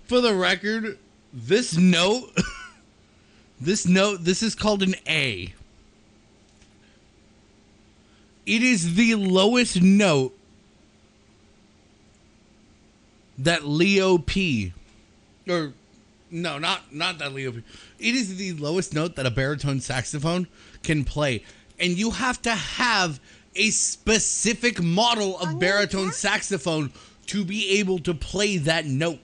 Speaker 1: For the record, this note, this is called an A. It is the lowest note that Leo P, or no, not that Leo P. It is the lowest note that a baritone saxophone can play, and you have to have a specific model of baritone saxophone to be able to play that note.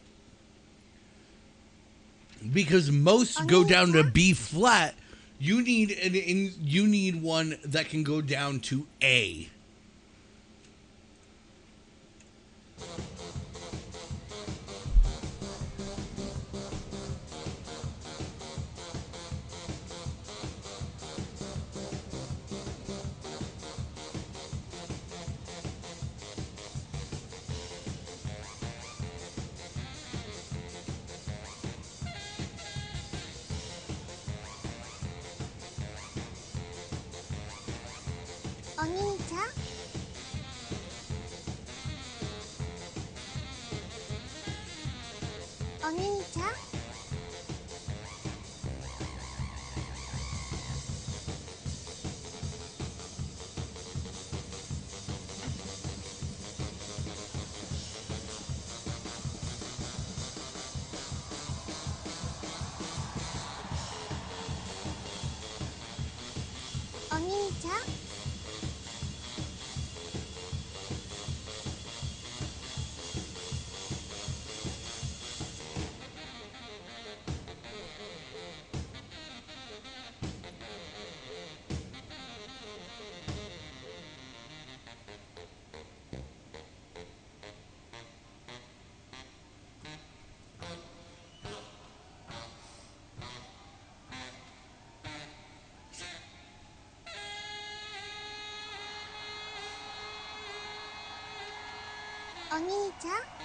Speaker 1: Because most go down to B flat, you need one that can go down to A.
Speaker 18: お兄ちゃんお兄ちゃんお兄ちゃんお兄ちゃん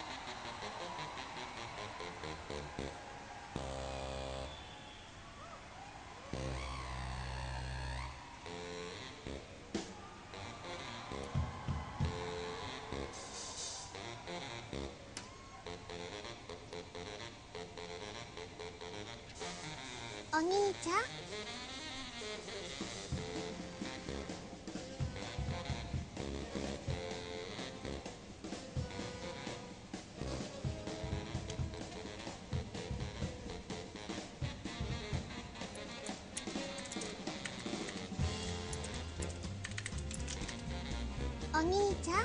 Speaker 18: お兄ちゃんお兄ちゃん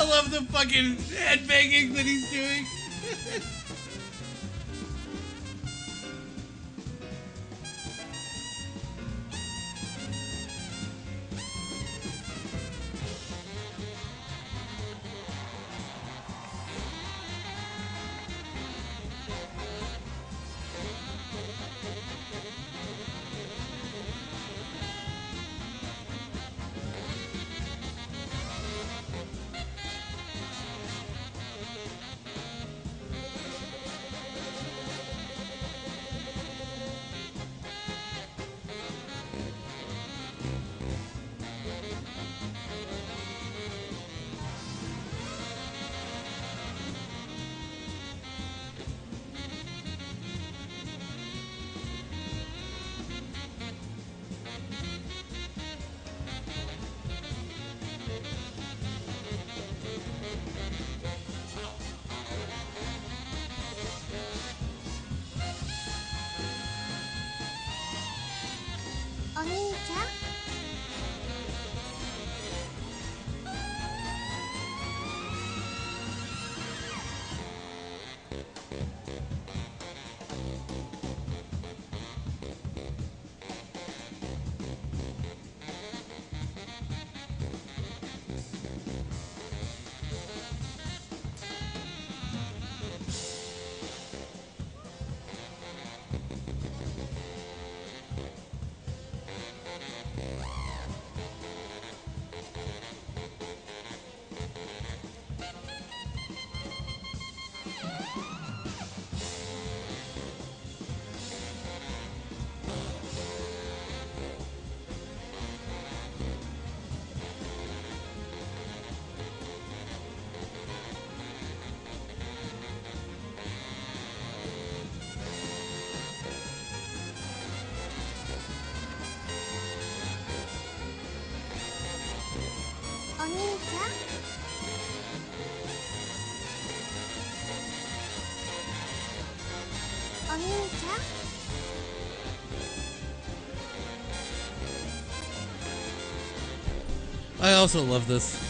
Speaker 1: love the fucking headbanging that he's doing. I also love this.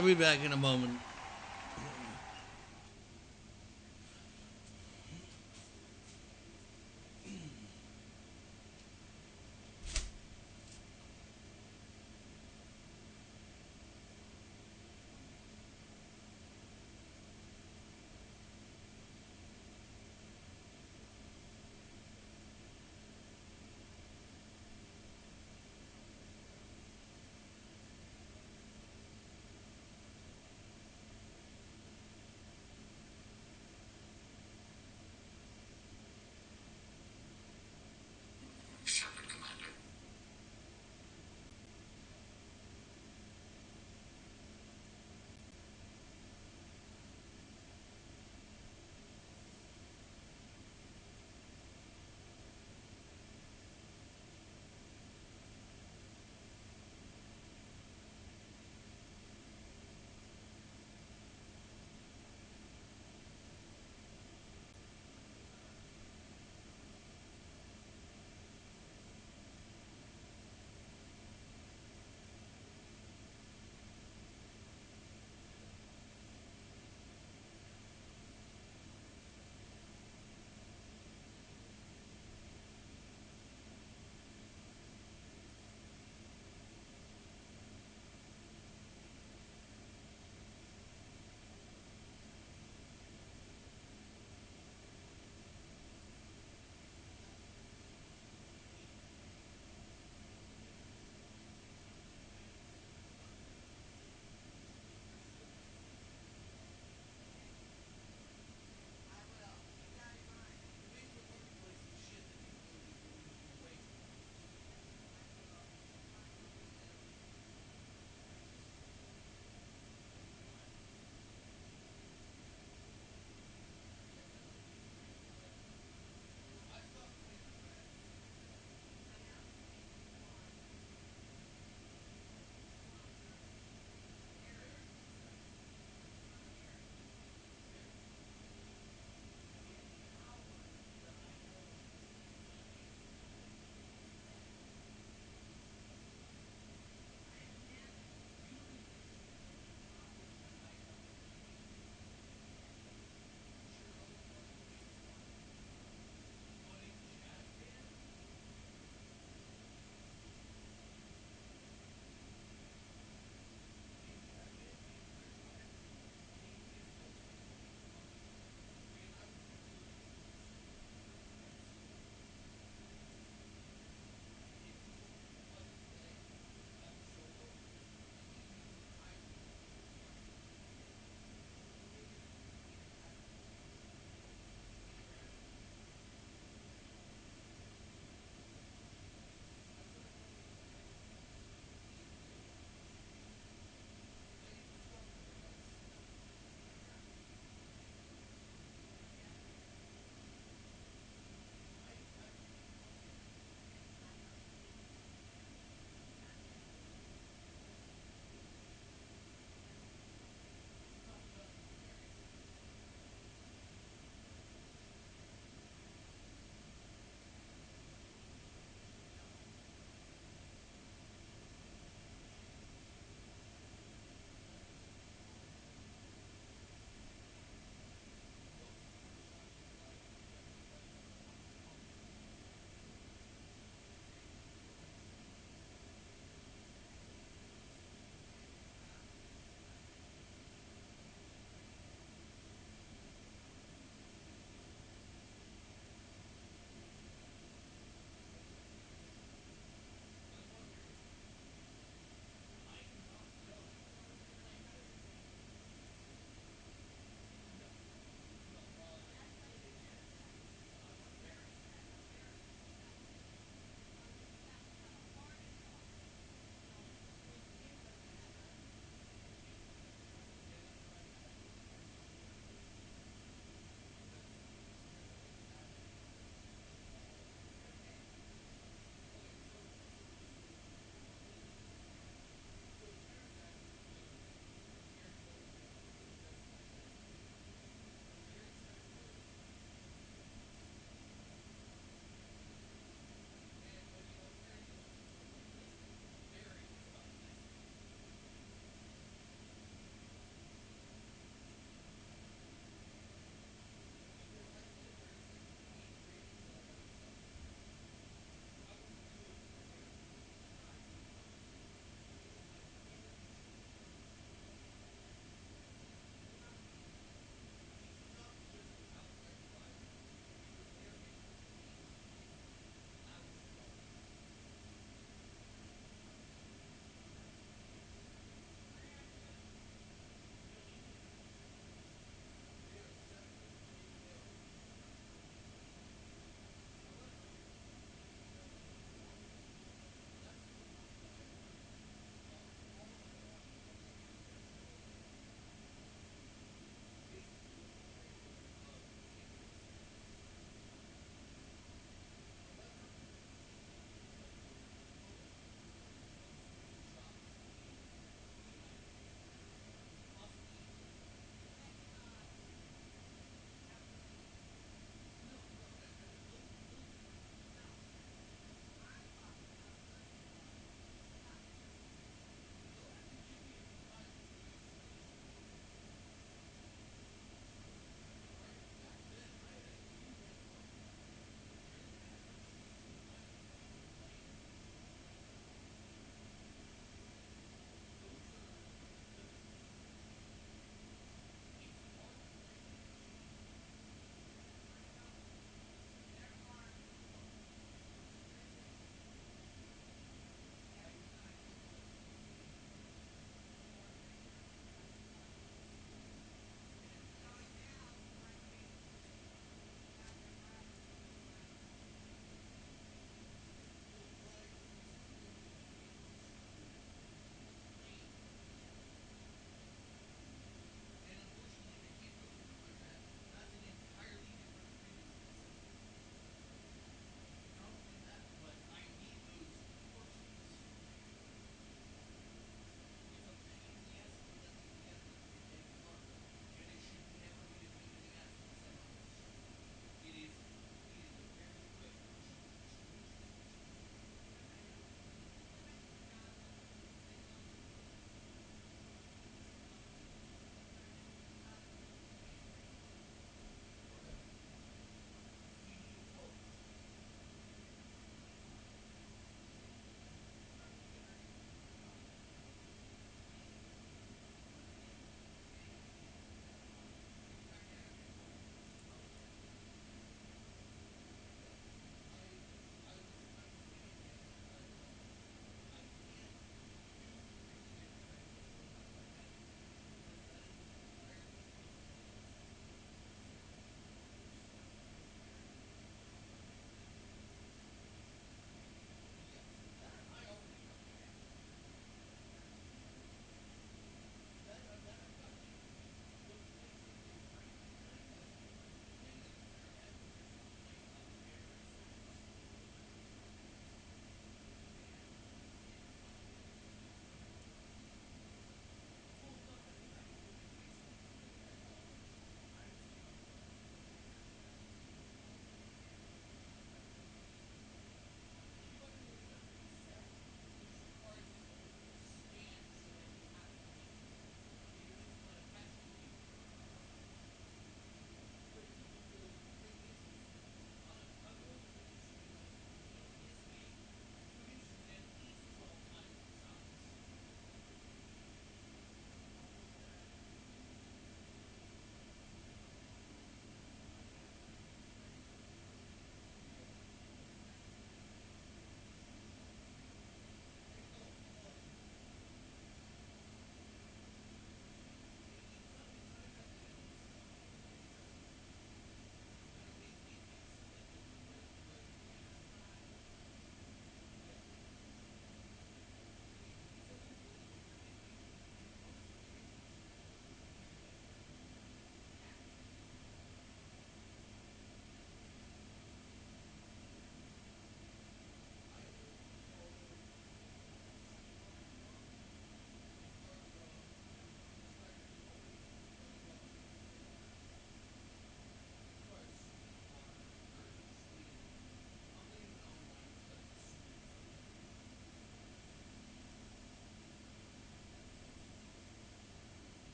Speaker 1: I'll be back in a moment.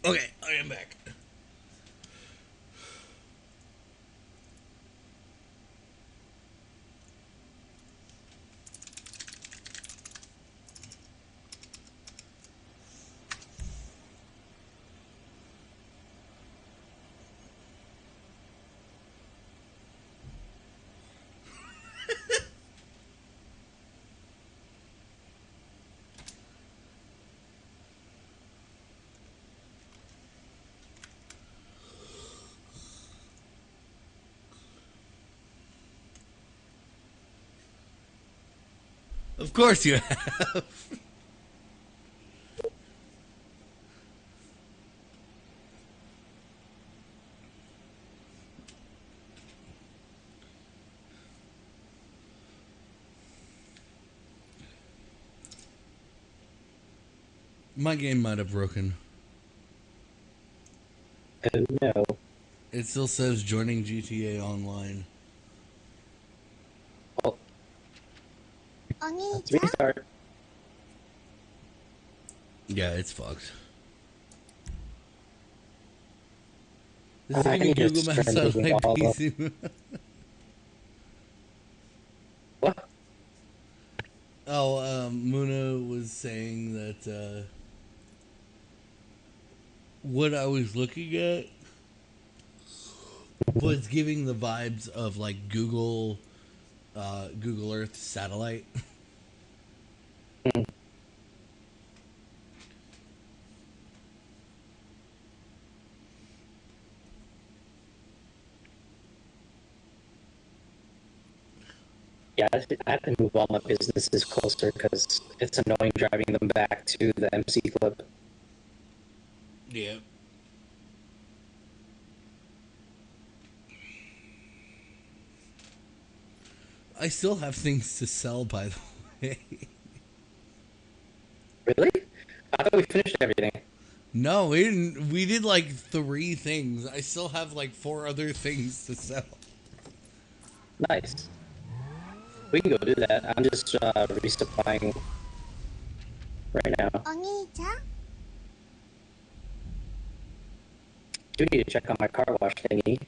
Speaker 1: Okay, I am back. Of course you have. My game might have broken.
Speaker 20: Oh no.
Speaker 1: It still says joining GTA Online.
Speaker 20: Oh. Let's restart.
Speaker 1: Yeah, it's fucked. This is
Speaker 20: I
Speaker 1: gonna be
Speaker 20: need to
Speaker 1: Google Maps
Speaker 20: start
Speaker 1: on
Speaker 20: moving
Speaker 1: my
Speaker 20: all of
Speaker 1: PC.
Speaker 20: What?
Speaker 1: Oh, Muna was saying that what I was looking at was giving the vibes of like Google Earth satellite.
Speaker 20: Yeah, I have to move all my businesses closer because it's annoying driving them back to the MC Club.
Speaker 1: Yeah. I still have things to sell, by the way.
Speaker 20: Really? I thought we finished everything.
Speaker 1: No, we didn't. We did like 3 things. I still have like 4 other things to sell.
Speaker 20: Nice. We can go do that. I'm just resupplying right now. Do need to check on my car wash thingy. I'm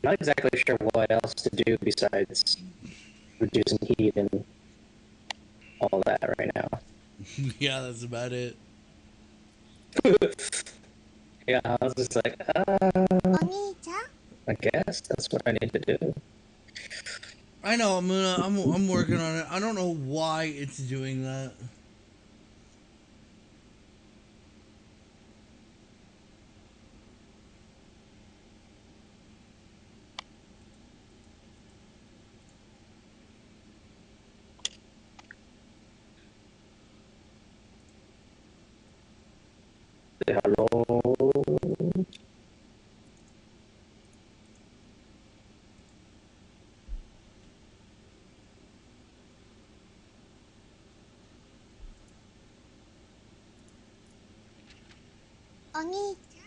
Speaker 20: not exactly sure what else to do besides reducing heat and all that right now.
Speaker 1: Yeah, that's about it.
Speaker 20: Yeah, I was just like, I guess that's what I need to do.
Speaker 1: I know, I'm working on it. I don't know why it's doing that.
Speaker 20: Hello.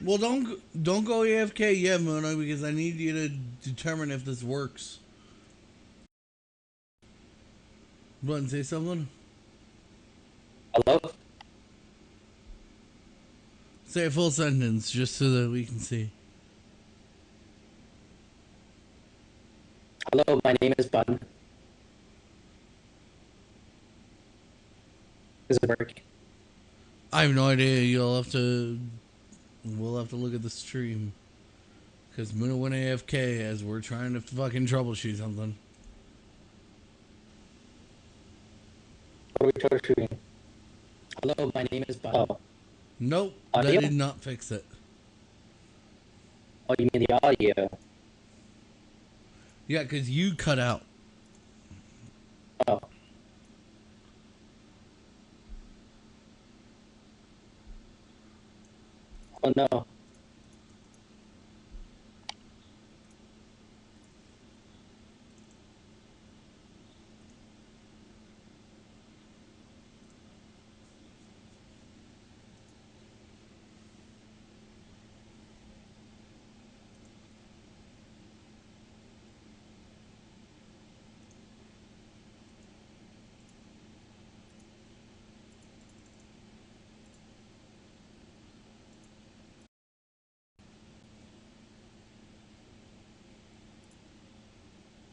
Speaker 1: Well, don't go AFK yet, Mona, because I need you to determine if this works. Button, say something.
Speaker 20: Hello.
Speaker 1: Say a full sentence, just so that we can see.
Speaker 20: Hello, my name is Bun. Is it working?
Speaker 1: I have no idea. We'll have to look at the stream. Because Muna went AFK as we're trying to fucking troubleshoot something.
Speaker 20: What are we troubleshooting? Hello, my name is Bun. Oh.
Speaker 1: Nope,
Speaker 20: Audio?
Speaker 1: that did not fix it.
Speaker 20: Oh, you mean the audio?
Speaker 1: Yeah, because you cut out.
Speaker 20: Oh. Oh no.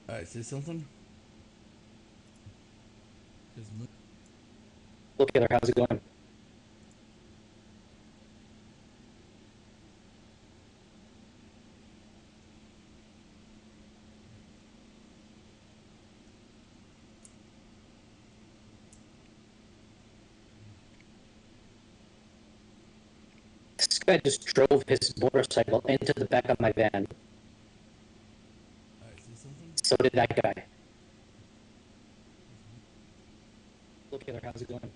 Speaker 1: Alright, say something.
Speaker 20: Look, Killer, how's it going? This guy just drove his motorcycle into the back of my van.
Speaker 1: Alright, say something.
Speaker 20: So did that guy. Look, Killer, how's it going?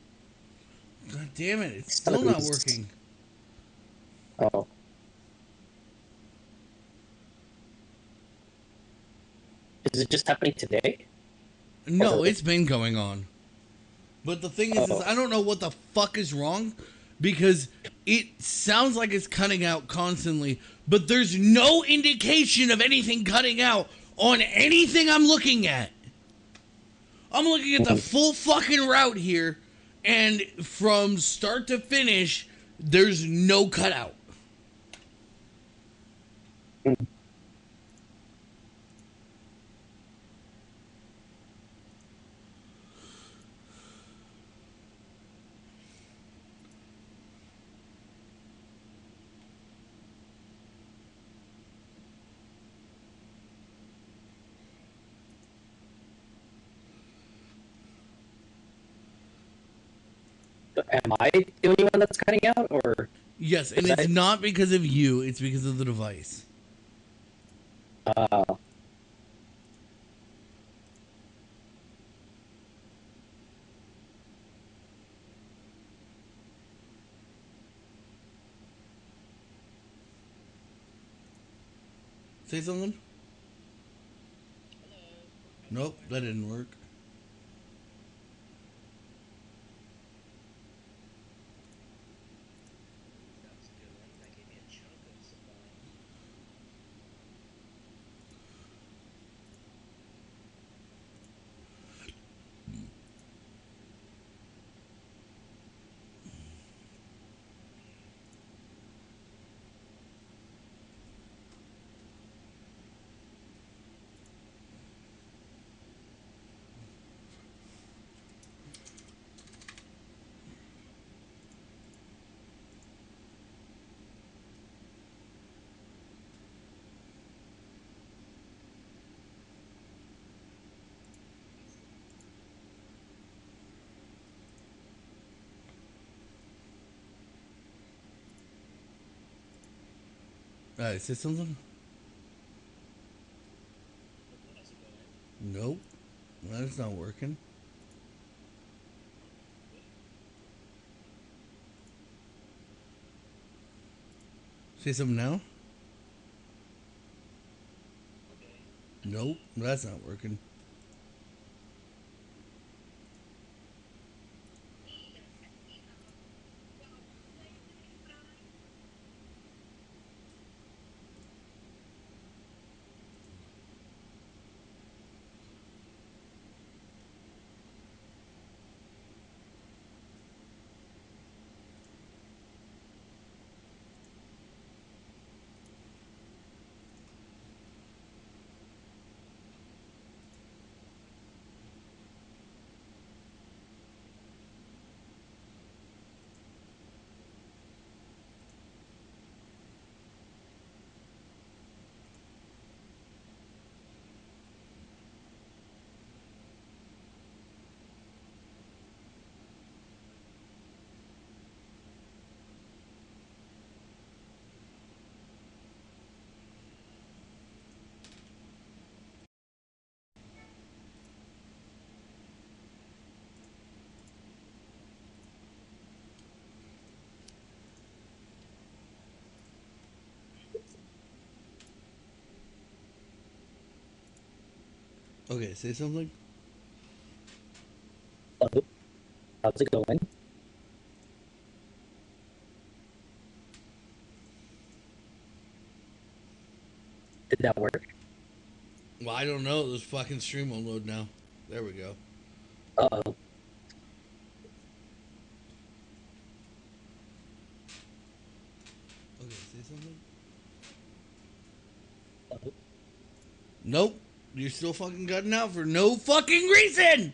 Speaker 1: God damn it, it's still not working.
Speaker 20: Oh. Is it just happening today?
Speaker 1: No, it's been going on. But the thing is I don't know what the fuck is wrong because it sounds like it's cutting out constantly, but there's no indication of anything cutting out on anything I'm looking at. I'm looking at the full fucking route here, and from start to finish, there's no cutout.
Speaker 20: Am I the only one that's cutting out, or?
Speaker 1: Yes, and it's not because of you, it's because of the device. Say something? Nope, that didn't work. Alright, say something? Nope. That's not working. Say something now? Nope, that's not working. Okay, say something?
Speaker 20: Hello? How's it going? Did that work?
Speaker 1: Well, I don't know. This fucking stream won't load now. There we go.
Speaker 20: Uh-oh.
Speaker 1: Okay, say something?
Speaker 20: Hello?
Speaker 1: Nope. You're still fucking cutting out for no fucking reason!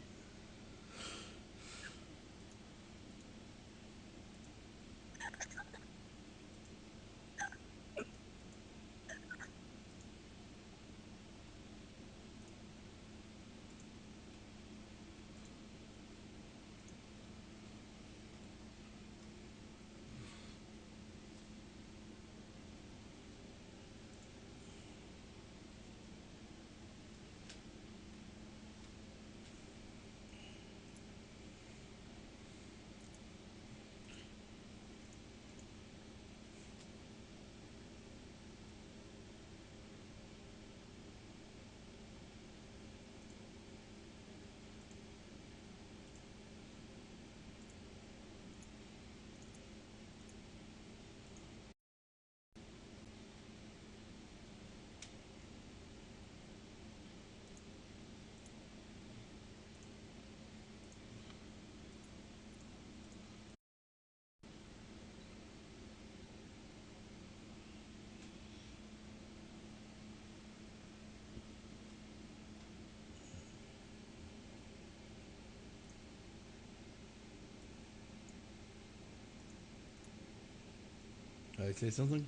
Speaker 1: Did I say something?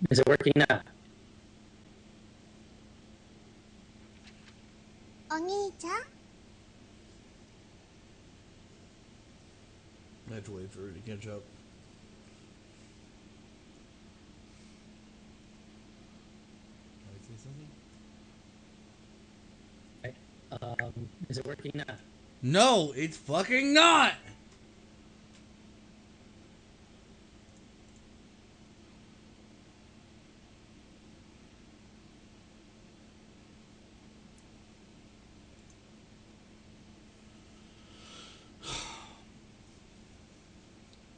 Speaker 20: Is it working now?
Speaker 18: お兄ちゃん
Speaker 1: I have to wait for her to catch up. Did I say something?
Speaker 20: Is it working now?
Speaker 1: No, it's fucking not!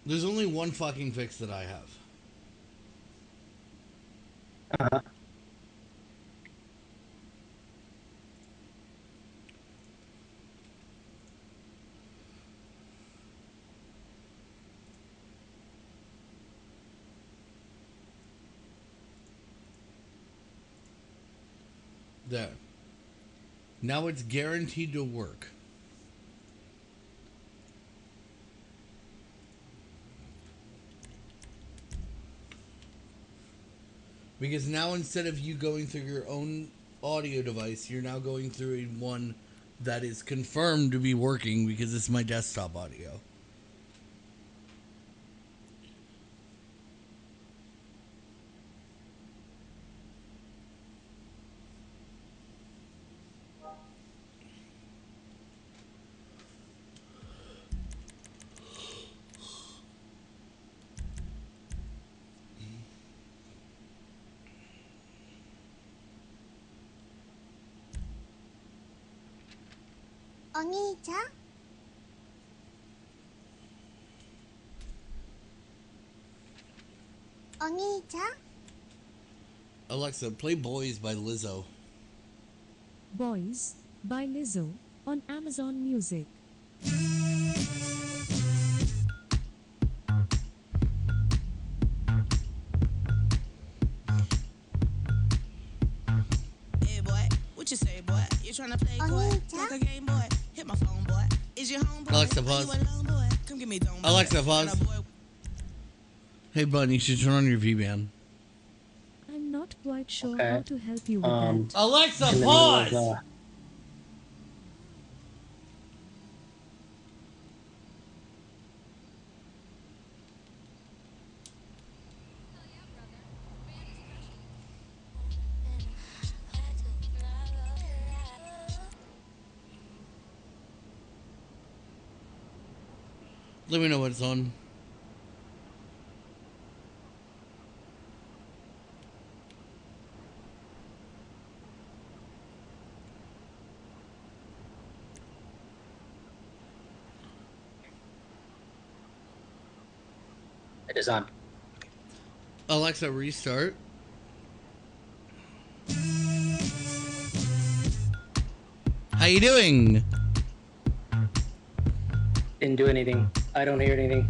Speaker 1: There's only one fucking fix that I have. There. Now it's guaranteed to work. Because now instead of you going through your own audio device, you're now going through one that is confirmed to be working because it's my desktop audio.
Speaker 18: お兄ちゃん お兄ちゃん
Speaker 1: Alexa, play Boys by Lizzo.
Speaker 6: Boys by Lizzo on Amazon Music.
Speaker 21: Hey boy, what you say, boy? You tryna play coy like a game boy? Hit my phone, boy. Is your homeboy?
Speaker 1: Alexa,
Speaker 21: Are
Speaker 1: pause.
Speaker 21: you alone, boy? Come give me dome, boy.
Speaker 1: Alexa, pause. Hey, bud, you should turn on your V-band.
Speaker 6: I'm not quite sure
Speaker 20: Okay.
Speaker 6: how to help you with that.
Speaker 1: Alexa,
Speaker 20: In the
Speaker 1: pause!
Speaker 20: middle of,
Speaker 1: Let me know when it's on.
Speaker 20: It is on.
Speaker 1: Alexa, restart. How you doing?
Speaker 20: Didn't do anything. I don't hear anything.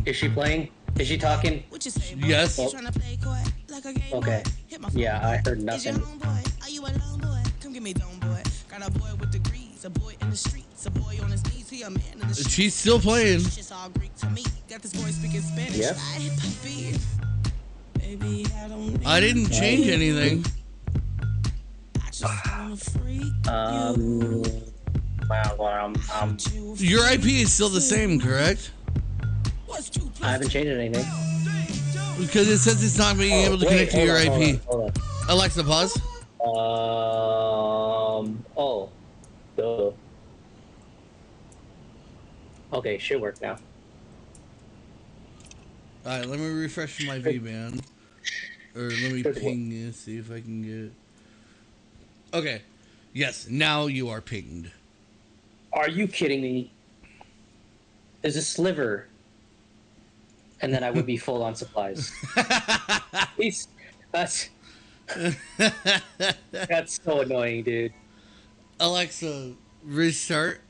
Speaker 20: Is she playing? Is she talking?
Speaker 21: What you say, boy?
Speaker 1: Yes.
Speaker 21: You tryna play coy like a game
Speaker 20: Okay.
Speaker 21: boy? Hit my
Speaker 20: Yeah, I heard
Speaker 21: Is your
Speaker 20: nothing.
Speaker 21: homeboy? Are you a lone boy? Come get me dome boy. Got a boy with degrees, a boy in the streets, a boy on his knees, he a man in the streets.
Speaker 1: She's still playing.
Speaker 21: It's all Greek to me. Got this boy speaking Spanish.
Speaker 20: Yeah.
Speaker 21: Ay, papi. Baby, I don't
Speaker 1: I didn't change anything.
Speaker 21: I just wanna freak
Speaker 20: Wow,
Speaker 1: Your IP is still the same, correct?
Speaker 20: I haven't changed anything.
Speaker 1: Because it says it's not being able to connect to your IP.
Speaker 20: Hold on.
Speaker 1: Alexa, pause.
Speaker 20: Oh. Duh. Okay, should work now.
Speaker 1: Alright, let me refresh my V-band. Or let me ping you, see if I can get... Okay. Yes, now you are pinged.
Speaker 20: Are you kidding me? There's a sliver. And then I would be full on supplies. That's so annoying, dude.
Speaker 1: Alexa, restart.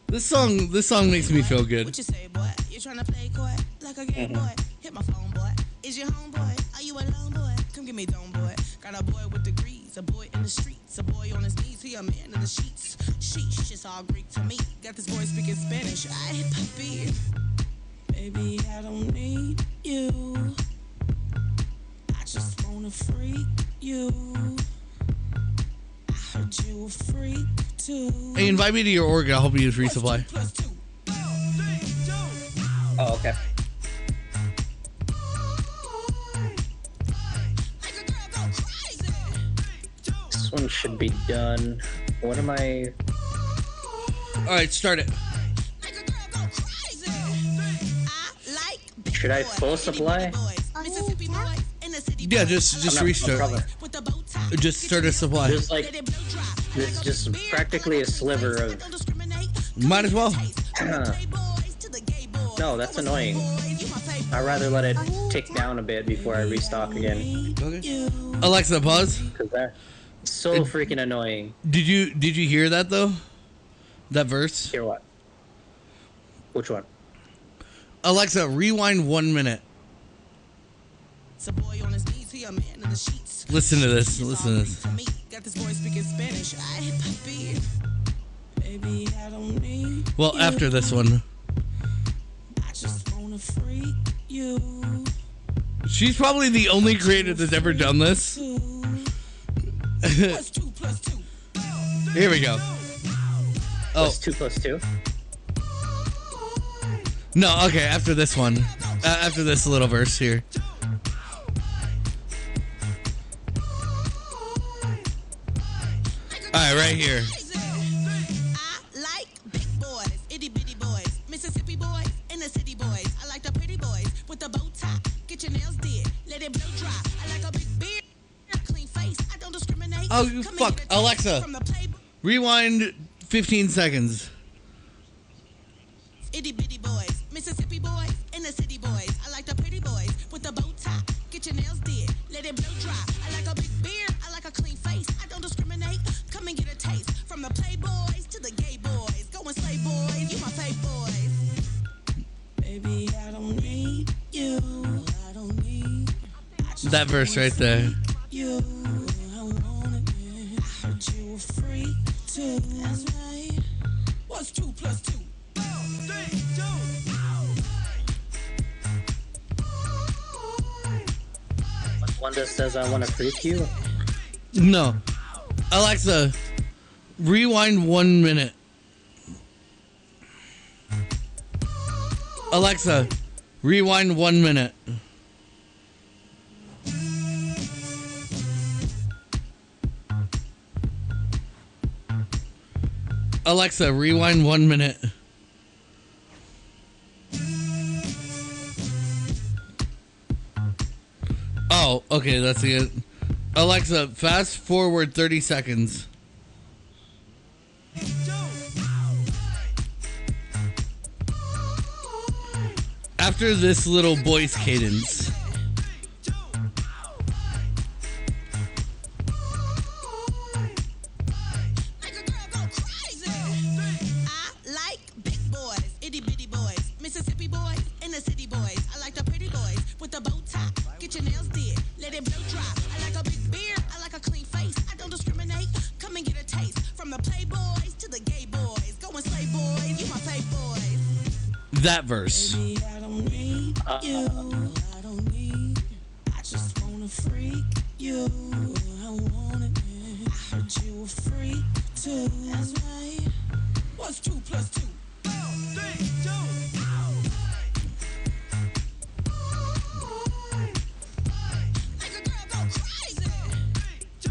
Speaker 1: This song makes me feel good.
Speaker 21: What you say, boy? You tryna play coy like a game boy? Hit my phone, boy. Is your homeboy? Are you a lone boy? Come get me dome, boy. Got a boy with degrees, a boy in the streets, a boy on his knees, he a man in the sheets. Sheesh, it's all Greek to me. Got this boy speaking Spanish. Ay, papi. Baby, I don't need you. I just wanna freak you. I heard you a freak too.
Speaker 1: Hey, invite me to your org. I'll help you use resupply.
Speaker 20: Oh, okay. This one should be done. What am I...
Speaker 1: Alright, start it.
Speaker 20: Should I full supply?
Speaker 1: Yeah, just restart. Just start a supply.
Speaker 20: There's like... There's just practically a sliver of...
Speaker 1: Might as well.
Speaker 20: No, that's annoying. I'd rather let it tick down a bit before I restock again.
Speaker 1: Okay. Alexa, pause.
Speaker 20: Because that's so freaking annoying.
Speaker 1: Did you hear that though? That verse?
Speaker 20: Hear what? Which one?
Speaker 1: Alexa, rewind 1 minute. Listen to this. Listen to this.
Speaker 21: Got this boy speaking Spanish. Ay, papi. Baby, I don't need
Speaker 1: Well, after this one.
Speaker 21: I just wanna freak you.
Speaker 1: She's probably the only creator that's ever done this. Here we go. Oh.
Speaker 20: What's 2 + 2?
Speaker 1: No, okay, after this one. After this little verse here. Alright, right here.
Speaker 21: I like big boys, itty bitty boys, Mississippi boys, inner city boys. I like the pretty boys with the bow tie. Get your nails did, let it blow dry. I like a big beard, clean face. I don't discriminate.
Speaker 1: Oh, you fuck. Alexa, rewind 15 seconds.
Speaker 21: Itty bitty boys, Mississippi boys, inner city boys. I like the pretty boys with the bow tie. Get your nails did, let it blow dry. I like a big beard, I like a clean face. I don't discriminate. Come and get a taste from the playboys to the gay boys. Go and slay boys, you my playboys. Baby, I don't need you. I don't need
Speaker 1: That verse right there.
Speaker 21: you. I want it. I heard you a freak too. That's right. What's 2 + 2?
Speaker 20: Wanda says I want to freak you.
Speaker 1: No. Alexa, rewind 1 minute. Alexa, rewind 1 minute. Alexa, rewind 1 minute. Oh, okay, that's it. Alexa, fast forward 30 seconds. After this little voice cadence. That verse.
Speaker 21: Baby, I don't need you. I don't need. I just wanna freak you. I want it. I heard you a freak too. That's right. What's 2 + 2? 4, 3, 2. Make a girl go crazy. 3, 2.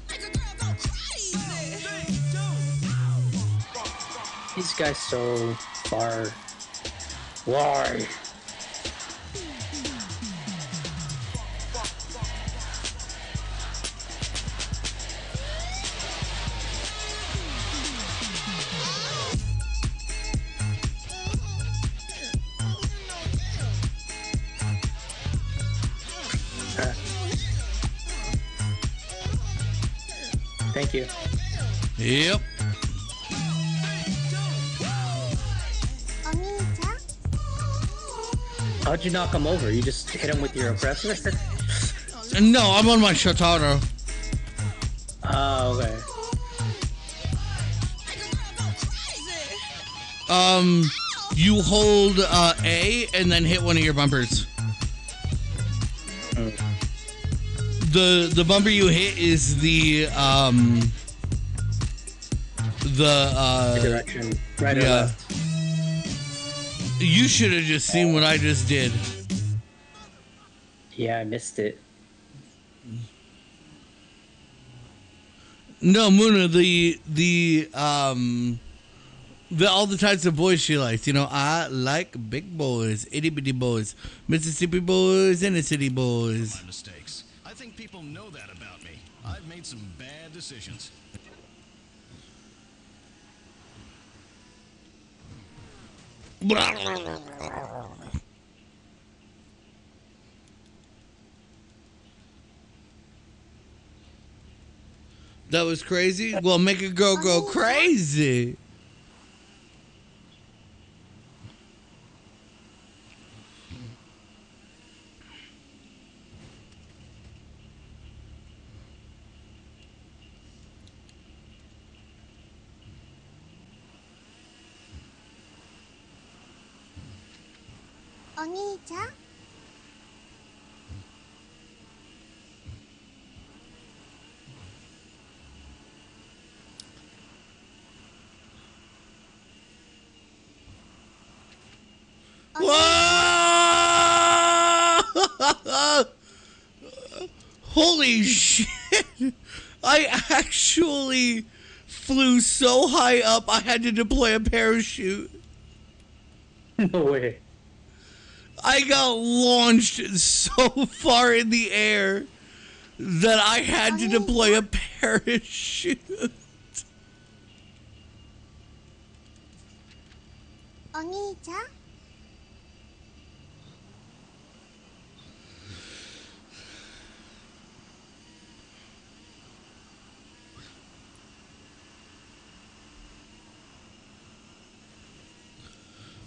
Speaker 21: Make a girl go crazy. 3, 2.
Speaker 20: These guys so far. Why? Thank you.
Speaker 1: Yep.
Speaker 20: How'd you knock him over? You just hit him with your oppressor?
Speaker 1: No, I'm on my Shotaro.
Speaker 20: Oh, okay.
Speaker 1: You hold A and then hit one of your bumpers. The bumper you hit is the
Speaker 20: direction, right or left.
Speaker 1: You should have just seen what I just did.
Speaker 20: Yeah, I missed it.
Speaker 1: No, Muna, the all the types of boys she likes. You know, I like big boys, itty bitty boys, Mississippi boys, inner city boys.
Speaker 9: My mistakes. I think people know that about me. I've made some bad decisions.
Speaker 1: That was crazy? Well, make a girl go crazy. Whoa! Holy shit! I actually flew so high up I had to deploy a parachute.
Speaker 20: No way.
Speaker 1: I got launched so far in the air that I had to deploy a parachute.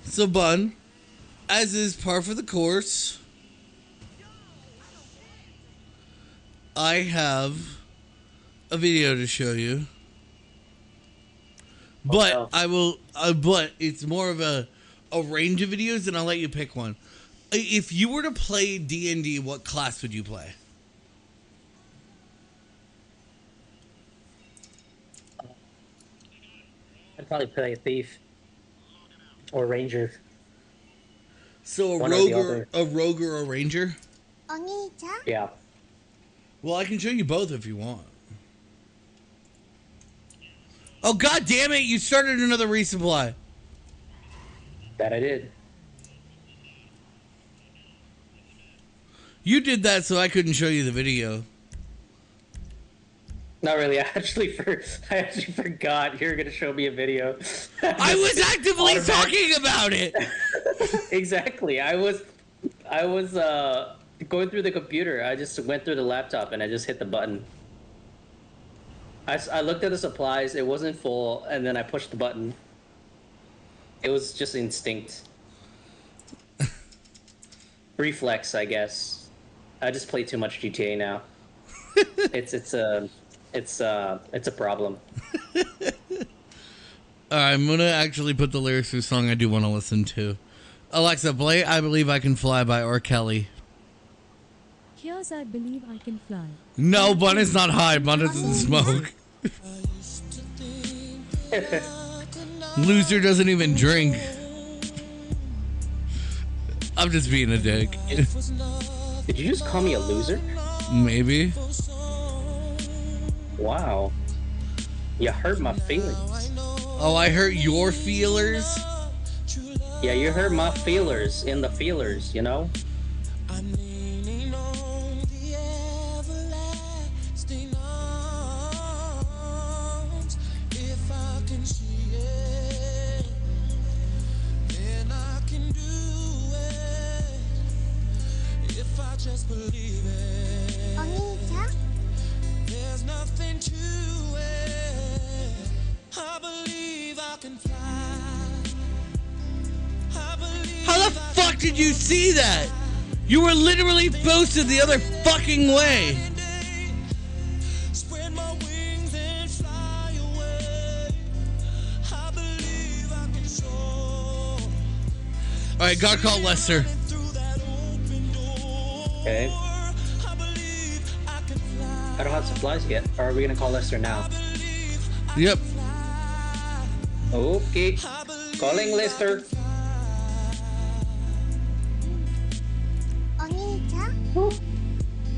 Speaker 1: So, Bun, as is par for the course, I have a video to show you. But I will. But it's more of a range of videos, and I'll let you pick one. If you were to play D&D, what class would you play?
Speaker 20: I'd probably play a thief or ranger.
Speaker 1: So
Speaker 20: One
Speaker 1: a rogue or a ranger?
Speaker 20: Yeah.
Speaker 1: Well, I can show you both if you want. Oh, god damn it, you started another resupply.
Speaker 20: That I did.
Speaker 1: You did that so I couldn't show you the video.
Speaker 20: Not really. I actually forgot you were going to show me a video.
Speaker 1: I was actively talking about it.
Speaker 20: Exactly. I was going through the computer. I just went through the laptop and I just hit the button. I looked at the supplies. It wasn't full, and then I pushed the button. It was just instinct. Reflex, I guess. I just play too much GTA now. It's It's a problem.
Speaker 1: I'm gonna actually put the lyrics to a song I do want to listen to. Alexa, play "I Believe I Can Fly" by R. Kelly.
Speaker 6: Here's I Believe I Can Fly.
Speaker 1: No, Bun is not high. Bun doesn't smoke. Loser doesn't even drink. I'm just being a dick.
Speaker 20: Did you just call me a loser?
Speaker 1: Maybe.
Speaker 20: Wow. You hurt my feelings.
Speaker 1: Oh, I hurt your feelers?
Speaker 20: Yeah, you hurt my feelers in the feelers, you know?
Speaker 8: I'm leaning on the everlasting arms. If I can see it, then I can do it. If I just believe it, there's nothing to it. I believe I can fly.
Speaker 1: How the fuck did you see that? You were literally posted the other fucking way.
Speaker 8: Spread my wings and fly away. I believe I can soar.
Speaker 1: Alright, gotta call Lester.
Speaker 20: Okay. I don't have supplies yet. Or are we gonna call Lester now?
Speaker 1: Yep.
Speaker 20: Okay. Calling Lester.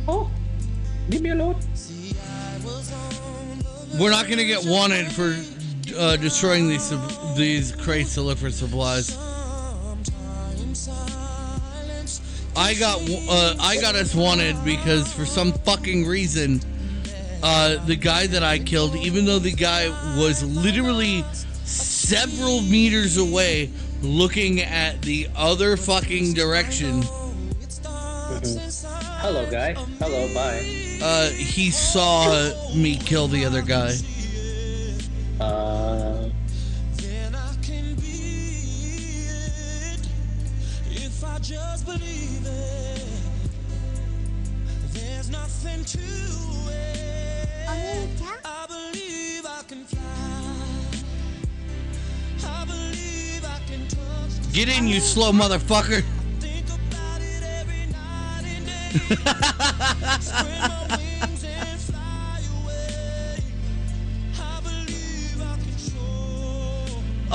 Speaker 20: Oh, leave me alone.
Speaker 1: We're not gonna get wanted for destroying these crates to look for supplies. I got us wanted because for some fucking reason, the guy that I killed, even though the guy was literally several meters away, looking at the other fucking direction.
Speaker 20: Hello, guy. Hello, bye.
Speaker 1: He saw me kill the other guy.
Speaker 8: Then I can be it. If I just believe it, there's nothing to it. I believe I can fly. I believe I can touch.
Speaker 1: Get in, you slow motherfucker.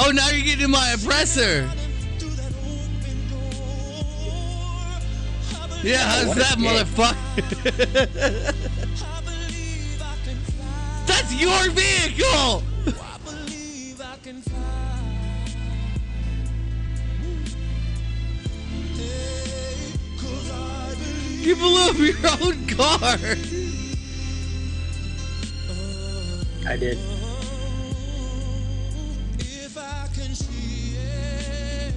Speaker 1: Oh, now you're getting my oppressor. Yeah, how's that, motherfucker? That's your vehicle. You blew up your own car.
Speaker 20: I did.
Speaker 8: If I can see it,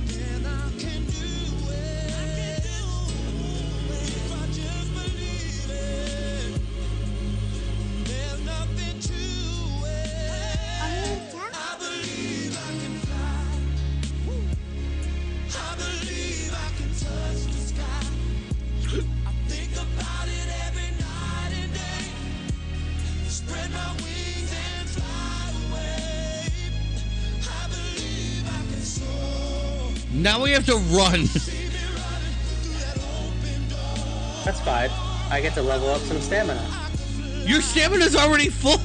Speaker 8: then I can do it. If I just believe it, there's nothing to it. I believe I can fly. I believe I can touch the sky. I think about it every night and day. Spread my wings and fly away. I believe I can soar.
Speaker 1: Now we have to run.
Speaker 20: That's fine. I get to level up some stamina.
Speaker 1: Your stamina's already full.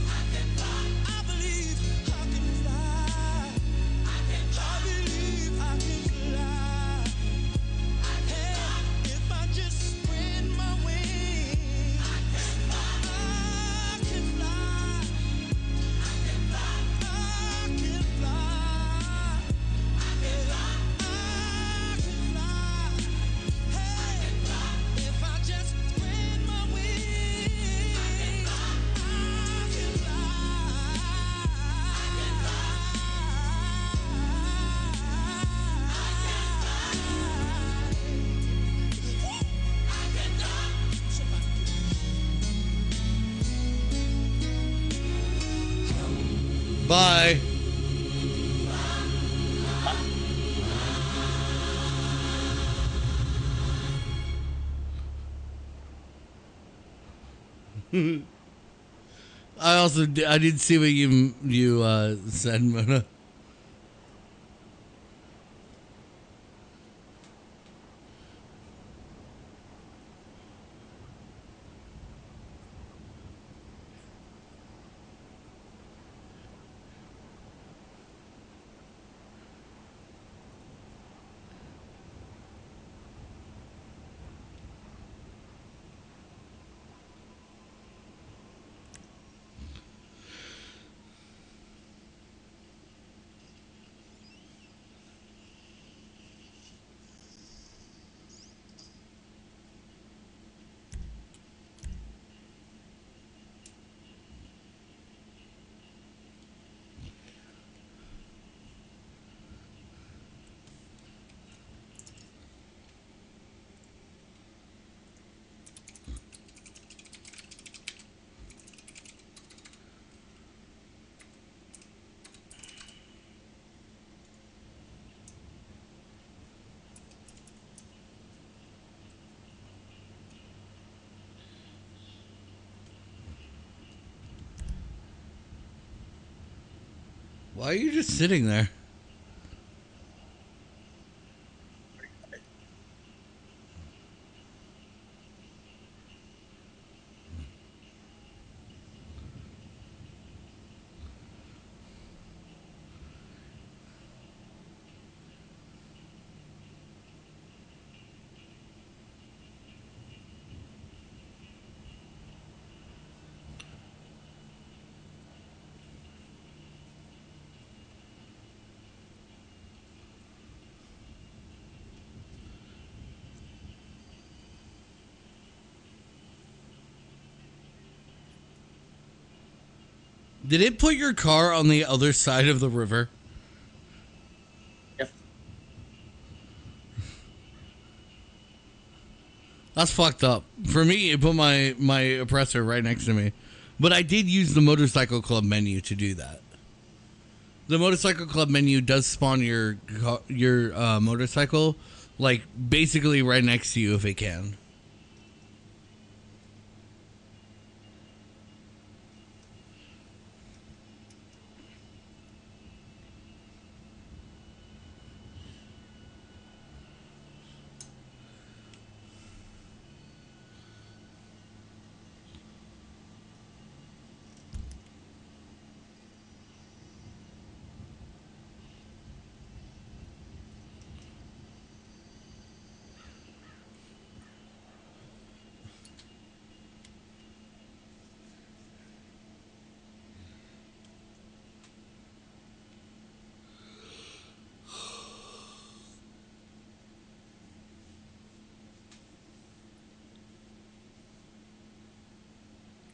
Speaker 1: Bye. I did see what you said, Mona. Why are you just sitting there? Did it put your car on the other side of the river?
Speaker 20: Yep.
Speaker 1: That's fucked up. For me, it put my oppressor right next to me. But I did use the motorcycle club menu to do that. The motorcycle club menu does spawn your motorcycle, like, basically right next to you if it can.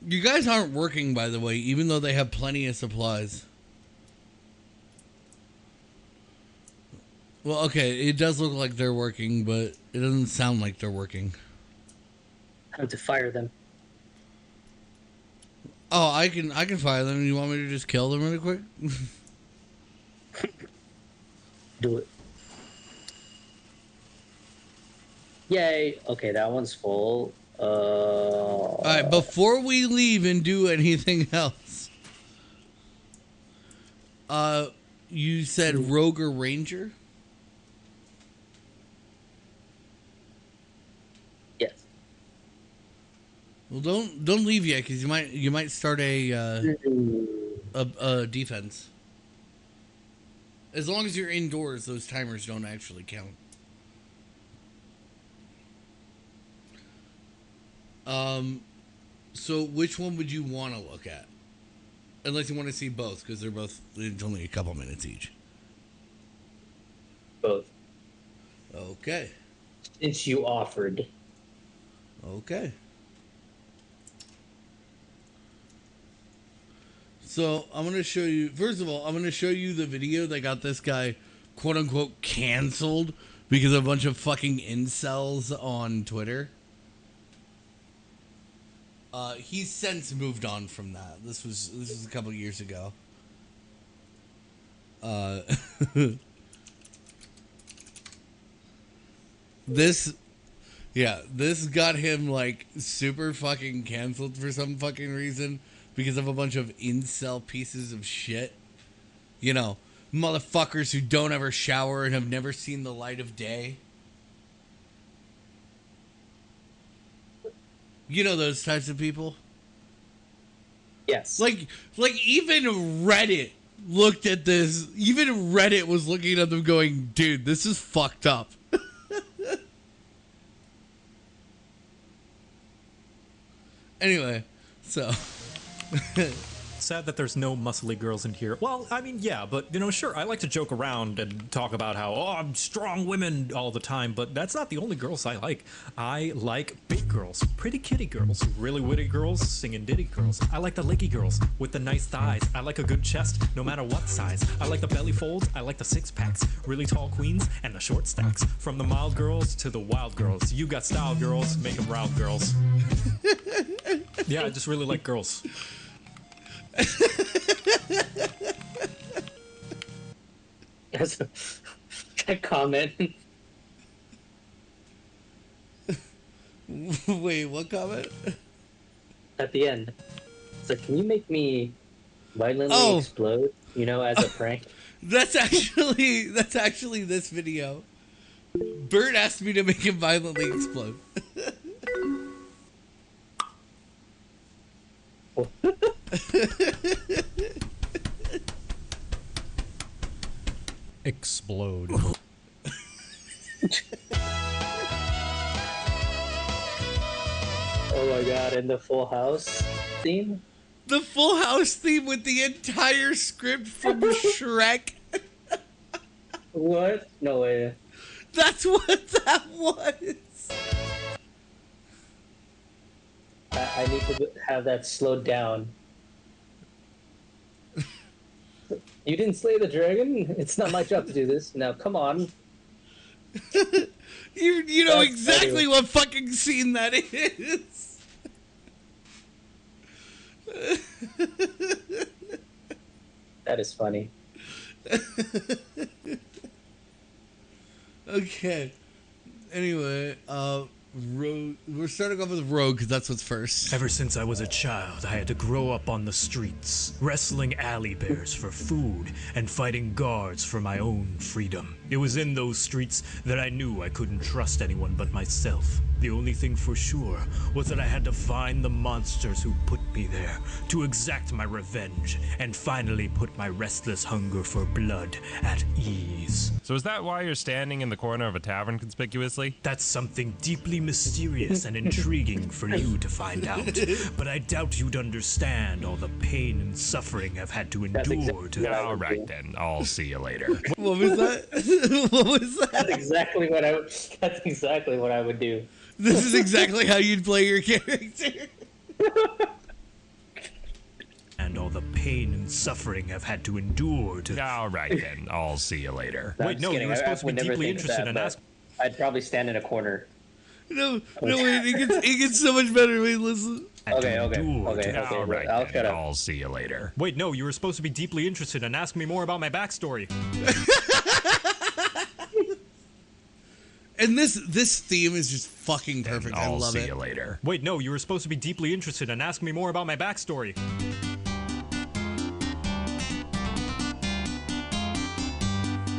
Speaker 1: You guys aren't working, by the way, even though they have plenty of supplies. Well, okay, it does look like they're working, but it doesn't sound like they're working.
Speaker 20: How to fire them?
Speaker 1: Oh, I can fire them. You want me to just kill them really quick?
Speaker 20: Do it. Yay. Okay, that one's full.
Speaker 1: All right, before we leave and do anything else, you said Rogue or Ranger?
Speaker 20: Yes.
Speaker 1: Well, don't leave yet, because you might start a defense. As long as you're indoors, those timers don't actually count. So which one would you want to look at? Unless you want to see both, because it's only a couple minutes each.
Speaker 20: Both.
Speaker 1: Okay.
Speaker 20: Since you offered.
Speaker 1: Okay. So I'm going to show you, first of all, I'm going to show you the video that got this guy, quote unquote, canceled because of a bunch of fucking incels on Twitter. He's since moved on from that. This was a couple years ago. This got him like super fucking canceled for some fucking reason because of a bunch of incel pieces of shit. You know, motherfuckers who don't ever shower and have never seen the light of day. You know those types of people?
Speaker 20: Yes.
Speaker 1: Like even Reddit looked at this. Even Reddit was looking at them going, dude, this is fucked up. Anyway, so...
Speaker 4: Sad that there's no muscly girls in here. Well, I mean, yeah, but, you know, sure, I like to joke around and talk about how, oh, I'm strong women all the time, but that's not the only girls I like. I like big girls, pretty kitty girls, really witty girls, singing ditty girls. I like the leggy girls with the nice thighs. I like a good chest, no matter what size. I like the belly folds, I like the six-packs, really tall queens, and the short stacks. From the mild girls to the wild girls. You got style girls, make them round girls. Yeah, I just really like girls.
Speaker 20: That's a comment.
Speaker 1: Wait, what comment?
Speaker 20: At the end. So can you make me violently explode, you know, as a prank?
Speaker 1: That's actually this video. Bert asked me to make him violently explode.
Speaker 4: Explode.
Speaker 20: Oh my god, and the Full House theme?
Speaker 1: The Full House theme with the entire script from Shrek.
Speaker 20: What? No way.
Speaker 1: That's what that was.
Speaker 20: I need to have that slowed down. You didn't slay the dragon? It's not my job to do this. Now, come on.
Speaker 1: You know exactly what fucking scene that is.
Speaker 20: That is funny.
Speaker 1: Okay. Anyway, Rogue. We're starting off with Rogue because that's what's first.
Speaker 4: Ever since I was a child, I had to grow up on the streets, wrestling alley bears for food and fighting guards for my own freedom. It was in those streets that I knew I couldn't trust anyone but myself. The only thing for sure was that I had to find the monsters who put me there, to exact my revenge, and finally put my restless hunger for blood at ease.
Speaker 22: So is that why you're standing in the corner of a tavern conspicuously?
Speaker 4: That's something deeply mysterious and intriguing for you to find out. But I doubt you'd understand all the pain and suffering I've had to endure to...
Speaker 22: All right then, I'll see you later.
Speaker 1: What was that? What was that?
Speaker 20: That's exactly what I would do.
Speaker 1: This is exactly how you'd play your character.
Speaker 4: And all the pain and suffering I've had to endure to...
Speaker 22: All right then, I'll see you later.
Speaker 4: Wait, no, you were supposed to be deeply interested in asking...
Speaker 20: I'd probably stand in a corner.
Speaker 1: No, wait, it gets so much better. Wait, listen.
Speaker 20: Okay.
Speaker 22: All right
Speaker 20: I'll
Speaker 22: then,
Speaker 20: shut up.
Speaker 22: I'll see you later.
Speaker 4: Wait, no, you were supposed to be deeply interested and ask me more about my backstory.
Speaker 1: And this theme is just fucking perfect. I love it.
Speaker 22: I'll see you later.
Speaker 4: Wait, no, you were supposed to be deeply interested and ask me more about my backstory.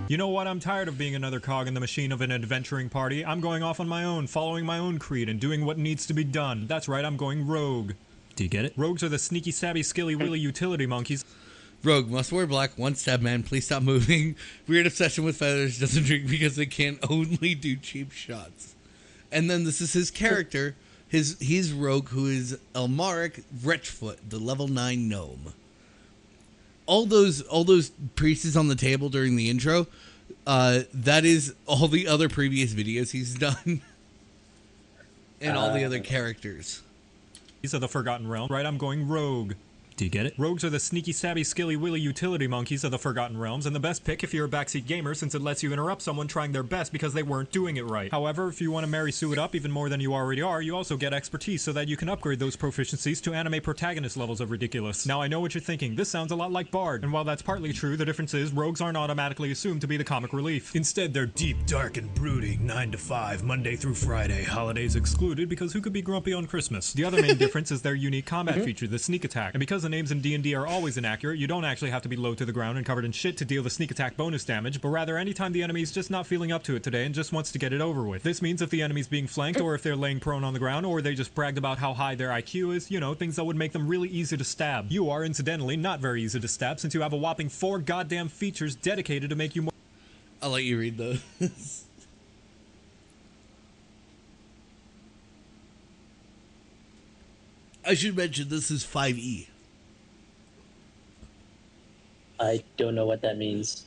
Speaker 4: You know what? I'm tired of being another cog in the machine of an adventuring party. I'm going off on my own, following my own creed and doing what needs to be done. That's right, I'm going rogue. Do you get it? Rogues are the sneaky, savvy, skilly, willy utility monkeys.
Speaker 1: Rogue must wear black, one stab man, please stop moving. Weird obsession with feathers, doesn't drink because they can only do cheap shots. And then this is his character. He's Rogue, who is Elmaric Wretchfoot, the level 9 gnome. All those pieces on the table during the intro, that is all the other previous videos he's done. And all the other characters.
Speaker 4: These are the Forgotten Realms, right? I'm going rogue. Do you get it? Rogues are the sneaky, savvy, skilly, willy utility monkeys of the Forgotten Realms, and the best pick if you're a backseat gamer since it lets you interrupt someone trying their best because they weren't doing it right. However, if you want to Mary Sue it up even more than you already are, you also get expertise so that you can upgrade those proficiencies to anime protagonist levels of ridiculous. Now I know what you're thinking, this sounds a lot like Bard, and while that's partly true, the difference is rogues aren't automatically assumed to be the comic relief. Instead, they're deep, dark, and brooding, 9 to 5, Monday through Friday, holidays excluded because who could be grumpy on Christmas? The other main difference is their unique combat feature, the sneak attack, and because the and aims in D&D are always inaccurate, you don't actually have to be low to the ground and covered in shit to deal the sneak attack bonus damage, but rather anytime the enemy's just not feeling up to it today and just wants to get it over with. This means if the enemy's being flanked, or if they're laying prone on the ground, or they just bragged about how high their IQ is, you know, things that would make them really easy to stab. You are, incidentally, not very easy to stab since you have a whopping 4 goddamn features dedicated to make you more...
Speaker 1: I'll let you read those. I should mention this is 5e.
Speaker 20: I don't know what that means.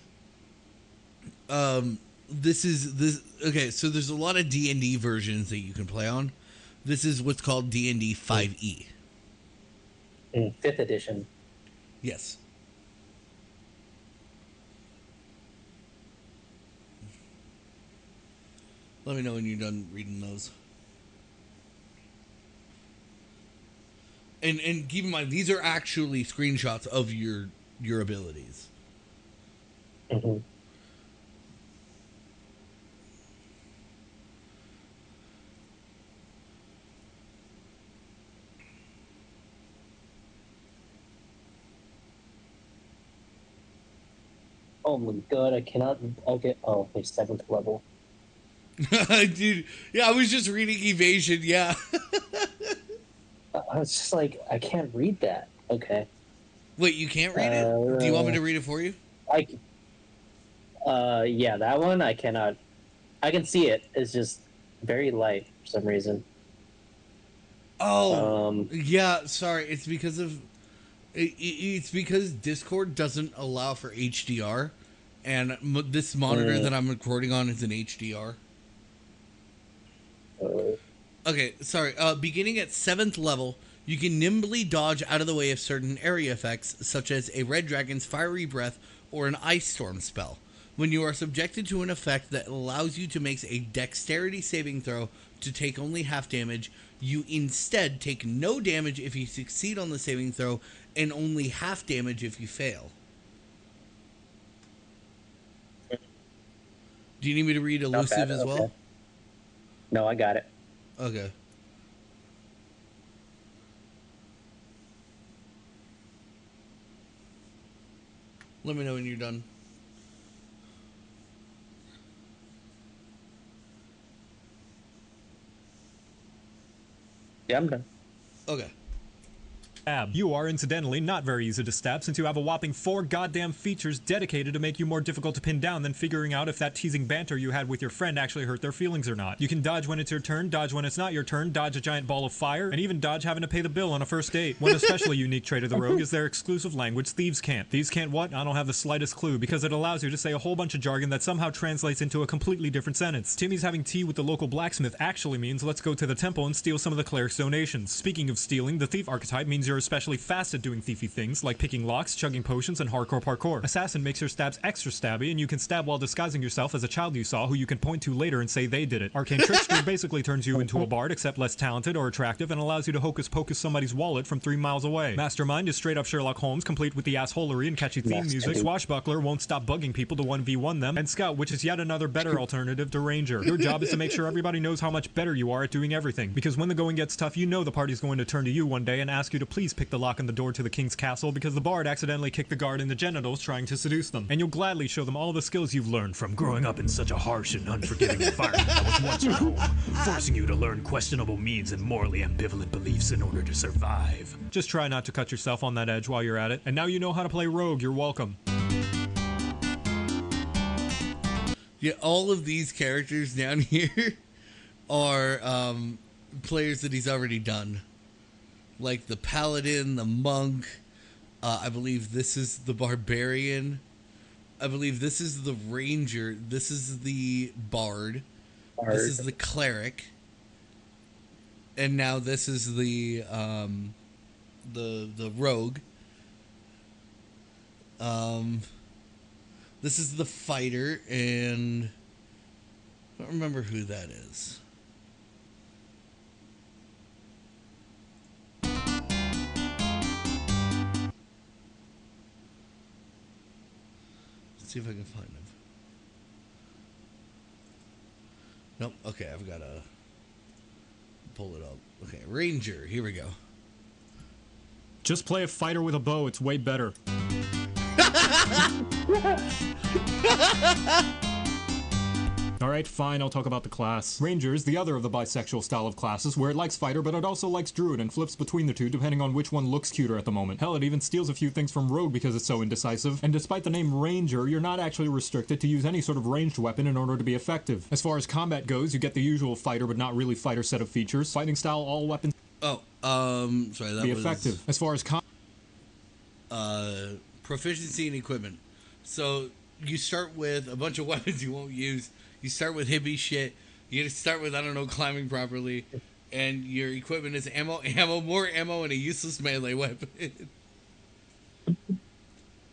Speaker 1: This okay, so there's a lot of D&D versions that you can play on. This is what's called D&D 5e.
Speaker 20: 5th edition.
Speaker 1: Yes. Let me know when you're done reading those. And keep in mind, these are actually screenshots of your abilities.
Speaker 20: Mm-hmm. Oh my god, I cannot. Okay, oh, it's 7th level.
Speaker 1: Dude, yeah, I was just reading Evasion, yeah.
Speaker 20: I was just like, I can't read that. Okay.
Speaker 1: Wait, you can't read it? Do you want me to read it for you?
Speaker 20: Yeah, that one I cannot. I can see it. It's just very light for some reason.
Speaker 1: Oh, yeah. Sorry, it's because of it's because Discord doesn't allow for HDR, and this monitor that I'm recording on is an HDR. Okay, sorry. Beginning at 7th level, you can nimbly dodge out of the way of certain area effects, such as a red dragon's fiery breath or an ice storm spell. When you are subjected to an effect that allows you to make a dexterity saving throw to take only half damage, you instead take no damage if you succeed on the saving throw and only half damage if you fail. Do you need me to read Elusive as well?
Speaker 20: No, I got it.
Speaker 1: Okay. Let me know when you're done.
Speaker 20: Yeah, I'm done.
Speaker 1: Okay.
Speaker 4: You are, incidentally, not very easy to stab since you have a whopping 4 goddamn features dedicated to make you more difficult to pin down than figuring out if that teasing banter you had with your friend actually hurt their feelings or not. You can dodge when it's your turn, dodge when it's not your turn, dodge a giant ball of fire, and even dodge having to pay the bill on a first date. One especially unique trait of the rogue is their exclusive language, Thieves Can't. Thieves Can't what? I don't have the slightest clue, because it allows you to say a whole bunch of jargon that somehow translates into a completely different sentence. Timmy's having tea with the local blacksmith actually means let's go to the temple and steal some of the cleric's donations. Speaking of stealing, the thief archetype means you're especially fast at doing thiefy things like picking locks, chugging potions, and hardcore parkour. Assassin makes your stabs extra stabby, and you can stab while disguising yourself as a child you saw who you can point to later and say they did it. Arcane Trickster basically turns you into a bard, except less talented or attractive, and allows you to hocus pocus somebody's wallet from 3 miles away. Mastermind is straight up Sherlock Holmes, complete with the assholery and catchy theme music. Swashbuckler won't stop bugging people to 1v1 them, and Scout, which is yet another better alternative to Ranger. Your job is to make sure everybody knows how much better you are at doing everything, because when the going gets tough, you know the party's going to turn to you one day and ask you to please pick the lock on the door to the king's castle because the bard accidentally kicked the guard in the genitals trying to seduce them. And you'll gladly show them all the skills you've learned from growing up in such a harsh and unforgiving environment that was once your home, forcing you to learn questionable means and morally ambivalent beliefs in order to survive. Just try not to cut yourself on that edge while you're at it. And now you know how to play rogue, you're welcome.
Speaker 1: Yeah, all of these characters down here are players that he's already done. Like the paladin, the monk, I believe this is the barbarian, I believe this is the ranger, this is the bard, this is the cleric, and now this is the rogue. This is the fighter, and I don't remember who that is. See if I can find him. Nope. Okay, I've got to pull it up. Okay, Ranger. Here we go.
Speaker 4: Just play a fighter with a bow, it's way better. Alright, fine, I'll talk about the class. Ranger is the other of the bisexual style of classes, where it likes fighter, but it also likes druid, and flips between the two depending on which one looks cuter at the moment. Hell, it even steals a few things from rogue because it's so indecisive, and despite the name ranger, you're not actually restricted to use any sort of ranged weapon in order to be effective. As far as combat goes, you get the usual fighter but not really fighter set of features. Fighting style, all weapons
Speaker 1: sorry, that
Speaker 4: be
Speaker 1: was
Speaker 4: effective. As far as
Speaker 1: proficiency and equipment. So you start with a bunch of weapons you won't use. You start with hippie shit. You start with, I don't know, climbing properly. And your equipment is more ammo, and a useless melee weapon.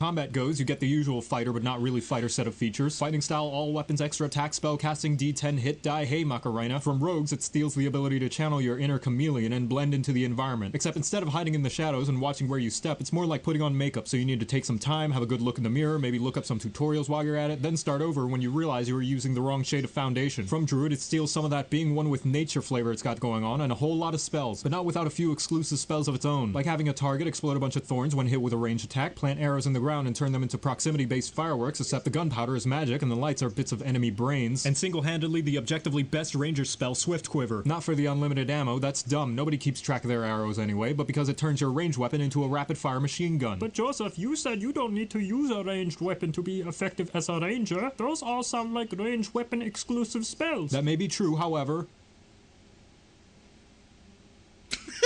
Speaker 4: combat goes, you get the usual fighter but not really fighter set of features. Fighting style, all weapons, extra attack, spell casting, D10 hit die, hey Macarena. From rogues, it steals the ability to channel your inner chameleon and blend into the environment. Except instead of hiding in the shadows and watching where you step, it's more like putting on makeup, so you need to take some time, have a good look in the mirror, maybe look up some tutorials while you're at it, then start over when you realize you were using the wrong shade of foundation. From druid, it steals some of that being one with nature flavor it's got going on, and a whole lot of spells, but not without a few exclusive spells of its own, like having a target explode a bunch of thorns when hit with a ranged attack, plant arrows in the ground and turn them into proximity-based fireworks, except the gunpowder is magic and the lights are bits of enemy brains, and single-handedly the objectively best ranger spell, Swift Quiver. Not for the unlimited ammo, that's dumb, nobody keeps track of their arrows anyway, but because it turns your ranged weapon into a rapid-fire machine gun. But Joseph, you said you don't need to use a ranged weapon to be effective as a ranger. Those all sound like ranged weapon exclusive spells. That may be true, however.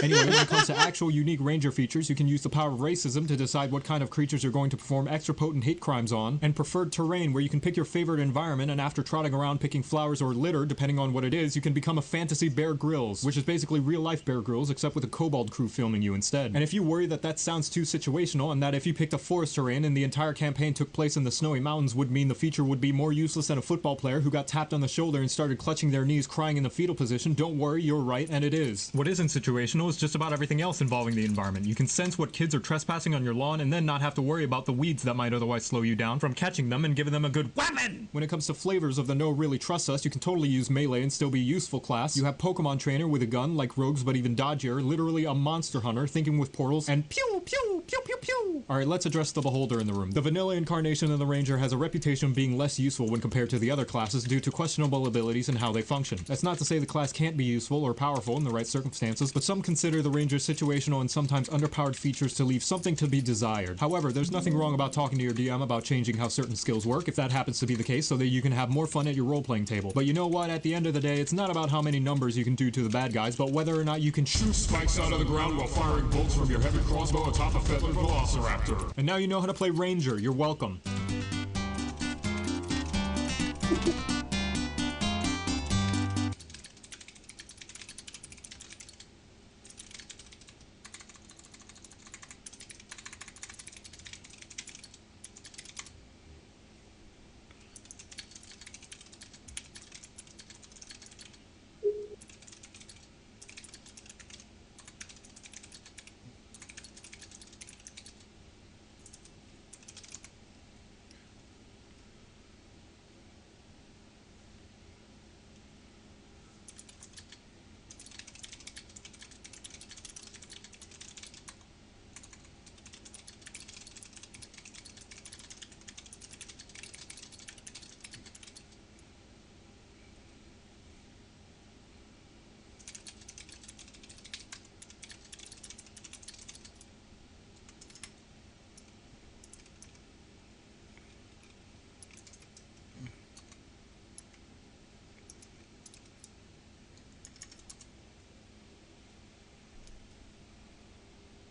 Speaker 4: Anyway, when it comes to actual unique ranger features, you can use the power of racism to decide what kind of creatures you're going to perform extra potent hate crimes on, and preferred terrain, where you can pick your favorite environment, and after trotting around picking flowers or litter, depending on what it is, you can become a fantasy Bear Grylls, which is basically real-life Bear Grylls, except with a kobold crew filming you instead. And if you worry that that sounds too situational, and that if you picked a forest terrain and the entire campaign took place in the snowy mountains would mean the feature would be more useless than a football player who got tapped on the shoulder and started clutching their knees crying in the fetal position, don't worry, you're right, and it is. What isn't situational is just about everything else involving the environment. You can sense what kids are trespassing on your lawn and then not have to worry about the weeds that might otherwise slow you down from catching them and giving them a good weapon! When it comes to flavors of the no really trust us, you can totally use melee and still be a useful class. You have Pokemon Trainer with a gun, like rogues but even dodgier, literally a monster hunter, thinking with portals, and pew pew pew pew pew! Alright, let's address the beholder in the room. The vanilla incarnation of the ranger has a reputation of being less useful when compared to the other classes due to questionable abilities and how they function. That's not to say the class can't be useful or powerful in the right circumstances, but some consider the ranger situational and sometimes underpowered features to leave something to be desired. However, there's nothing wrong about talking to your DM about changing how certain skills work, if that happens to be the case, so that you can have more fun at your role-playing table. But you know what? At the end of the day, it's not about how many numbers you can do to the bad guys, but whether or not you can shoot spikes out of the ground while firing bolts from your heavy crossbow atop a feathered velociraptor. And now you know how to play Ranger. You're welcome.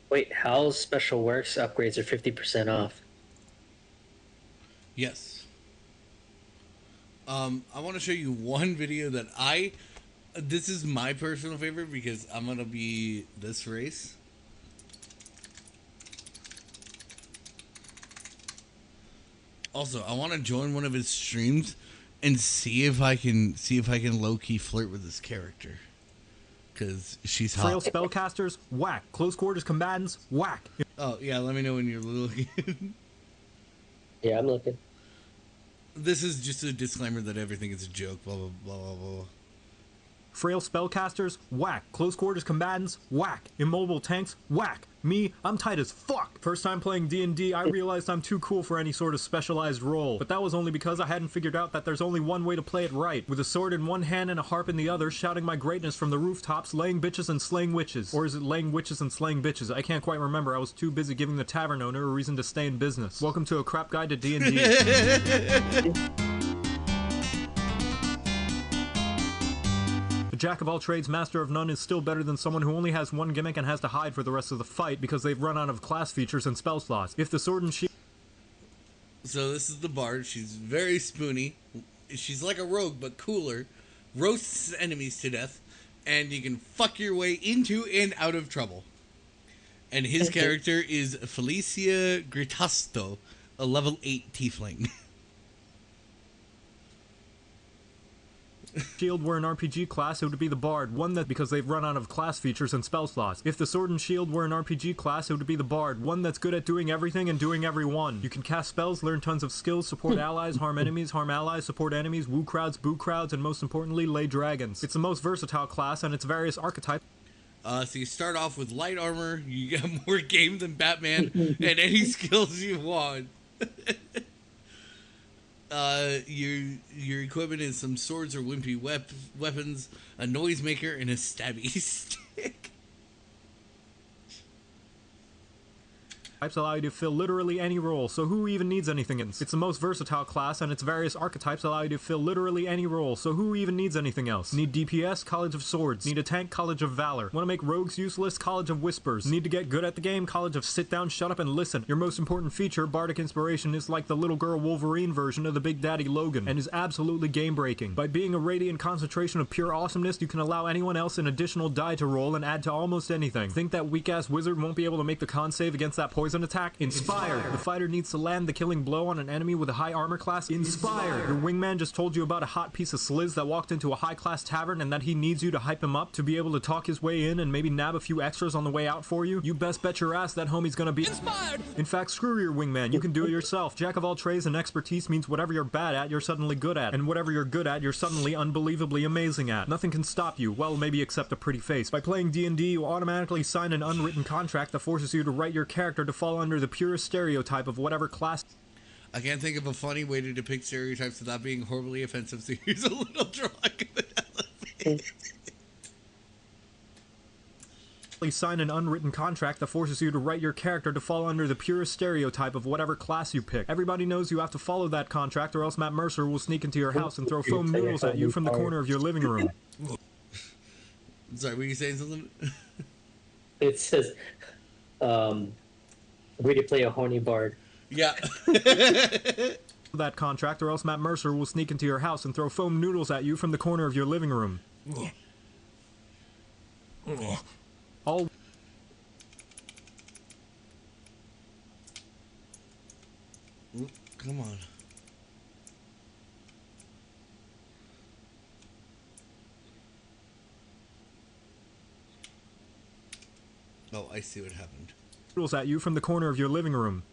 Speaker 20: Wait, Hal's Special Works upgrades are 50% off.
Speaker 1: Yes. I want to show you one video that this is my personal favorite because I'm going to be this race. Also, I want to join one of his streams and see if I can low-key flirt with this character. Because she's hot.
Speaker 4: Frail spellcasters, whack. Close quarters combatants, whack.
Speaker 1: Oh, yeah, let me know when you're looking.
Speaker 20: Yeah, I'm looking.
Speaker 1: This is just a disclaimer that everything is a joke, blah, blah, blah, blah, blah.
Speaker 4: Frail spellcasters, whack. Close quarters combatants, whack. Immobile tanks, whack. Me, I'm tight as fuck. First time playing D&D, I realized I'm too cool for any sort of specialized role. But that was only because I hadn't figured out that there's only one way to play it right. With a sword in one hand and a harp in the other, shouting my greatness from the rooftops, laying bitches and slaying witches. Or is it laying witches and slaying bitches? I can't quite remember. I was too busy giving the tavern owner a reason to stay in business. Welcome to a crap guide to D&D. The jack of all trades, master of none is still better than someone who only has one gimmick and has to hide for the rest of the fight because they've run out of class features and spell slots. If the sword and shield...
Speaker 1: So this is the bard. She's very spoony. She's like a rogue, but cooler. Roasts enemies to death. And you can fuck your way into and out of trouble. And his character is Felicia Gritasto, a level 8 tiefling.
Speaker 4: Shield were an RPG class, it would be the Bard, one that because they've run out of class features and spell slots. If the Sword and Shield were an RPG class, it would be the Bard, one that's good at doing everything and doing everyone. You can cast spells, learn tons of skills, support allies, harm enemies, harm allies, support enemies, woo crowds, boo crowds, and most importantly, lay dragons. It's the most versatile class and its various archetypes.
Speaker 1: So you start off with light armor, you get more game than Batman, and any skills you want. Your equipment is some swords or wimpy weapons, a noisemaker, and a stabby stick.
Speaker 4: Types allow you to fill literally any role, so who even needs anything else? It's the most versatile class, and its various archetypes allow you to fill literally any role, so who even needs anything else? Need DPS? College of Swords. Need a tank? College of Valor. Want to make rogues useless? College of Whispers. Need to get good at the game? College of Sit Down, Shut Up, and Listen. Your most important feature, Bardic Inspiration, is like the little girl Wolverine version of the Big Daddy Logan, and is absolutely game-breaking. By being a radiant concentration of pure awesomeness, you can allow anyone else an additional die to roll and add to almost anything. Think that weak-ass wizard won't be able to make the con save against that poison attack? Inspired. The fighter needs to land the killing blow on an enemy with a high armor class. Inspired. Your wingman just told you about a hot piece of sliz that walked into a high-class tavern and that he needs you to hype him up to be able to talk his way in and maybe nab a few extras on the way out for you. You best bet your ass that homie's gonna be inspired. In fact, screw your wingman. You can do it yourself. Jack of all trades and expertise means whatever you're bad at, you're suddenly good at. And whatever you're good at, you're suddenly unbelievably amazing at. Nothing can stop you. Well, maybe except a pretty face. By playing D&D, you automatically sign an unwritten contract that forces you to write your character to fall under the purest stereotype of whatever class.
Speaker 1: I can't think of a funny way to depict stereotypes without being horribly offensive, so here's a little drunk.
Speaker 4: Sign an unwritten contract that forces you to write your character to fall under the purest stereotype of whatever class you pick. Everybody knows you have to follow that contract or else Matt Mercer will sneak into your house and throw foam noodles at you from the corner of your living room.
Speaker 1: Sorry, were you saying something?
Speaker 20: It says, way to play a horny bard.
Speaker 1: Yeah.
Speaker 4: That contract or else Matt Mercer will sneak into your house and throw foam noodles at you from the corner of your living room. All
Speaker 1: come on. Oh, I see what happened.
Speaker 4: Noodles at you from the corner of your living room.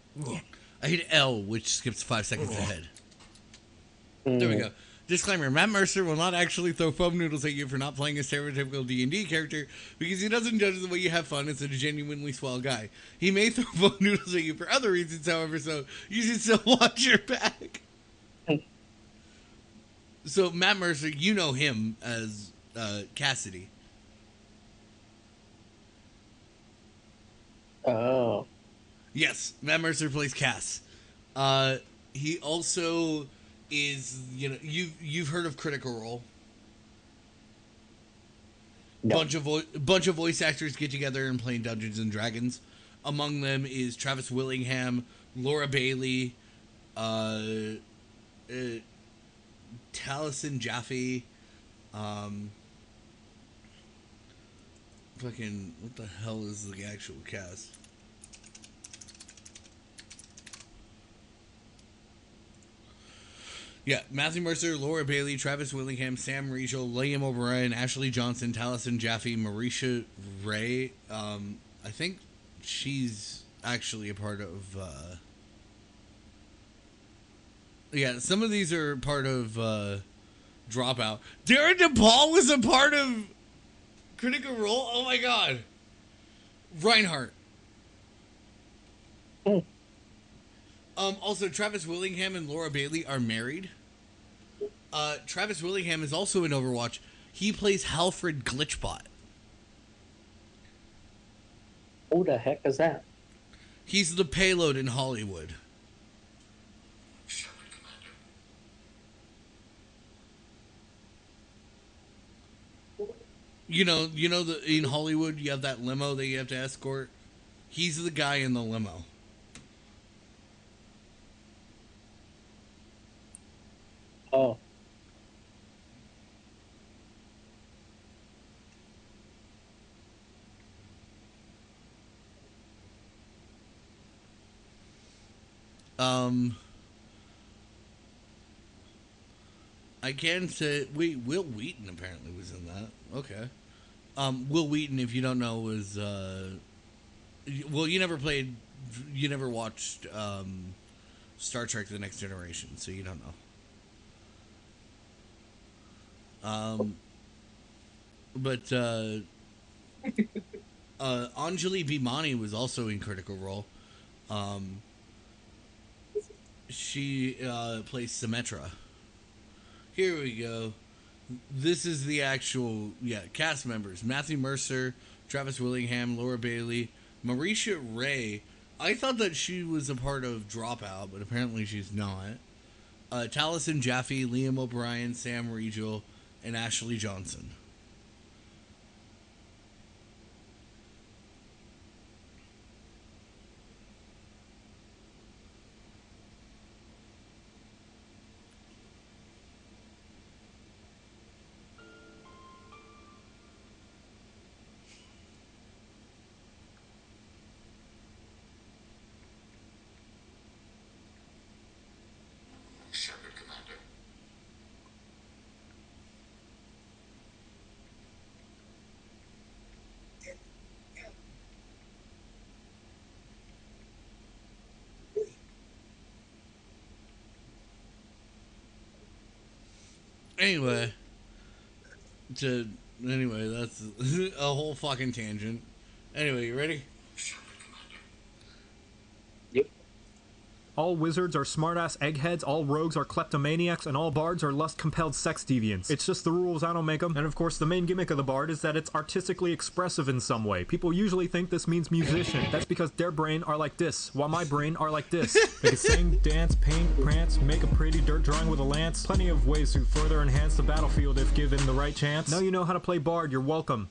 Speaker 1: I hit L, which skips 5 seconds ahead. There we go. Disclaimer, Matt Mercer will not actually throw foam noodles at you for not playing a stereotypical D&D character because he doesn't judge the way you have fun. It's a genuinely swell guy. He may throw foam noodles at you for other reasons, however, so you should still watch your back. So, Matt Mercer, you know him as Cassidy.
Speaker 20: Oh.
Speaker 1: Yes, Matt Mercer plays Cass. He also is, you know, you've heard of Critical Role. No. Bunch of voice actors get together and play Dungeons and Dragons. Among them is Travis Willingham, Laura Bailey, Taliesin Jaffe, fucking, what the hell is the actual cast? Yeah, Matthew Mercer, Laura Bailey, Travis Willingham, Sam Riegel, Liam O'Brien, Ashley Johnson, Taliesin Jaffe, Marisha Ray. I think she's actually a part of... yeah, some of these are part of Dropout. Darren DePaul was a part of Critical Role? Oh my god. Reinhardt. Also, Travis Willingham and Laura Bailey are married. Travis Willingham is also in Overwatch. He plays Halfred Glitchbot.
Speaker 20: Who the heck is that?
Speaker 1: He's the payload in Hollywood. You know that in Hollywood you have that limo that you have to escort. He's the guy in the limo.
Speaker 20: Oh.
Speaker 1: I can say Will Wheaton apparently was in that. Okay. Will Wheaton, if you don't know, was well, you never watched Star Trek: The Next Generation, so you don't know. But Anjali Bhimani was also in Critical Role. She plays Symmetra. Here we go. This is the actual cast members: Matthew Mercer, Travis Willingham, Laura Bailey, Marisha Ray. I thought that she was a part of Dropout, but apparently she's not. Taliesin Jaffe, Liam O'Brien, Sam Riegel, and Ashley Johnson. Anyway, that's a whole fucking tangent. Anyway, you ready?
Speaker 4: All wizards are smartass eggheads, all rogues are kleptomaniacs, and all bards are lust-compelled sex deviants. It's just the rules, I don't make them. And of course, the main gimmick of the bard is that it's artistically expressive in some way. People usually think this means musician. That's because their brain are like this, while my brain are like this. They can sing, dance, paint, prance, make a pretty dirt drawing with a lance. Plenty of ways to further enhance the battlefield if given the right chance. Now you know how to play bard, you're welcome.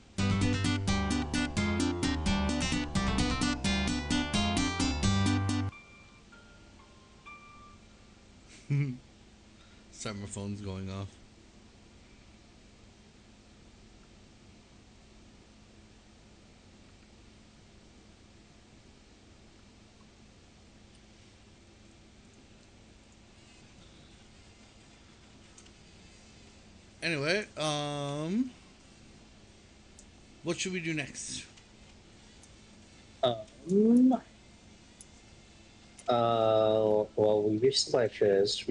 Speaker 1: Sorry, my phone's going off. Anyway, what should we do next?
Speaker 20: Well, we resupplied this.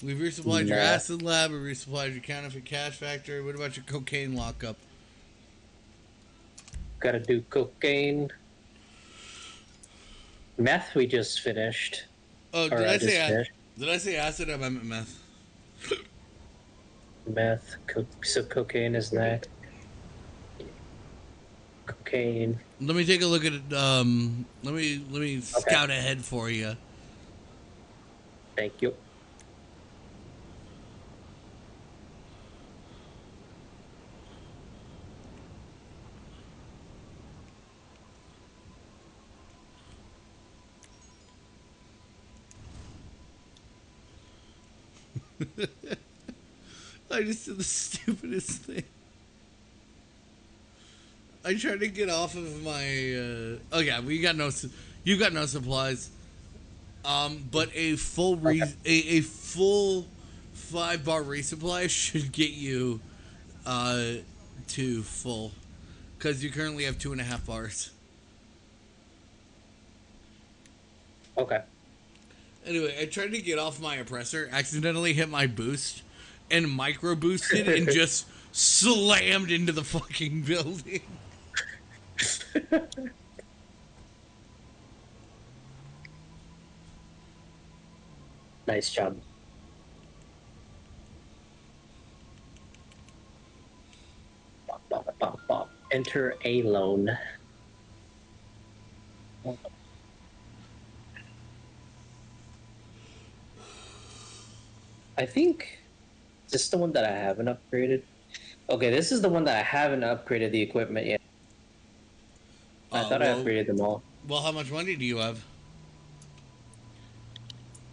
Speaker 1: We've resupplied your acid lab. We resupplied your counterfeit cash factory. What about your cocaine lockup?
Speaker 20: Gotta do cocaine. Meth we just finished.
Speaker 1: Oh, did I say acid? I meant meth.
Speaker 20: Meth. So cocaine is next. Cocaine.
Speaker 1: Let me take a look at it. Let me scout ahead for you.
Speaker 20: Thank you.
Speaker 1: I just did the stupidest thing. I tried to get off of my. You got no supplies. But a full a full 5-bar resupply should get you to full, because you currently have 2.5 bars.
Speaker 20: Okay.
Speaker 1: Anyway, I tried to get off my oppressor, accidentally hit my boost, and micro boosted and just slammed into the fucking building.
Speaker 20: Nice job. Bop, bop, bop, bop. Enter a loan. I think this is the one that I haven't upgraded. Okay, this is the one that I haven't upgraded the equipment yet. I thought I upgraded them all.
Speaker 1: Well, how much money do you have?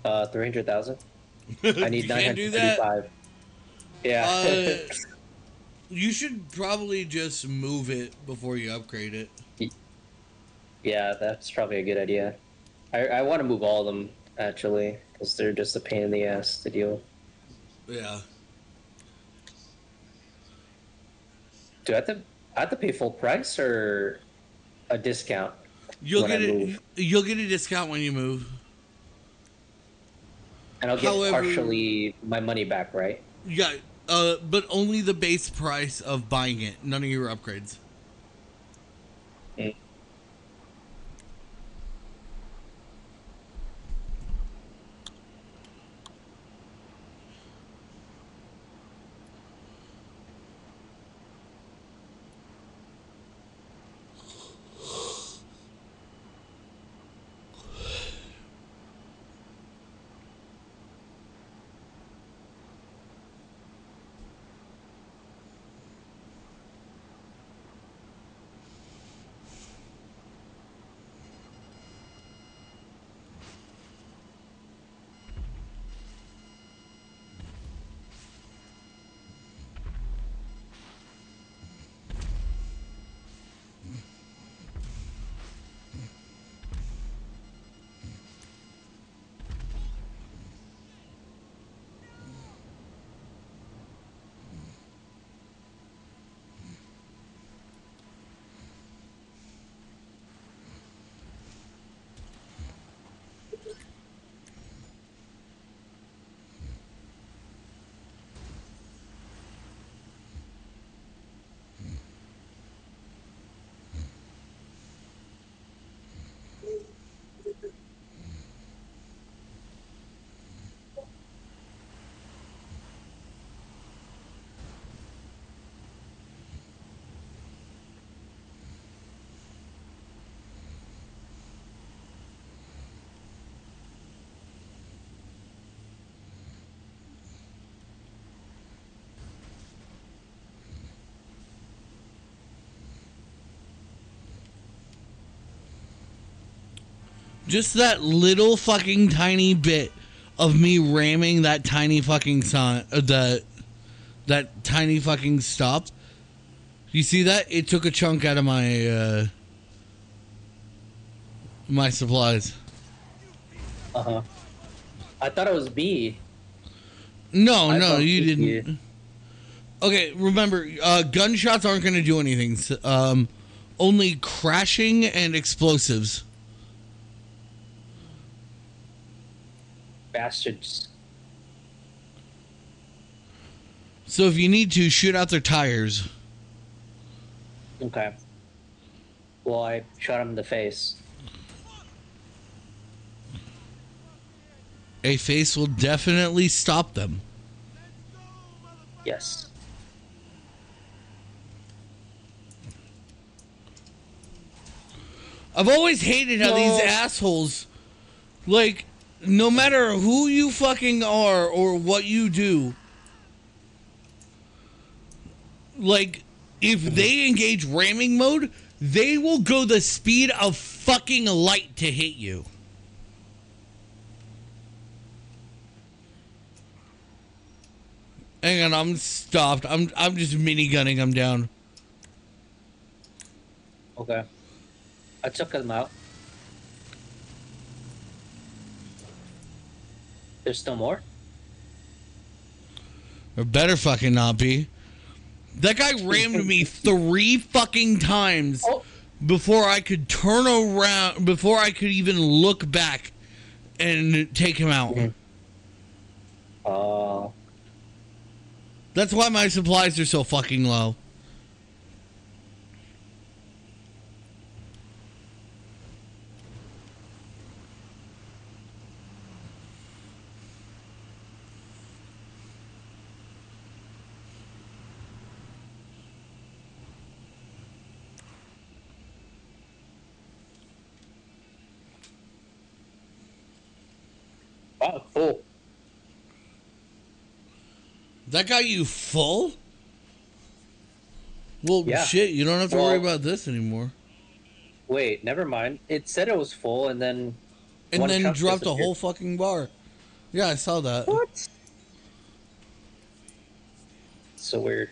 Speaker 20: 300,000. I need
Speaker 1: You can't do that.
Speaker 20: 935. Yeah.
Speaker 1: You should probably just move it before you upgrade it.
Speaker 20: Yeah, that's probably a good idea. I want to move all of them, actually, because they're just a pain in the ass to deal with.
Speaker 1: Yeah.
Speaker 20: Do I have to pay full price or a discount?
Speaker 1: You'll
Speaker 20: when
Speaker 1: get
Speaker 20: I
Speaker 1: it.
Speaker 20: move?
Speaker 1: You'll get a discount when you move.
Speaker 20: And I'll get
Speaker 1: However-
Speaker 20: partially my money back, right?
Speaker 1: Yeah, but only the base price of buying it. None of your upgrades.
Speaker 20: Mm.
Speaker 1: Just that little fucking tiny bit of me ramming that tiny fucking sign, that tiny fucking stop. You see that? It took a chunk out of my my supplies.
Speaker 20: Uh-huh. I thought it was B.
Speaker 1: No,
Speaker 20: I
Speaker 1: no,
Speaker 20: thought
Speaker 1: you
Speaker 20: it was
Speaker 1: didn't.
Speaker 20: B.
Speaker 1: Okay, remember, gunshots aren't going to do anything. Only crashing and explosives.
Speaker 20: Bastards.
Speaker 1: So if you need to, shoot out their tires.
Speaker 20: Okay. Well, I shot him in the face.
Speaker 1: A face will definitely stop them.
Speaker 20: Yes.
Speaker 1: I've always hated how these assholes, like, no matter who you fucking are or what you do, like, if they engage ramming mode, they will go the speed of fucking light to hit you. Hang on, I'm stopped. I'm just minigunning them down.
Speaker 20: Okay. I took him out. There's still more?
Speaker 1: There better fucking not be. That guy rammed me 3 fucking times before I could turn around, before I could even look back and take him out. That's why my supplies are so fucking low.
Speaker 20: Oh, full.
Speaker 1: That got you full? Well,
Speaker 20: Yeah.
Speaker 1: shit, you don't have to worry
Speaker 20: Well-
Speaker 1: about this anymore.
Speaker 20: Wait, never mind. It said it was full, and then
Speaker 1: And
Speaker 20: one
Speaker 1: then
Speaker 20: chunk
Speaker 1: dropped a
Speaker 20: disappeared.
Speaker 1: whole fucking bar. Yeah, I saw that.
Speaker 20: What? So weird.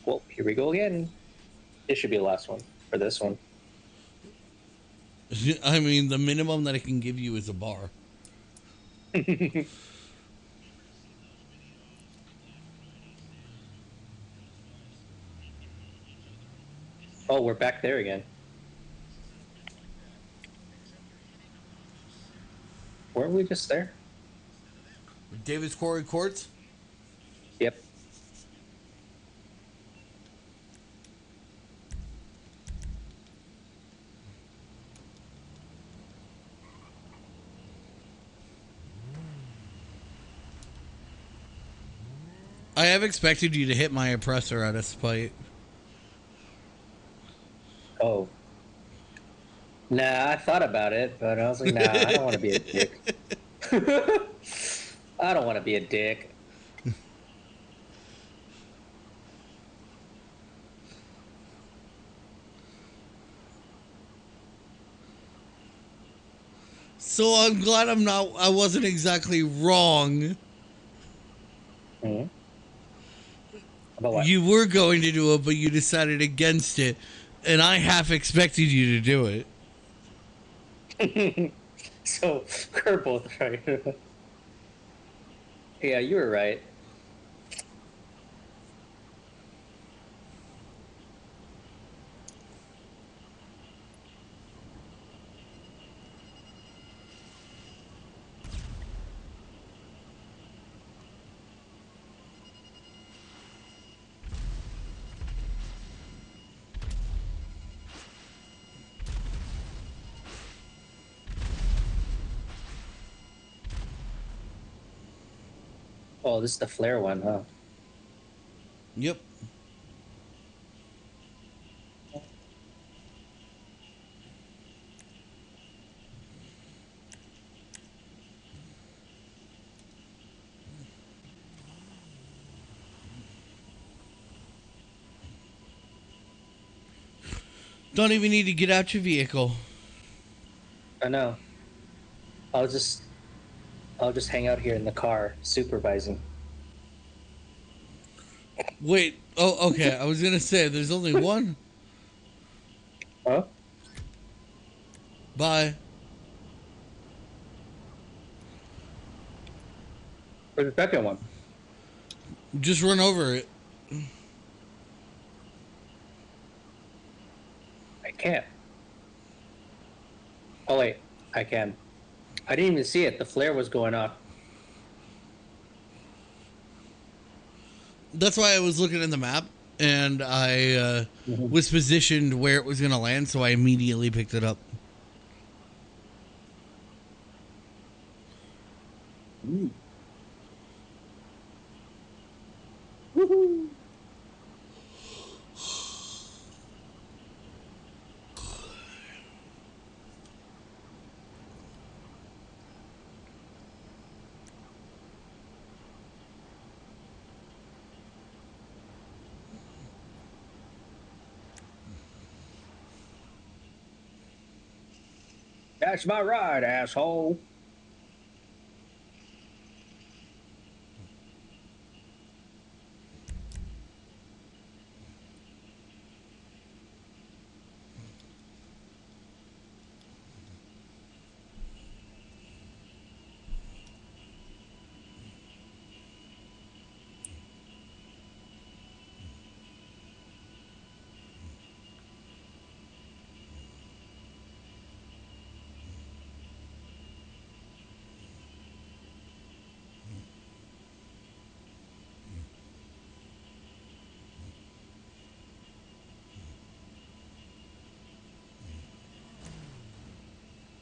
Speaker 20: Well, here we go again. This should be the last one for this one.
Speaker 1: I mean, the minimum that I can give you is a bar.
Speaker 20: Oh, we're back there again. Weren't we just there?
Speaker 1: David's Quarry Courts?
Speaker 20: Yep.
Speaker 1: I have expected you to hit my oppressor out of spite.
Speaker 20: Oh. Nah, I thought about it, but I was like, nah, I don't want to be a dick. I don't want to be a dick.
Speaker 1: So I'm glad I wasn't exactly wrong.
Speaker 20: Mm-hmm. About what?
Speaker 1: You were going to do it, but you decided against it. And I half expected you to do it.
Speaker 20: So, we're both right. Yeah, you were right. Oh, this is the flare one, huh?
Speaker 1: Yep. Don't even need to get out your vehicle.
Speaker 20: I know. I'll just hang out here in the car supervising.
Speaker 1: Wait. Oh, okay. I was gonna say there's only one.
Speaker 20: Huh?
Speaker 1: Bye.
Speaker 20: Where's the second one?
Speaker 1: Just run over it.
Speaker 20: I can't. Oh wait, I can. I didn't even see it. The flare was going off.
Speaker 1: That's why I was looking at the map, and I was positioned where it was gonna land, so I immediately picked it up.
Speaker 20: Woohoo! That's my ride, asshole.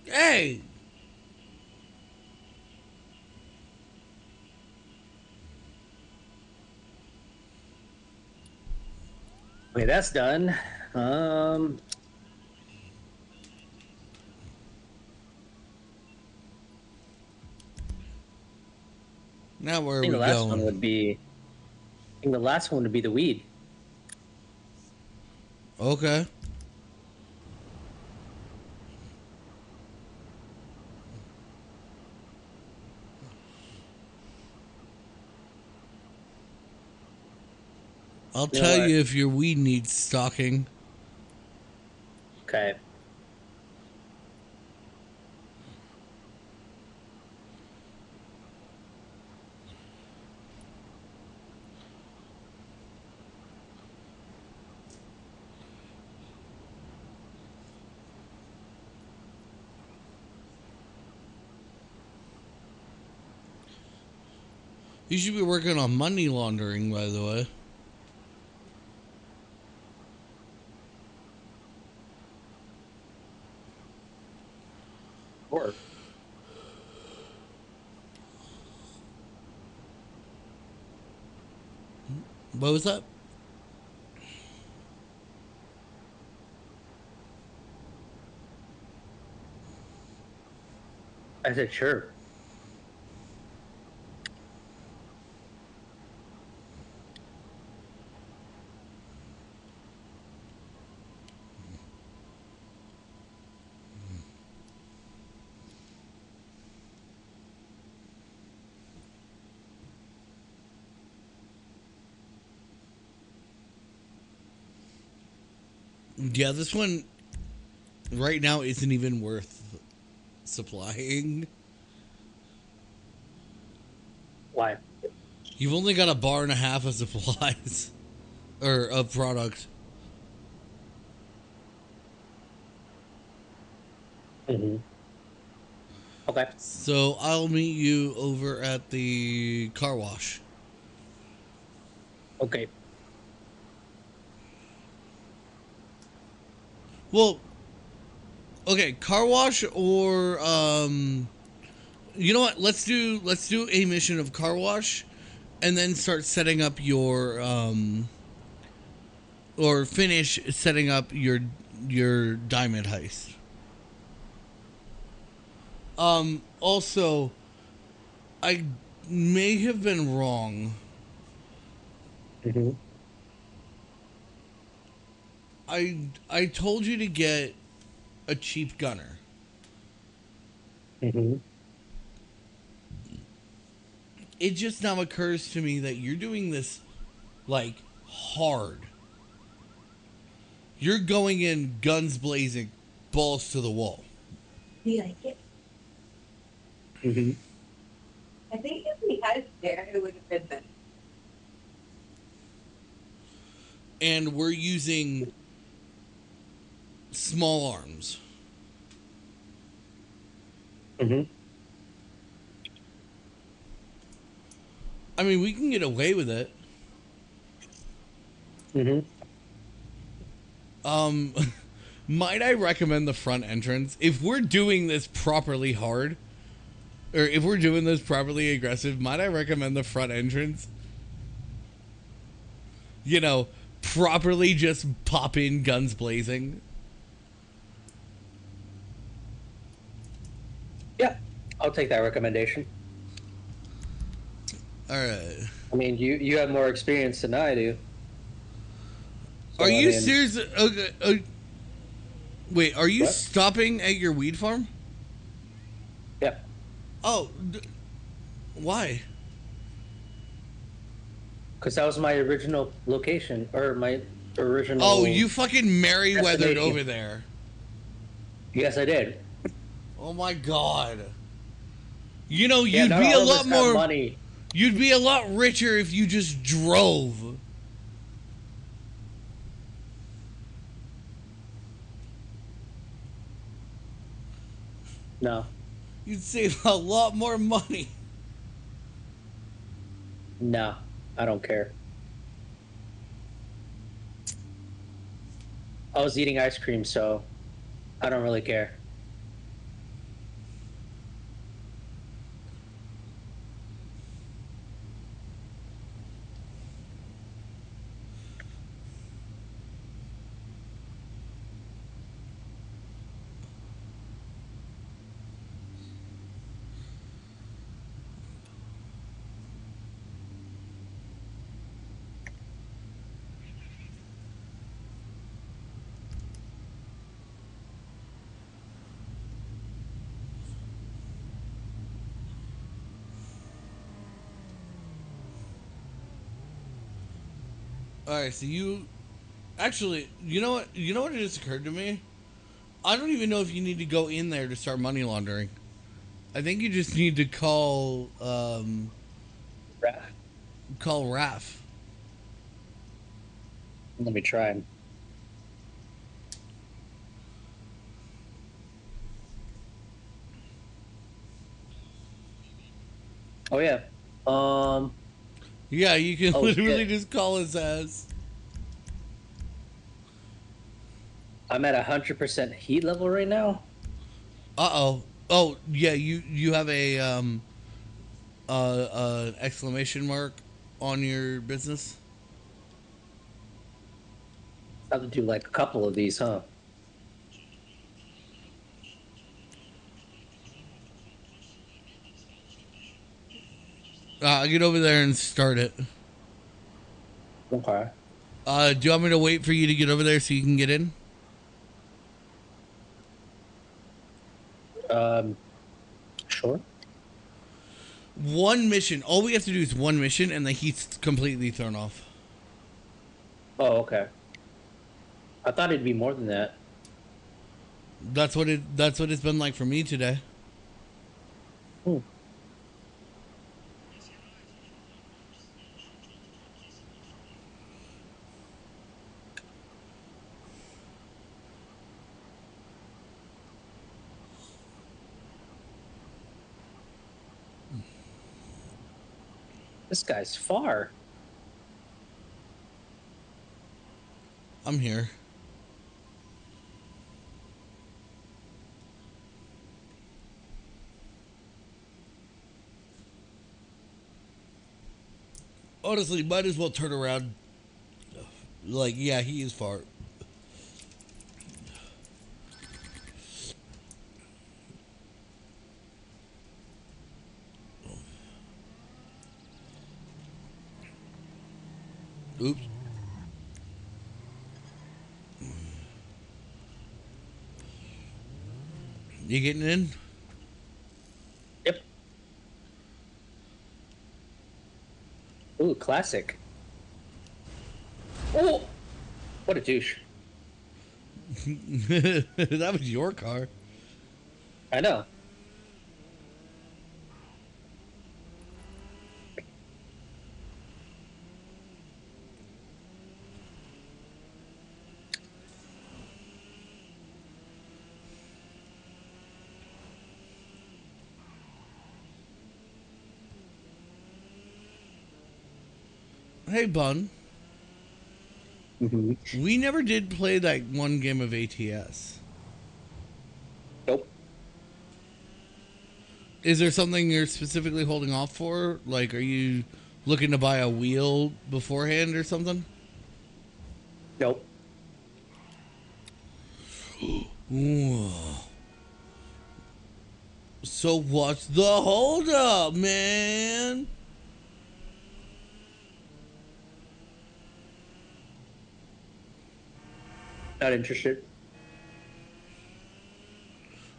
Speaker 1: Hey!
Speaker 20: Okay, that's done. Um,
Speaker 1: Now where
Speaker 20: I
Speaker 1: are
Speaker 20: think
Speaker 1: we
Speaker 20: the last
Speaker 1: going?
Speaker 20: one would be. I think the last one would be the weed.
Speaker 1: Okay. I'll
Speaker 20: You know
Speaker 1: tell
Speaker 20: what?
Speaker 1: you if your weed needs stocking.
Speaker 20: Okay.
Speaker 1: You should be working on money laundering, by the way.
Speaker 20: Or
Speaker 1: What was that?
Speaker 20: I said sure.
Speaker 1: Yeah, this one right now isn't even worth supplying.
Speaker 20: Why?
Speaker 1: You've only got a bar and a half of supplies. Or of product.
Speaker 20: Mm-hmm. Okay.
Speaker 1: So I'll meet you over at the car wash.
Speaker 20: Okay.
Speaker 1: Well, okay, car wash or you know what? Let's do a mission of car wash and then start setting up your or finish setting up your diamond heist. Also, I may have been wrong.
Speaker 20: Mm-hmm.
Speaker 1: I told you to get a cheap gunner.
Speaker 20: Mm-hmm.
Speaker 1: It just now occurs to me that you're doing this like hard. You're going in guns blazing, balls to the wall.
Speaker 3: Do you like it?
Speaker 20: Mm-hmm.
Speaker 3: I think if we had it there, it would have been better.
Speaker 1: And we're using small arms.
Speaker 20: Mm-hmm.
Speaker 1: I mean, we can get away with it.
Speaker 20: Mm-hmm.
Speaker 1: Might I recommend the front entrance? If we're doing this properly hard, or if we're doing this properly aggressive, might I recommend the front entrance? You know, properly just pop in guns blazing.
Speaker 20: Yeah, I'll take that recommendation.
Speaker 1: All right.
Speaker 20: I mean, you have more experience than I do. So,
Speaker 1: Are you
Speaker 20: I mean,
Speaker 1: serious? Okay, wait, are you
Speaker 20: What?
Speaker 1: stopping at your weed farm?
Speaker 20: Yeah.
Speaker 1: Oh, why?
Speaker 20: Because that was my original location, or my original.
Speaker 1: Oh, you fucking Merryweathered
Speaker 20: destination.
Speaker 1: over there.
Speaker 20: Yes, I did.
Speaker 1: Oh my god. You know,
Speaker 20: Yeah,
Speaker 1: you'd
Speaker 20: not
Speaker 1: be a
Speaker 20: all of us
Speaker 1: lot
Speaker 20: have
Speaker 1: more
Speaker 20: money.
Speaker 1: You'd be a lot richer if you just drove.
Speaker 20: No.
Speaker 1: You'd save a lot more money.
Speaker 20: No, I don't care. I was eating ice cream, so I don't really care.
Speaker 1: All right, so you actually, you know what? You know what? It just occurred to me. I don't even know if you need to go in there to start money laundering. I think you just need to call
Speaker 20: Raph.
Speaker 1: Call Raph.
Speaker 20: Let me try. Oh yeah.
Speaker 1: Yeah, you can
Speaker 20: Oh,
Speaker 1: literally
Speaker 20: shit.
Speaker 1: just call his ass.
Speaker 20: I'm at 100% heat level right now.
Speaker 1: Uh-oh. Oh, yeah, you have a exclamation mark on your business?
Speaker 20: I have to do like a couple of these, huh?
Speaker 1: Get over there and start it.
Speaker 20: Okay.
Speaker 1: Do you want me to wait for you to get over there so you can get in?
Speaker 20: Sure.
Speaker 1: One mission. All we have to do is one mission, and the heat's completely thrown off.
Speaker 20: Oh, okay. I thought it'd be more than that.
Speaker 1: That's what it's been like for me today.
Speaker 20: Hmm. This guy's far.
Speaker 1: I'm here. Honestly, might as well turn around. Like, yeah, he is far. Oops. You getting in?
Speaker 20: Yep. Ooh, classic. Oh, what a douche.
Speaker 1: That was your car.
Speaker 20: I know.
Speaker 1: Hey, Bun.
Speaker 20: Mm-hmm.
Speaker 1: We never did play that one game of ATS.
Speaker 20: Nope.
Speaker 1: Is there something you're specifically holding off for? Like, are you looking to buy a wheel beforehand or something?
Speaker 20: Nope.
Speaker 1: Ooh. So what's the holdup, man?
Speaker 20: Not interested.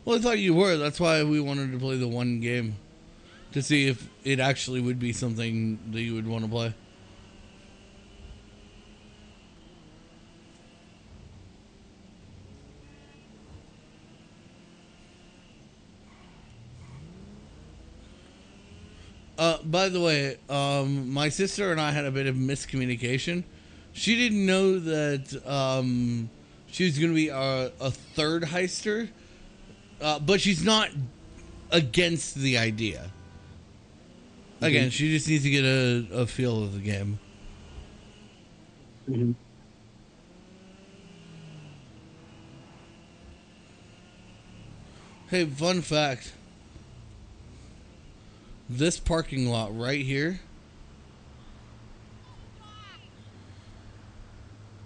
Speaker 1: Well, I thought you were. That's why we wanted to play the one game. To see if it actually would be something that you would want to play. By the way, my sister and I had a bit of miscommunication. She didn't know that she was going to be a third heister, but she's not against the idea. Again, she just needs to get a feel of the game.
Speaker 20: Mm-hmm.
Speaker 1: Hey, fun fact. This parking lot right here,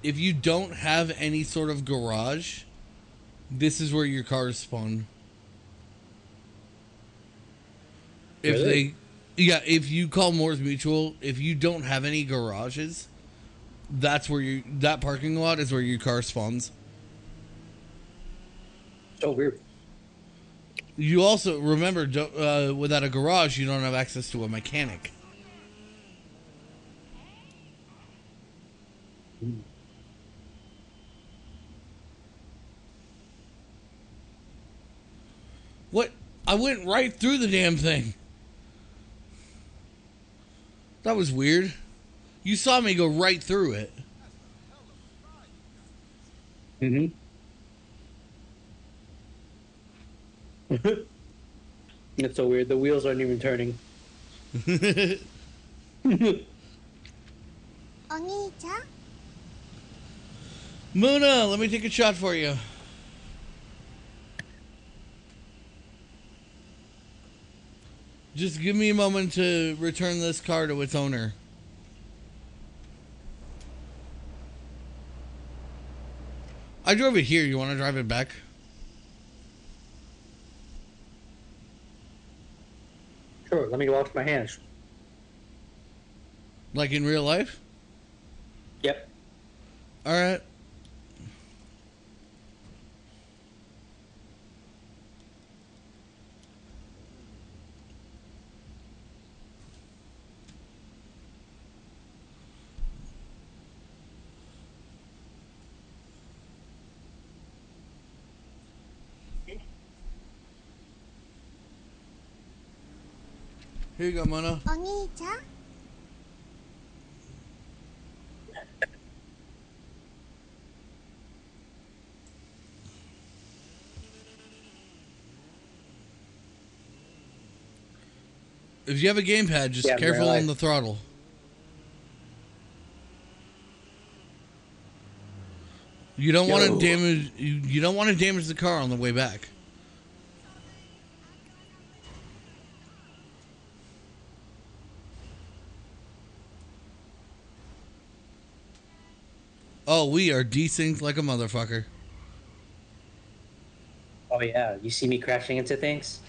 Speaker 1: if you don't have any sort of garage, this is where your cars spawn.
Speaker 20: Really?
Speaker 1: If you call Moore's Mutual, if you don't have any garages, that's where that parking lot is where your car spawns.
Speaker 20: So weird.
Speaker 1: You also remember, without a garage, you don't have access to a mechanic. What? I went right through the damn thing. That was weird. You saw me go right through it.
Speaker 20: Mm-hmm. It's so weird. The wheels aren't even turning. Muna, let me take a shot for you. Just give me a moment to return this car to its owner. I drove it here. You want to drive it back? Sure, let me wash my hands.
Speaker 1: Like in real life?
Speaker 20: Yep.
Speaker 1: All right. Here you go, Mona. If you have a gamepad, just careful on the throttle. You don't want to damage. You don't want to damage the car on the way back. Oh, we are desynced like a motherfucker.
Speaker 20: Oh yeah, you see me crashing into things?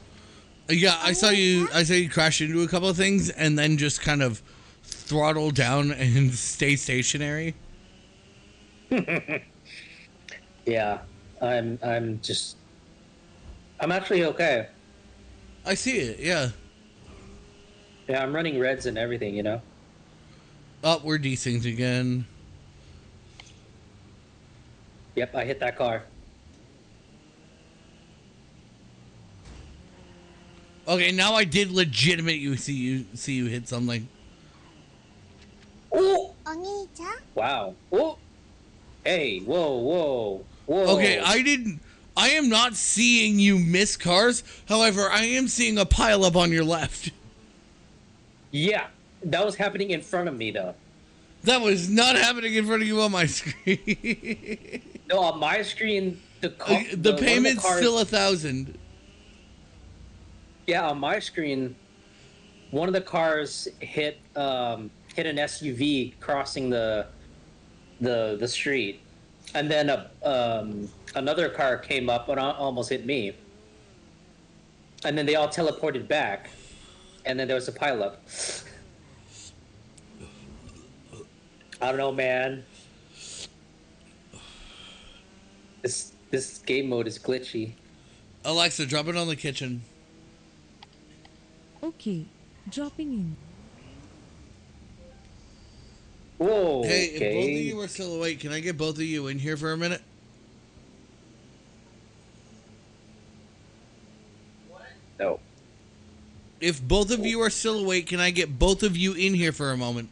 Speaker 1: Yeah, I saw you. I saw you crash into a couple of things and then just kind of throttle down and stay stationary.
Speaker 20: Yeah, I'm actually okay.
Speaker 1: I see it. Yeah.
Speaker 20: Yeah, I'm running reds and everything, you know.
Speaker 1: Oh, we're desynced again.
Speaker 20: Yep, I hit that car.
Speaker 1: Okay, now I did legitimate see you hit something.
Speaker 20: Oh! Wow. Oh! Hey, whoa.
Speaker 1: Okay, I am not seeing you miss cars. However, I am seeing a pile up on your left.
Speaker 20: Yeah, that was happening in front of me though.
Speaker 1: That was not happening in front of you on my screen.
Speaker 20: No, on my screen, the
Speaker 1: payment's still 1,000.
Speaker 20: Yeah, on my screen, one of the cars hit an SUV crossing the street, and then another car came up and almost hit me, and then they all teleported back, and then there was a pileup. I don't know, man. This game mode is glitchy.
Speaker 1: Alexa, drop it on the kitchen.
Speaker 6: Okay, dropping in.
Speaker 20: Whoa.
Speaker 1: Hey, if both of you are still awake, can I get both of you in here for a minute?
Speaker 20: No.
Speaker 1: If both of you are still awake, can I get both of you in here for a moment?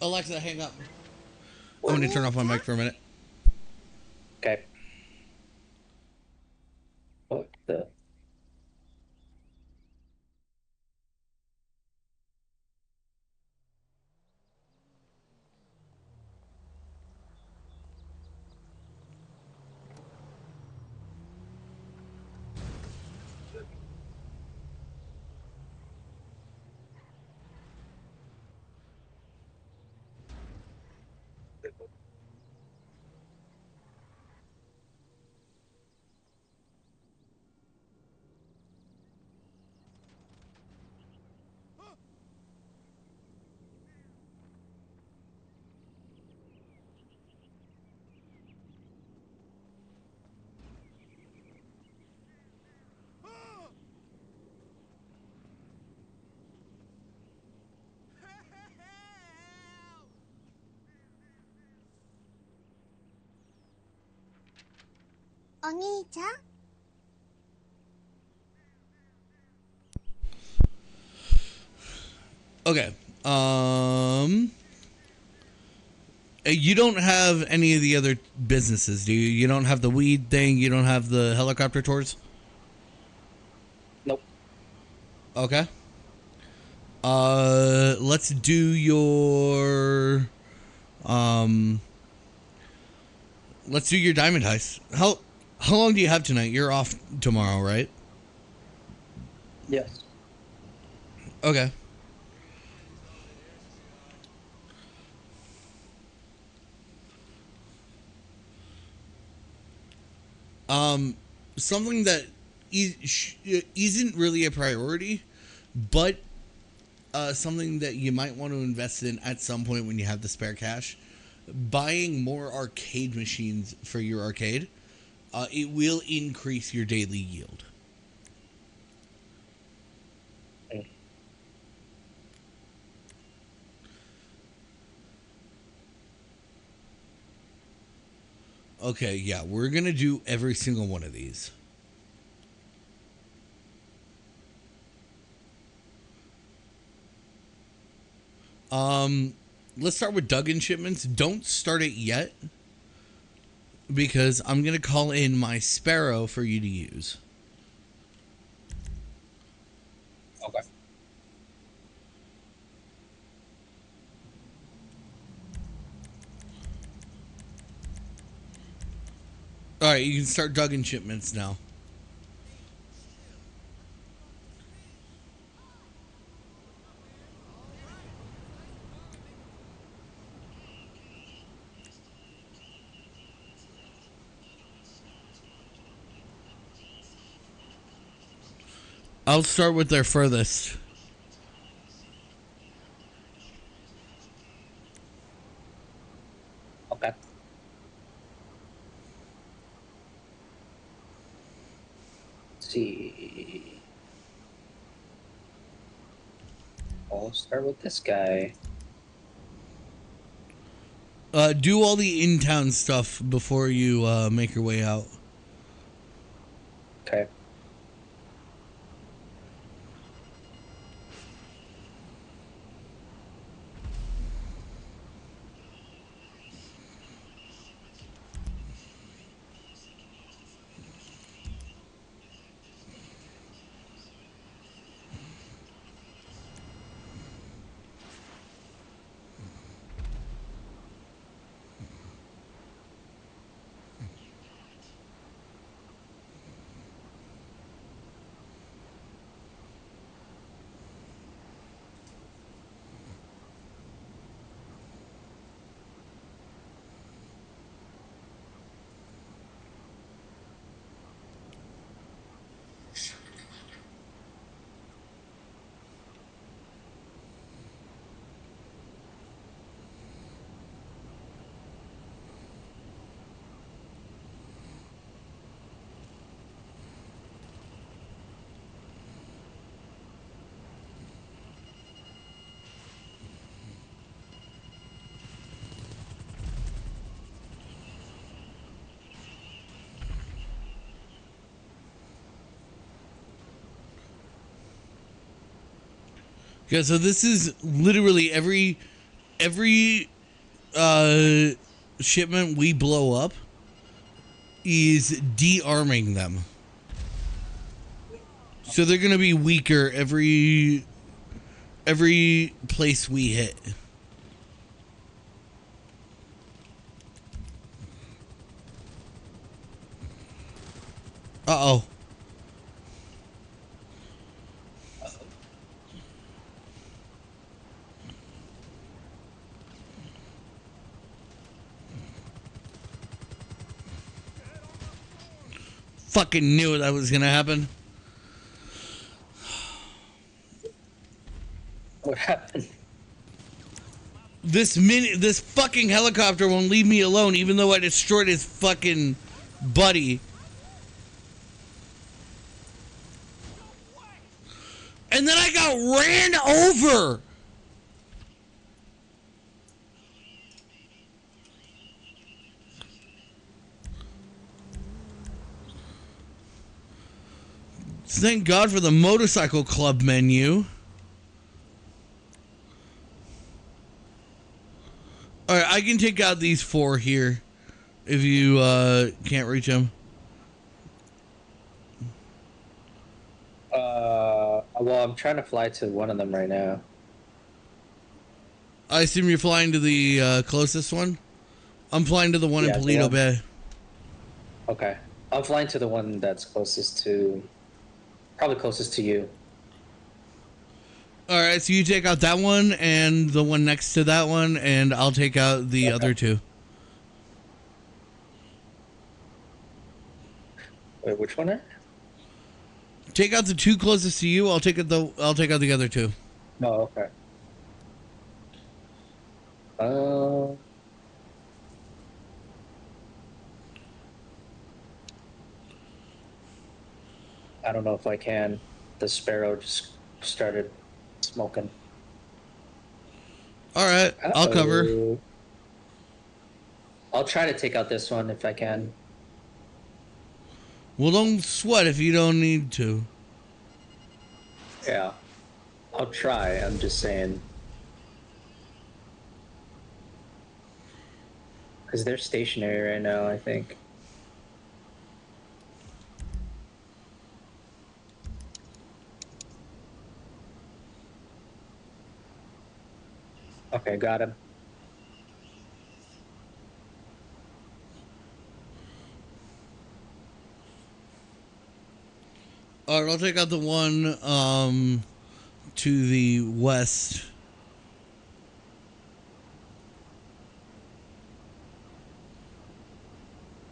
Speaker 1: Alexa, hang up. I'm going to turn off my mic for a minute.
Speaker 20: Okay. What the?
Speaker 18: お兄ちゃん
Speaker 1: Okay. You don't have any of the other businesses, do you? You don't have the weed thing. You don't have the helicopter tours.
Speaker 20: Nope.
Speaker 1: Okay. Let's do your let's do your diamond heist. How long do you have tonight? You're off tomorrow, right?
Speaker 20: Yes.
Speaker 1: Okay. Something that isn't really a priority, but something that you might want to invest in at some point when you have the spare cash. Buying more arcade machines for your arcade. It will increase your daily yield. Okay, yeah, we're gonna do every single one of these. Let's start with Duggan shipments. Don't start it yet, because I'm gonna call in my Sparrow for you to use.
Speaker 20: Okay.
Speaker 1: All right, you can start Duggan shipments now. I'll start with their furthest.
Speaker 20: Okay. Let's see. I'll start with this guy.
Speaker 1: Do all the in-town stuff before you make your way out.
Speaker 20: Okay.
Speaker 1: Yeah, so this is literally every shipment we blow up is de-arming them. So they're gonna be weaker every place we hit. Uh-oh. Fucking knew that was gonna happen.
Speaker 20: What happened?
Speaker 1: This fucking helicopter won't leave me alone, even though I destroyed his fucking buddy. And then I got ran over. Thank God for the motorcycle club menu. All right, I can take out these 4 here if you can't reach them.
Speaker 20: Well, I'm trying to fly to one of them right now.
Speaker 1: I assume you're flying to the closest one? I'm flying to the one in
Speaker 20: Yeah, the
Speaker 1: Paleto
Speaker 20: one-
Speaker 1: Bay.
Speaker 20: Okay. I'm flying to the one that's closest to... Probably closest to you.
Speaker 1: All right, so you take out that one and the one next to that one, and I'll take out the other 2.
Speaker 20: Wait, which one?
Speaker 1: Take out the 2 closest to you. I'll take out the other 2.
Speaker 20: Oh, okay. I don't know if I can. The Sparrow just started smoking.
Speaker 1: All right, I'll cover.
Speaker 20: I'll try to take out this one if I can.
Speaker 1: Well, don't sweat if you don't need to.
Speaker 20: Yeah. I'll try. I'm just saying. Because they're stationary right now, I think. Okay, got him.
Speaker 1: All right, I'll take out the one to the west.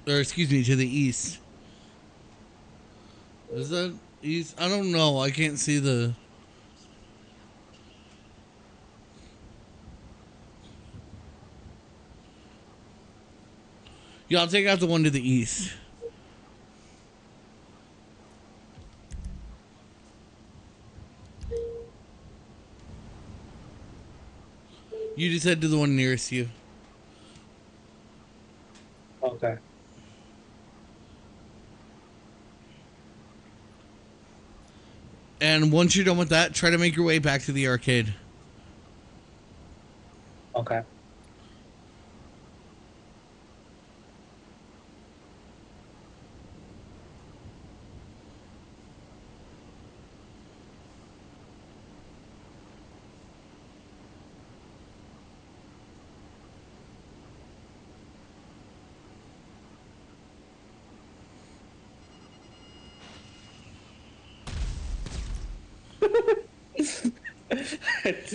Speaker 1: Or excuse me, to the east. Is that east? I don't know. I can't see the... Yeah, I'll take out the one to the east. You just head to the one nearest you.
Speaker 20: Okay.
Speaker 1: And once you're done with that, try to make your way back to the arcade.
Speaker 20: Okay.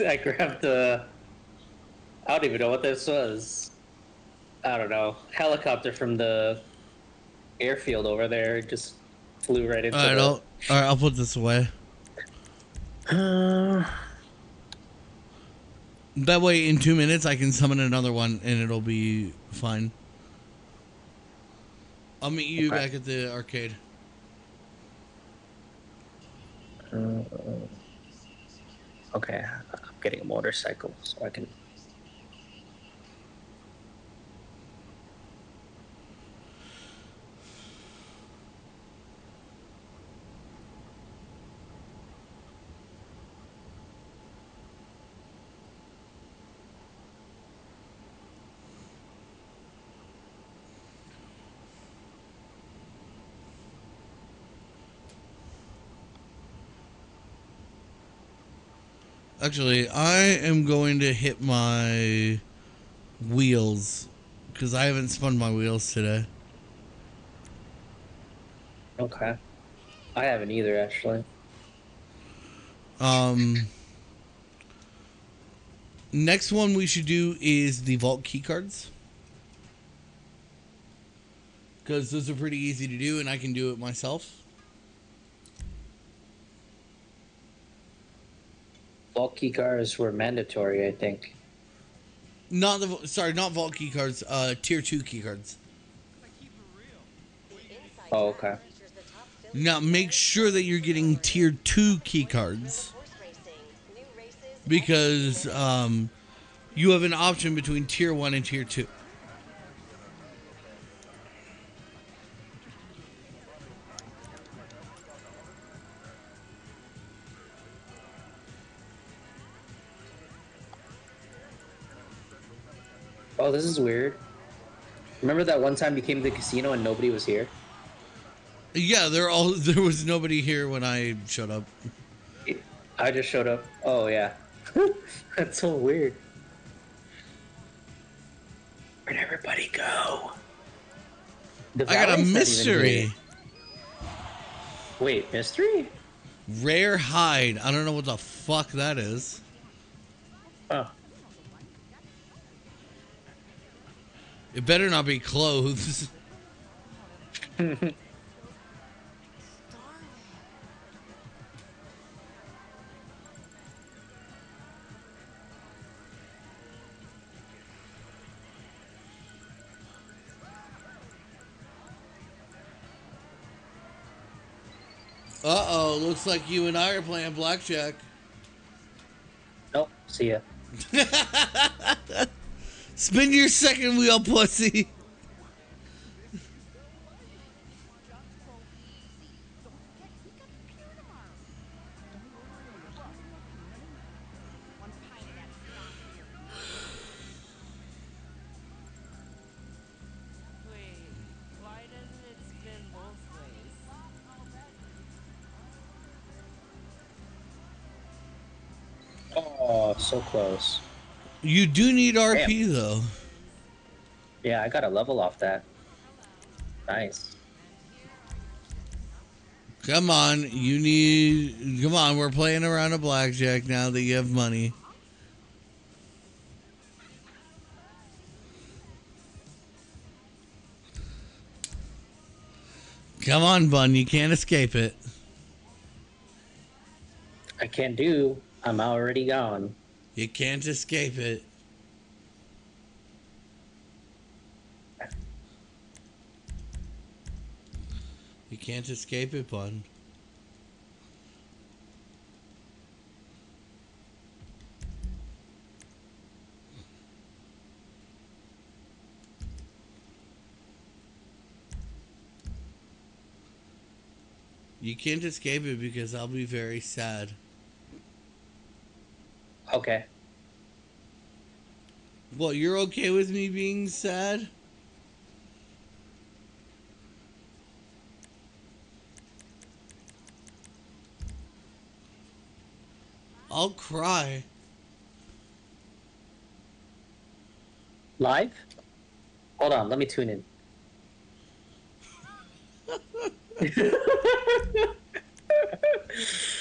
Speaker 20: I grabbed the... I don't even know what this was. I don't know. Helicopter from the airfield over there. It just flew right into
Speaker 1: All right, I'll put this away. That way, in 2 minutes, I can summon another one, and it'll be fine. I'll meet you back at the arcade.
Speaker 20: Okay, I'm getting a motorcycle so I can...
Speaker 1: Actually, I am going to hit my wheels because I haven't spun my wheels today.
Speaker 20: Okay. I haven't either, actually.
Speaker 1: Next one we should do is the vault key cards. Because those are pretty easy to do and I can do it myself.
Speaker 20: Vault key cards were mandatory, I think.
Speaker 1: Not vault key cards, tier 2 key cards.
Speaker 20: Oh, okay.
Speaker 1: Now make sure that you're getting tier 2 key cards. Because you have an option between tier 1 and tier 2.
Speaker 20: Oh, this is weird. Remember that one time you came to the casino and nobody was here?
Speaker 1: Yeah, there was nobody here when I showed up.
Speaker 20: I just showed up. Oh yeah. That's so weird. Where'd everybody go?
Speaker 1: I got a mystery.
Speaker 20: Wait, mystery?
Speaker 1: Rare hide. I don't know what the fuck that is.
Speaker 20: Oh.
Speaker 1: It better not be clothes. Uh-oh, looks like you and I are playing blackjack.
Speaker 20: Nope, see ya.
Speaker 1: Spin your second wheel, pussy.
Speaker 20: Oh, so close.
Speaker 1: You do need RP, though.
Speaker 20: Yeah, I got a level off that. Nice.
Speaker 1: Come on, come on, we're playing around a blackjack now that you have money. Come on, Bun, you can't escape it.
Speaker 20: I can't do. I'm already gone.
Speaker 1: You can't escape it. You can't escape it, Bun. You can't escape it because I'll be very sad.
Speaker 20: Okay.
Speaker 1: Well, you're okay with me being sad? I'll cry.
Speaker 20: Live? Hold on, let me tune in.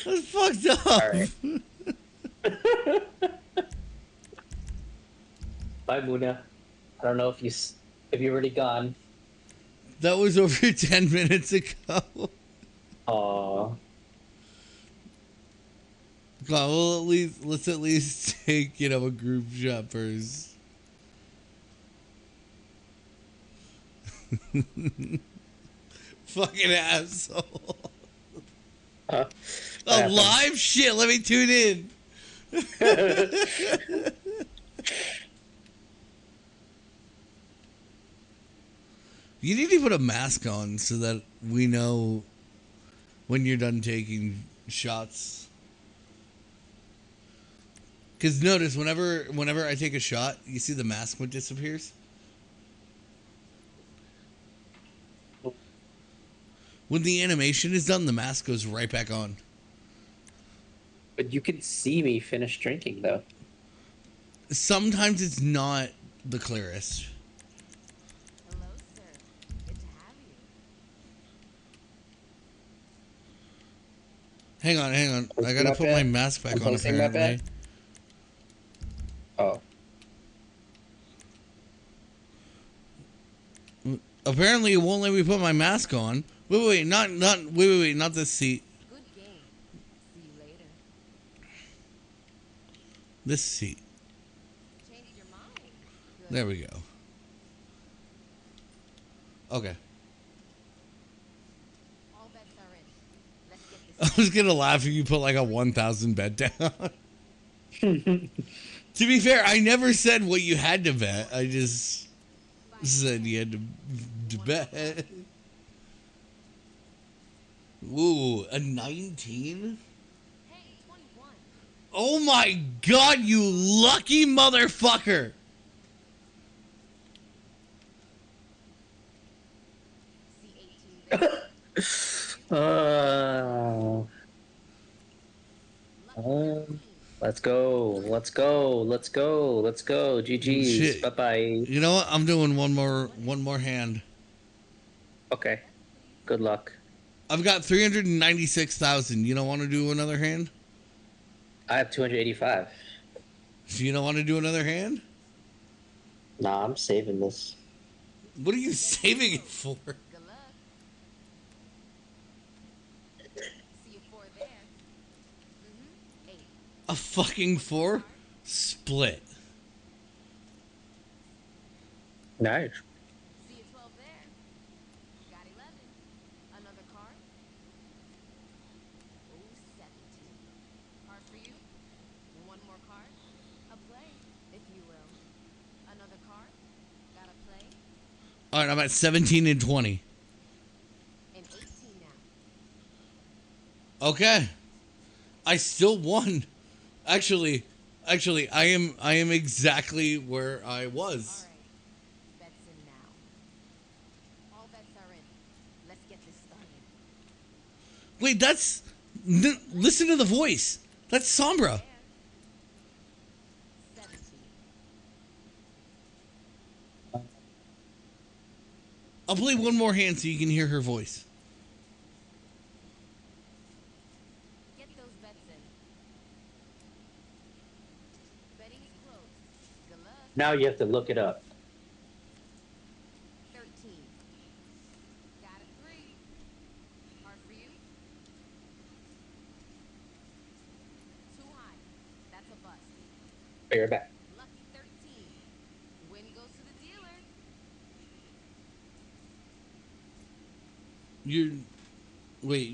Speaker 1: That's fucked up.
Speaker 20: All right. Bye, Muna. I don't know if you already gone.
Speaker 1: That was over 10 minutes ago.
Speaker 20: Aww.
Speaker 1: God, well, let's at least take, a group shot first. Fucking asshole. Oh, live shit. Let me tune in. You need to put a mask on so that we know when you're done taking shots. Because notice, whenever I take a shot, you see the mask when it disappears? When the animation is done, the mask goes right back on.
Speaker 20: But you can see me finish drinking, though.
Speaker 1: Sometimes it's not the clearest.
Speaker 5: Hello, sir. Good to have you.
Speaker 1: Hang on. I gotta put my mask back on, apparently.
Speaker 20: Oh.
Speaker 1: Apparently, it won't let me put my mask on. Wait, not this seat.
Speaker 5: Good game. See you later.
Speaker 1: This seat.
Speaker 5: Changed your mind. Good.
Speaker 1: There we go. Okay.
Speaker 5: All bets are in. Let's get this.
Speaker 1: I was gonna laugh if you put like a 1,000 bet down. To be fair, I never said what you had to bet. I just said you had to bet. Ooh, a 19?
Speaker 5: Hey, 21.
Speaker 1: Oh my god, you lucky motherfucker!
Speaker 20: Let's go. Let's go. Let's go. Let's go. GG's.
Speaker 1: Shit.
Speaker 20: Bye bye.
Speaker 1: You know what? I'm doing one more hand.
Speaker 20: Okay. Good luck.
Speaker 1: I've got 396,000. You don't want to do another hand?
Speaker 20: I have 285.
Speaker 1: So you don't want to do another hand?
Speaker 20: Nah, I'm saving this.
Speaker 1: What are you saving it for? A fucking 4? Split.
Speaker 20: Nice.
Speaker 5: See a 12 there. Got 11. Another card. Oh, 17. Card for you. One more card. A play, if you will. Another card. Got a play.
Speaker 1: All right, I'm at 17 and 20.
Speaker 5: And 18 now.
Speaker 1: Okay. I still won. Actually, I am exactly where I was.
Speaker 5: Bets in now. All bets are in. Let's get this started.
Speaker 1: Wait, that's listen to the voice. That's Sombra.
Speaker 5: 17.
Speaker 1: I'll play one more hand so you can hear her voice.
Speaker 5: Get those bets in. Betting's closed. Good luck.
Speaker 20: Now you have to look it up.
Speaker 5: 13. Got a 3. Hard for you. Too high. That's a bust.
Speaker 20: Be right back.
Speaker 5: Lucky 13. Win goes to the dealer.
Speaker 1: You wait.